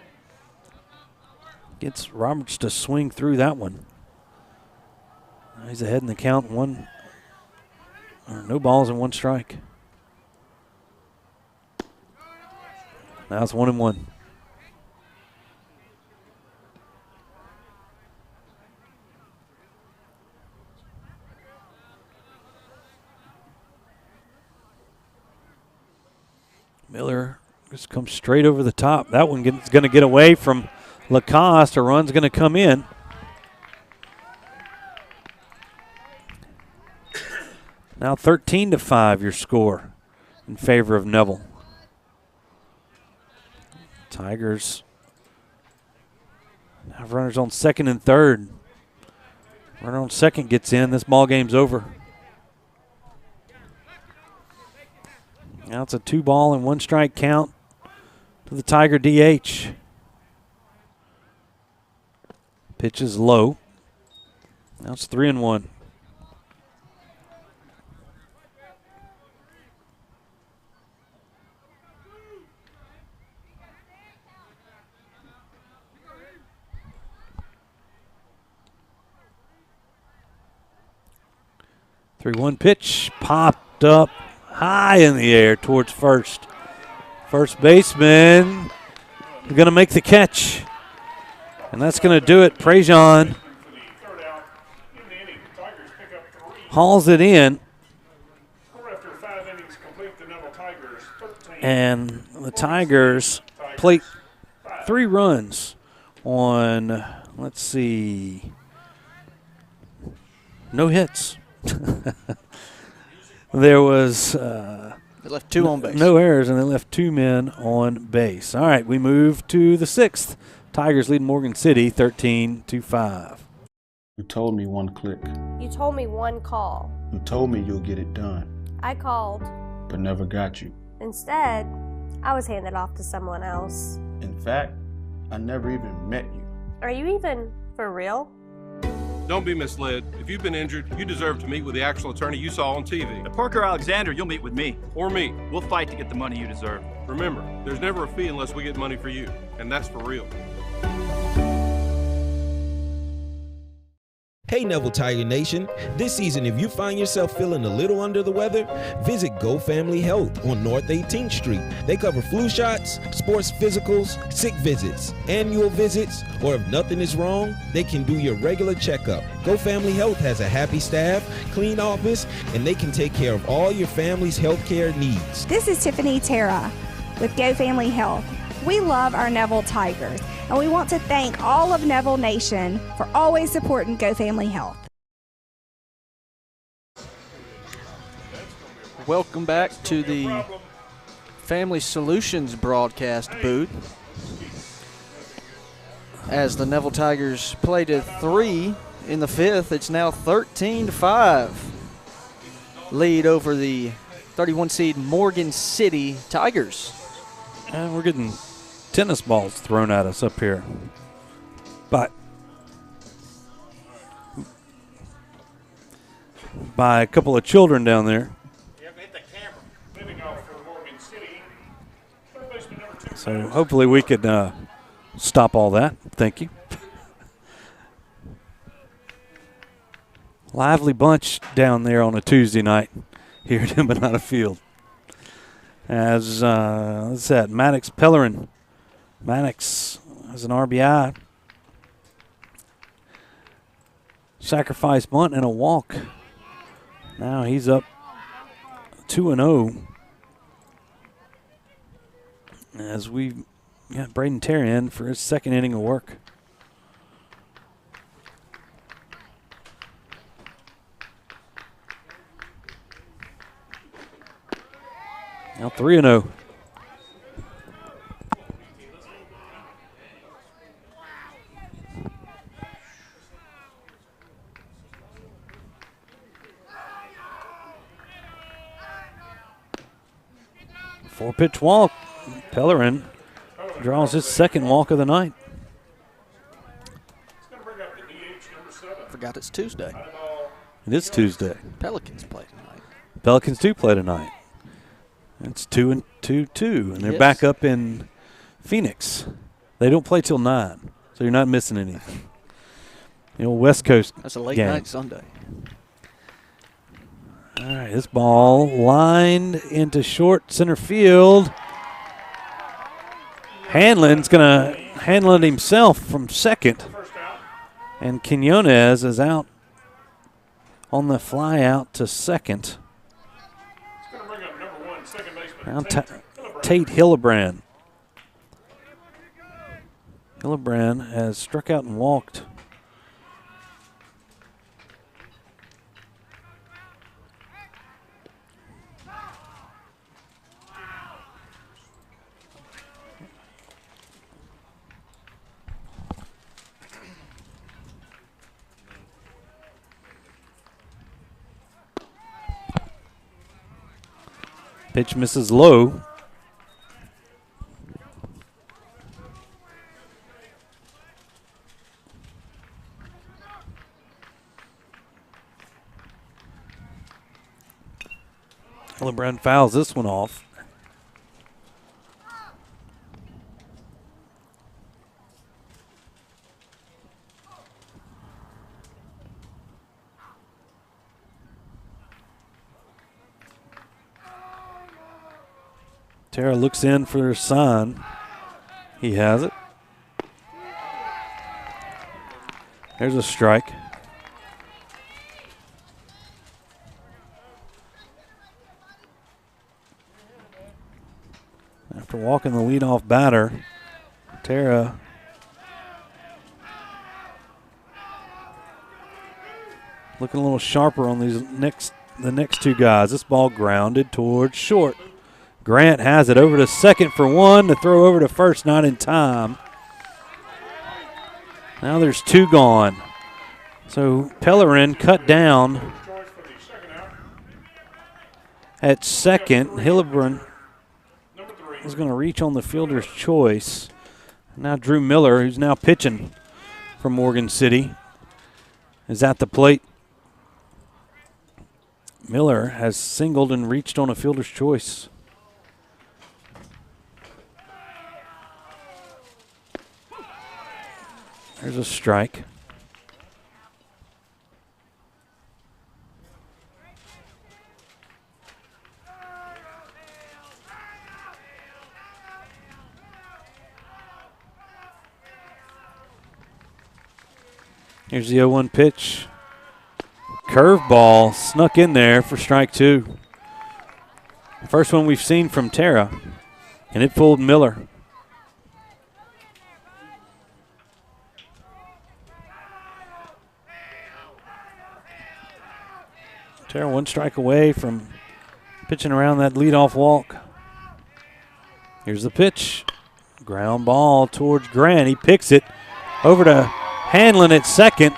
gets Roberts to swing through that one. He's ahead in the count. No balls and 1 strike. Now it's 1-1. Miller just comes straight over the top. That one is going to get away from Lacoste. A run's going to come in. Now 13-5 your score in favor of Neville. Tigers have runners on second and third. Runner on second gets in. This ball game's over. Now it's a 2-ball and 1 strike count to the Tiger DH. Pitch is low. Now it's 3-1. Three-one pitch popped up high in the air towards first. First baseman is going to make the catch. And that's going to do it. Prejean hauls it in. And the Tigers plate 3 runs on, let's see, no hits. There was they left 2 on base. No errors, and they left 2 men on base. All right, we move to the 6th. Tigers lead Morgan City 13-5. You told me 1 click. You told me 1 call. You told me you'll get it done, I called. but never got you. Instead, I was handed off to someone else. In fact, I never even met you. Are you even for real? Don't be misled. If you've been injured, you deserve to meet with the actual attorney you saw on TV. At Parker Alexander, you'll meet with me. Or me. We'll fight to get the money you deserve. Remember, there's never a fee unless we get money for you. And that's for real. Hey Neville Tiger Nation, this season if you find yourself feeling a little under the weather, visit Go Family Health on North 18th Street. They cover flu shots, sports physicals, sick visits, annual visits, or if nothing is wrong, they can do your regular checkup. Go Family Health has a happy staff, clean office, and they can take care of all your family's health care needs. This is Tiffany Terra with Go Family Health. We love our Neville Tigers, and we want to thank all of Neville Nation for always supporting Go Family Health. Welcome back to the Family Solutions broadcast booth. As the Neville Tigers play to 3 in the 5th, it's now 13-5. Lead over the 31 seed Morgan City Tigers. And we're getting tennis balls thrown at us up here. But by a couple of children down there. So hopefully we could stop all that. Thank you. Lively bunch down there on a Tuesday night here at Embanato Field. As, what's that, Maddox Pellerin. Maddox has an RBI. Sacrifice bunt and a walk. Now he's up 2-0. As we got Braden Terry in for his second inning of work. Now 3-0. Four-pitch walk. Pellerin draws his second walk of the night. Forgot it's Tuesday. It is Tuesday. Pelicans play tonight. Pelicans do play tonight. It's 2-2, and they're Yes. back up in Phoenix. They don't play till 9, so you're not missing anything. The old West Coast That's a late game. night Sunday. All right, this ball lined into short center field. Hanlon's going to handle it himself from second. And Quinones is out on the fly out to second. Now Tate Hillebrand. Hillebrand has struck out and walked. Pitch misses low. Hillebrand fouls this one off. Tara looks in for a sign. He has it. There's a strike. After walking the leadoff batter, Tara looking a little sharper on the next two guys. This ball grounded towards short. Grant has it over to second for one, to throw over to first, not in time. Now there's two gone. So Pellerin cut down at second. Hillebrand was going to reach on the fielder's choice. Now Drew Miller, who's now pitching for Morgan City, is at the plate. Miller has singled and reached on a fielder's choice. There's a strike. Here's the 0-1 pitch. Curveball snuck in there for strike 2. First one we've seen from Tara, and it fooled Miller. Tara 1 strike away from pitching around that leadoff walk. Here's the pitch. Ground ball towards Grant. He picks it over to Hanlon at second.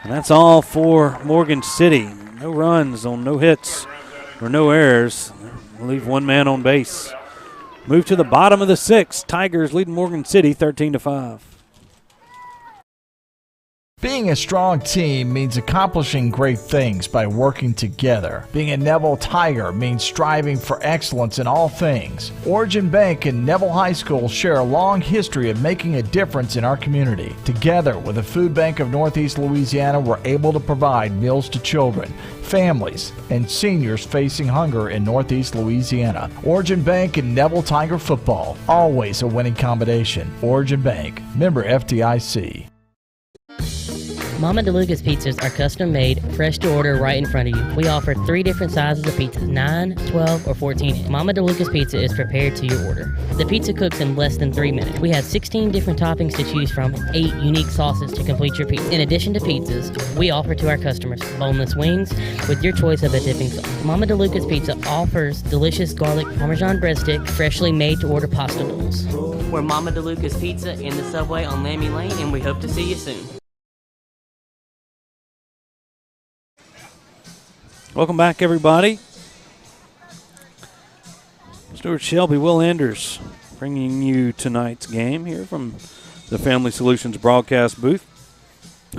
And that's all for Morgan City. No runs on no hits or no errors. We'll leave 1 man on base. Move to the bottom of the 6th. Tigers leading Morgan City 13-5. Being a strong team means accomplishing great things by working together. Being a Neville Tiger means striving for excellence in all things. Origin Bank and Neville High School share a long history of making a difference in our community. Together with the Food Bank of Northeast Louisiana, we're able to provide meals to children, families, and seniors facing hunger in Northeast Louisiana. Origin Bank and Neville Tiger football, always a winning combination. Origin Bank, member FDIC. Mama DeLuca's pizzas are custom made, fresh to order right in front of you. We offer 3 different sizes of pizzas, 9, 12, or 14. Mama DeLuca's pizza is prepared to your order. The pizza cooks in less than 3 minutes. We have 16 different toppings to choose from, 8 unique sauces to complete your pizza. In addition to pizzas, we offer to our customers boneless wings with your choice of a dipping sauce. Mama DeLuca's Pizza offers delicious garlic Parmesan breadstick, freshly made to order pasta noodles. We're Mama DeLuca's Pizza in the Subway on Lammy Lane, and we hope to see you soon. Welcome back, everybody. Stewart Shelby, Will Anders bringing you tonight's game here from the Family Solutions broadcast booth.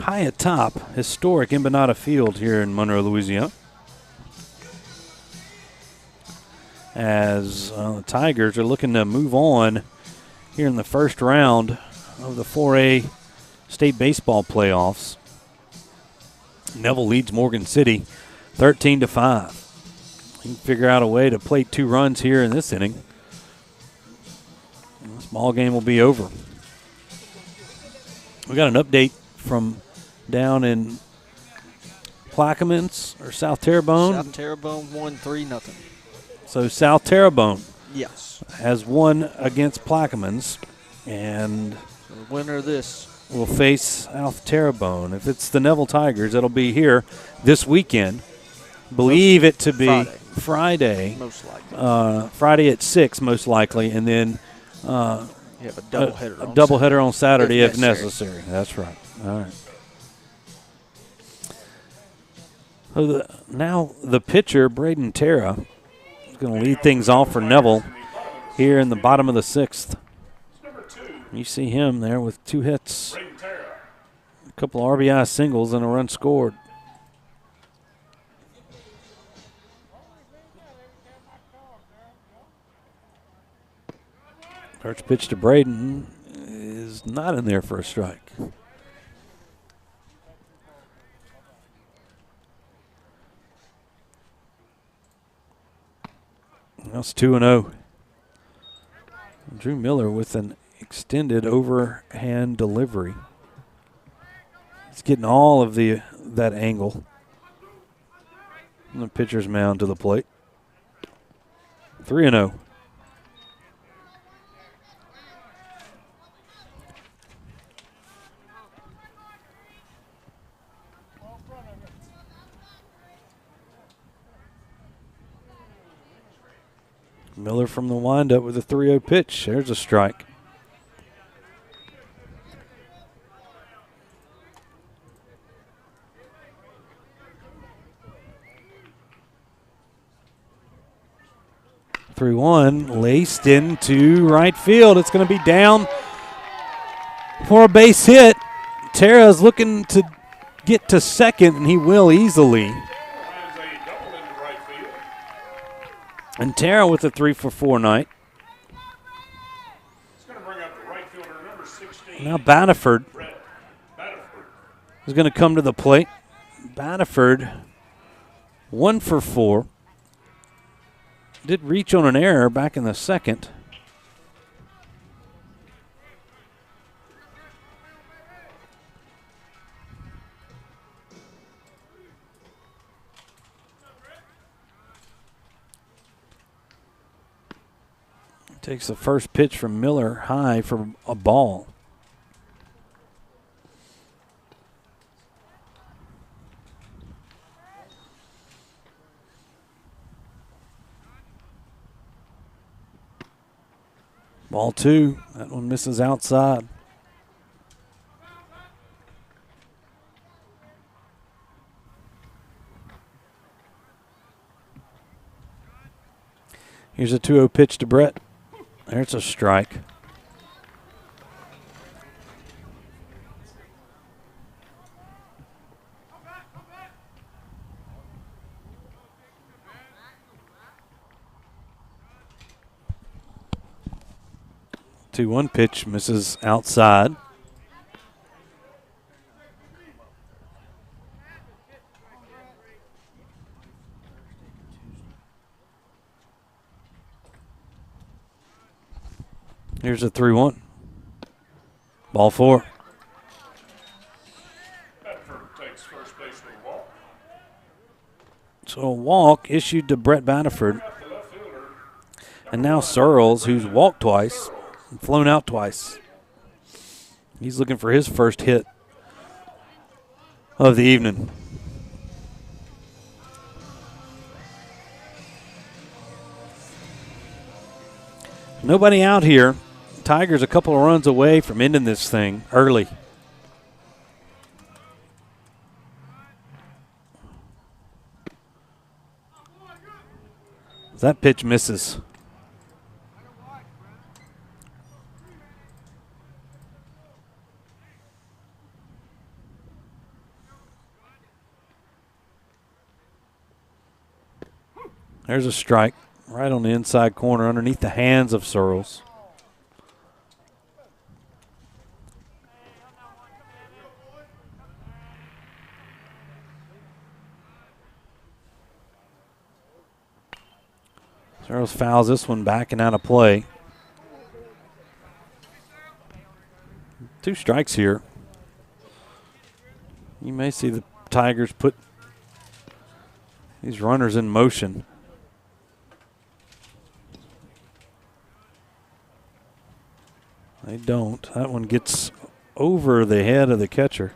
High atop historic Embanato Field here in Monroe, Louisiana. As the Tigers are looking to move on here in the first round of the 4A state baseball playoffs. Neville leads Morgan City 13-5. You can figure out a way to play 2 runs here in this inning. This ball game will be over. We got an update from down in Plaquemines or South Terrebonne. South Terrebonne won 3-0. So South Terrebonne, yes, has won against Plaquemines, and the winner of this will face South Terrebonne. If it's the Neville Tigers, it'll be here this weekend. Believe it to be Friday, most likely. Friday at 6, most likely, and then you have a doubleheader. A doubleheader on Saturday if necessary. That's right. All right. So now the pitcher, Braden Terra, is going to lead things off for Neville here in the bottom of the 6th. You see him there with 2 hits, a couple of RBI singles, and a run scored. First pitch to Braden is not in there for a strike. That's 2-0. Drew Miller with an extended overhand delivery. He's getting all of that angle from the pitcher's mound to the plate. 3-0. Miller from the windup with a 3-0 pitch. There's a strike. 3-1 laced into right field. It's going to be down for a base hit. Tara's looking to get to second, and he will easily. And Tara with a 3-for-4 night. Now Baniford is going to come to the plate. Baniford 1-for-4. Did reach on an error back in the second. Takes the first pitch from Miller high for a ball. Ball 2. That one misses outside. Here's a 2-0 pitch to Brett. There's a strike. The 2-1 pitch misses outside. Here's a 3-1. Ball 4. Takes first base with a walk. So a walk issued to Brett Baniford. And now Searles, who's walked twice and flown out twice. He's looking for his first hit of the evening. Nobody out here. Tigers a couple of runs away from ending this thing early. That pitch misses. There's a strike right on the inside corner underneath the hands of Searles. Searles fouls this one back and out of play. 2 strikes here. You may see the Tigers put these runners in motion. They don't. That one gets over the head of the catcher.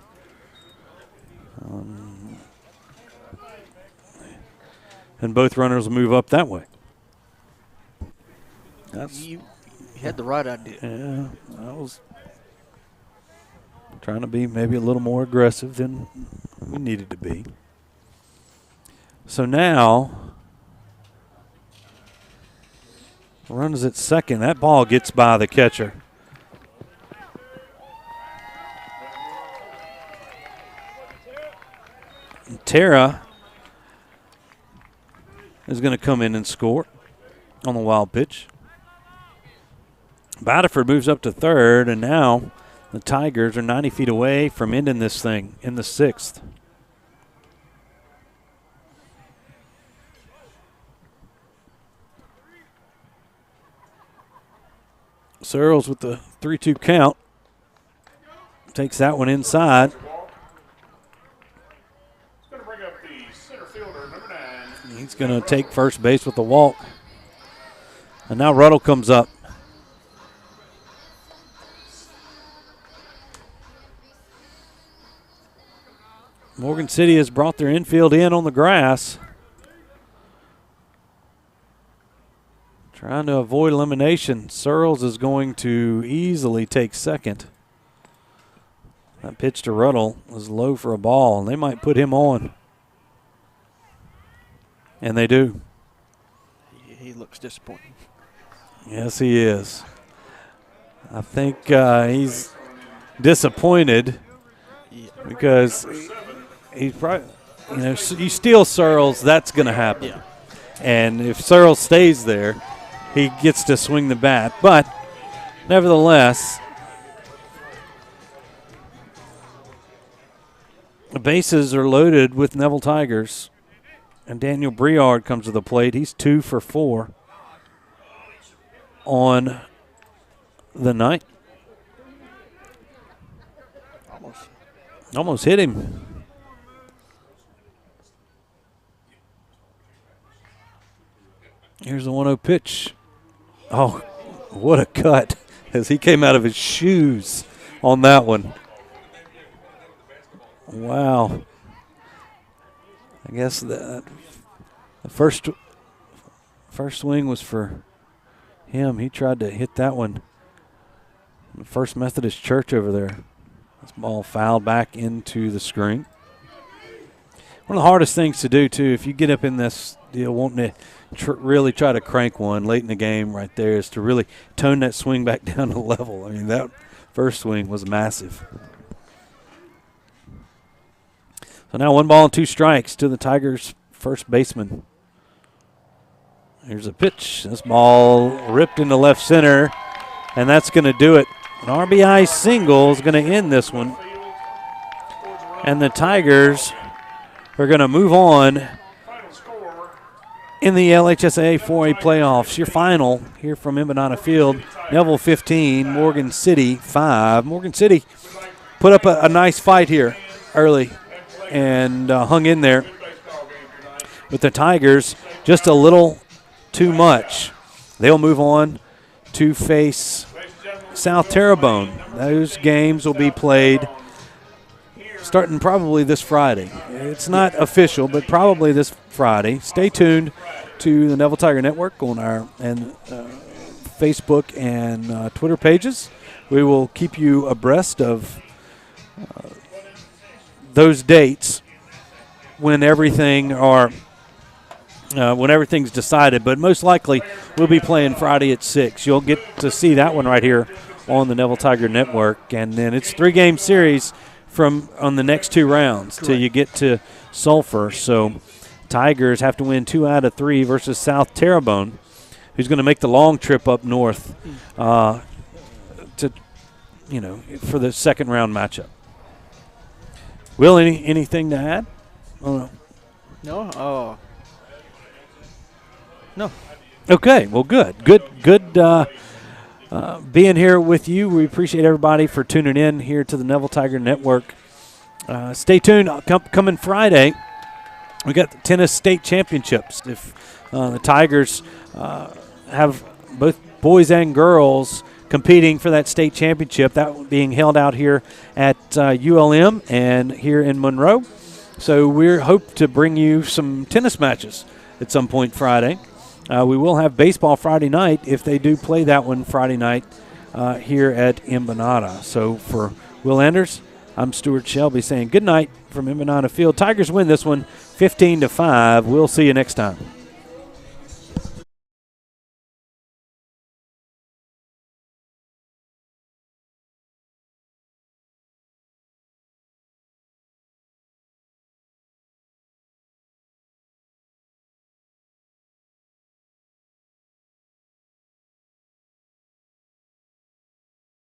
And both runners will move up that way. You had the right idea. Yeah, I was trying to be maybe a little more aggressive than we needed to be. So now, runs at second. That ball gets by the catcher. And Tara is going to come in and score on the wild pitch. Batterford moves up to third, and now the Tigers are 90 feet away from ending this thing in the 6th. Searles with the 3-2 count. Takes that one inside. He's going to take first base with the walk. And now Ruddle comes up. Morgan City has brought their infield in on the grass. Trying to avoid elimination. Searles is going to easily take second. That pitch to Ruddle was low for a ball, and they might put him on. And they do. he looks disappointed. Yes, he is. I think he's disappointed because he's probably, you steal Searles, that's going to happen. Yeah. And if Searles stays there, he gets to swing the bat. But nevertheless, the bases are loaded with Neville Tigers. And Daniel Briard comes to the plate. He's 2 for 4 on the night. Almost hit him. Here's the 1-0 pitch. Oh, what a cut as he came out of his shoes on that one. Wow. I guess the first swing was for him. He tried to hit that one. The First Methodist Church over there. This ball fouled back into the screen. One of the hardest things to do, too, if you get up in this deal wanting to really try to crank one late in the game right there, is to really tone that swing back down to level. I mean, that first swing was massive. So now 1 ball and 2 strikes to the Tigers' first baseman. Here's a pitch. This ball ripped into left center, and that's going to do it. An RBI single is going to end this one. And the Tigers are going to move on in the LHSAA 4A playoffs. Your final here from Embanato Field, Neville 15, Morgan City 5. Morgan City put up a nice fight here early and hung in there with the Tigers. Just a little too much. They'll move on to face South Terrebonne. Those games will be played starting probably this Friday. It's not official, but probably this Friday. Stay tuned to the Neville Tiger Network on our Facebook and Twitter pages. We will keep you abreast of those dates when everything's decided, but most likely we'll be playing Friday at 6. You'll get to see that one right here on the Neville Tiger Network, and then it's 3-game series on the next 2 rounds till you get to Sulphur. So Tigers have to win 2 out of 3 versus South Terrebonne, who's going to make the long trip up north for the second round matchup. Will, anything to add? Oh, no. No. No. Okay, well, good being here with you. We appreciate everybody for tuning in here to the Neville Tiger Network. Stay tuned. Coming Friday, we got the tennis state championships. If the Tigers have both boys and girls competing for that state championship, that being held out here at ULM and here in Monroe. So we hope to bring you some tennis matches at some point Friday. We will have baseball Friday night if they do play that one Friday night here at Embanato. So for Will Anders, I'm Stewart Shelby saying good night from Embanato Field. Tigers win this one 15-5. We'll see you next time.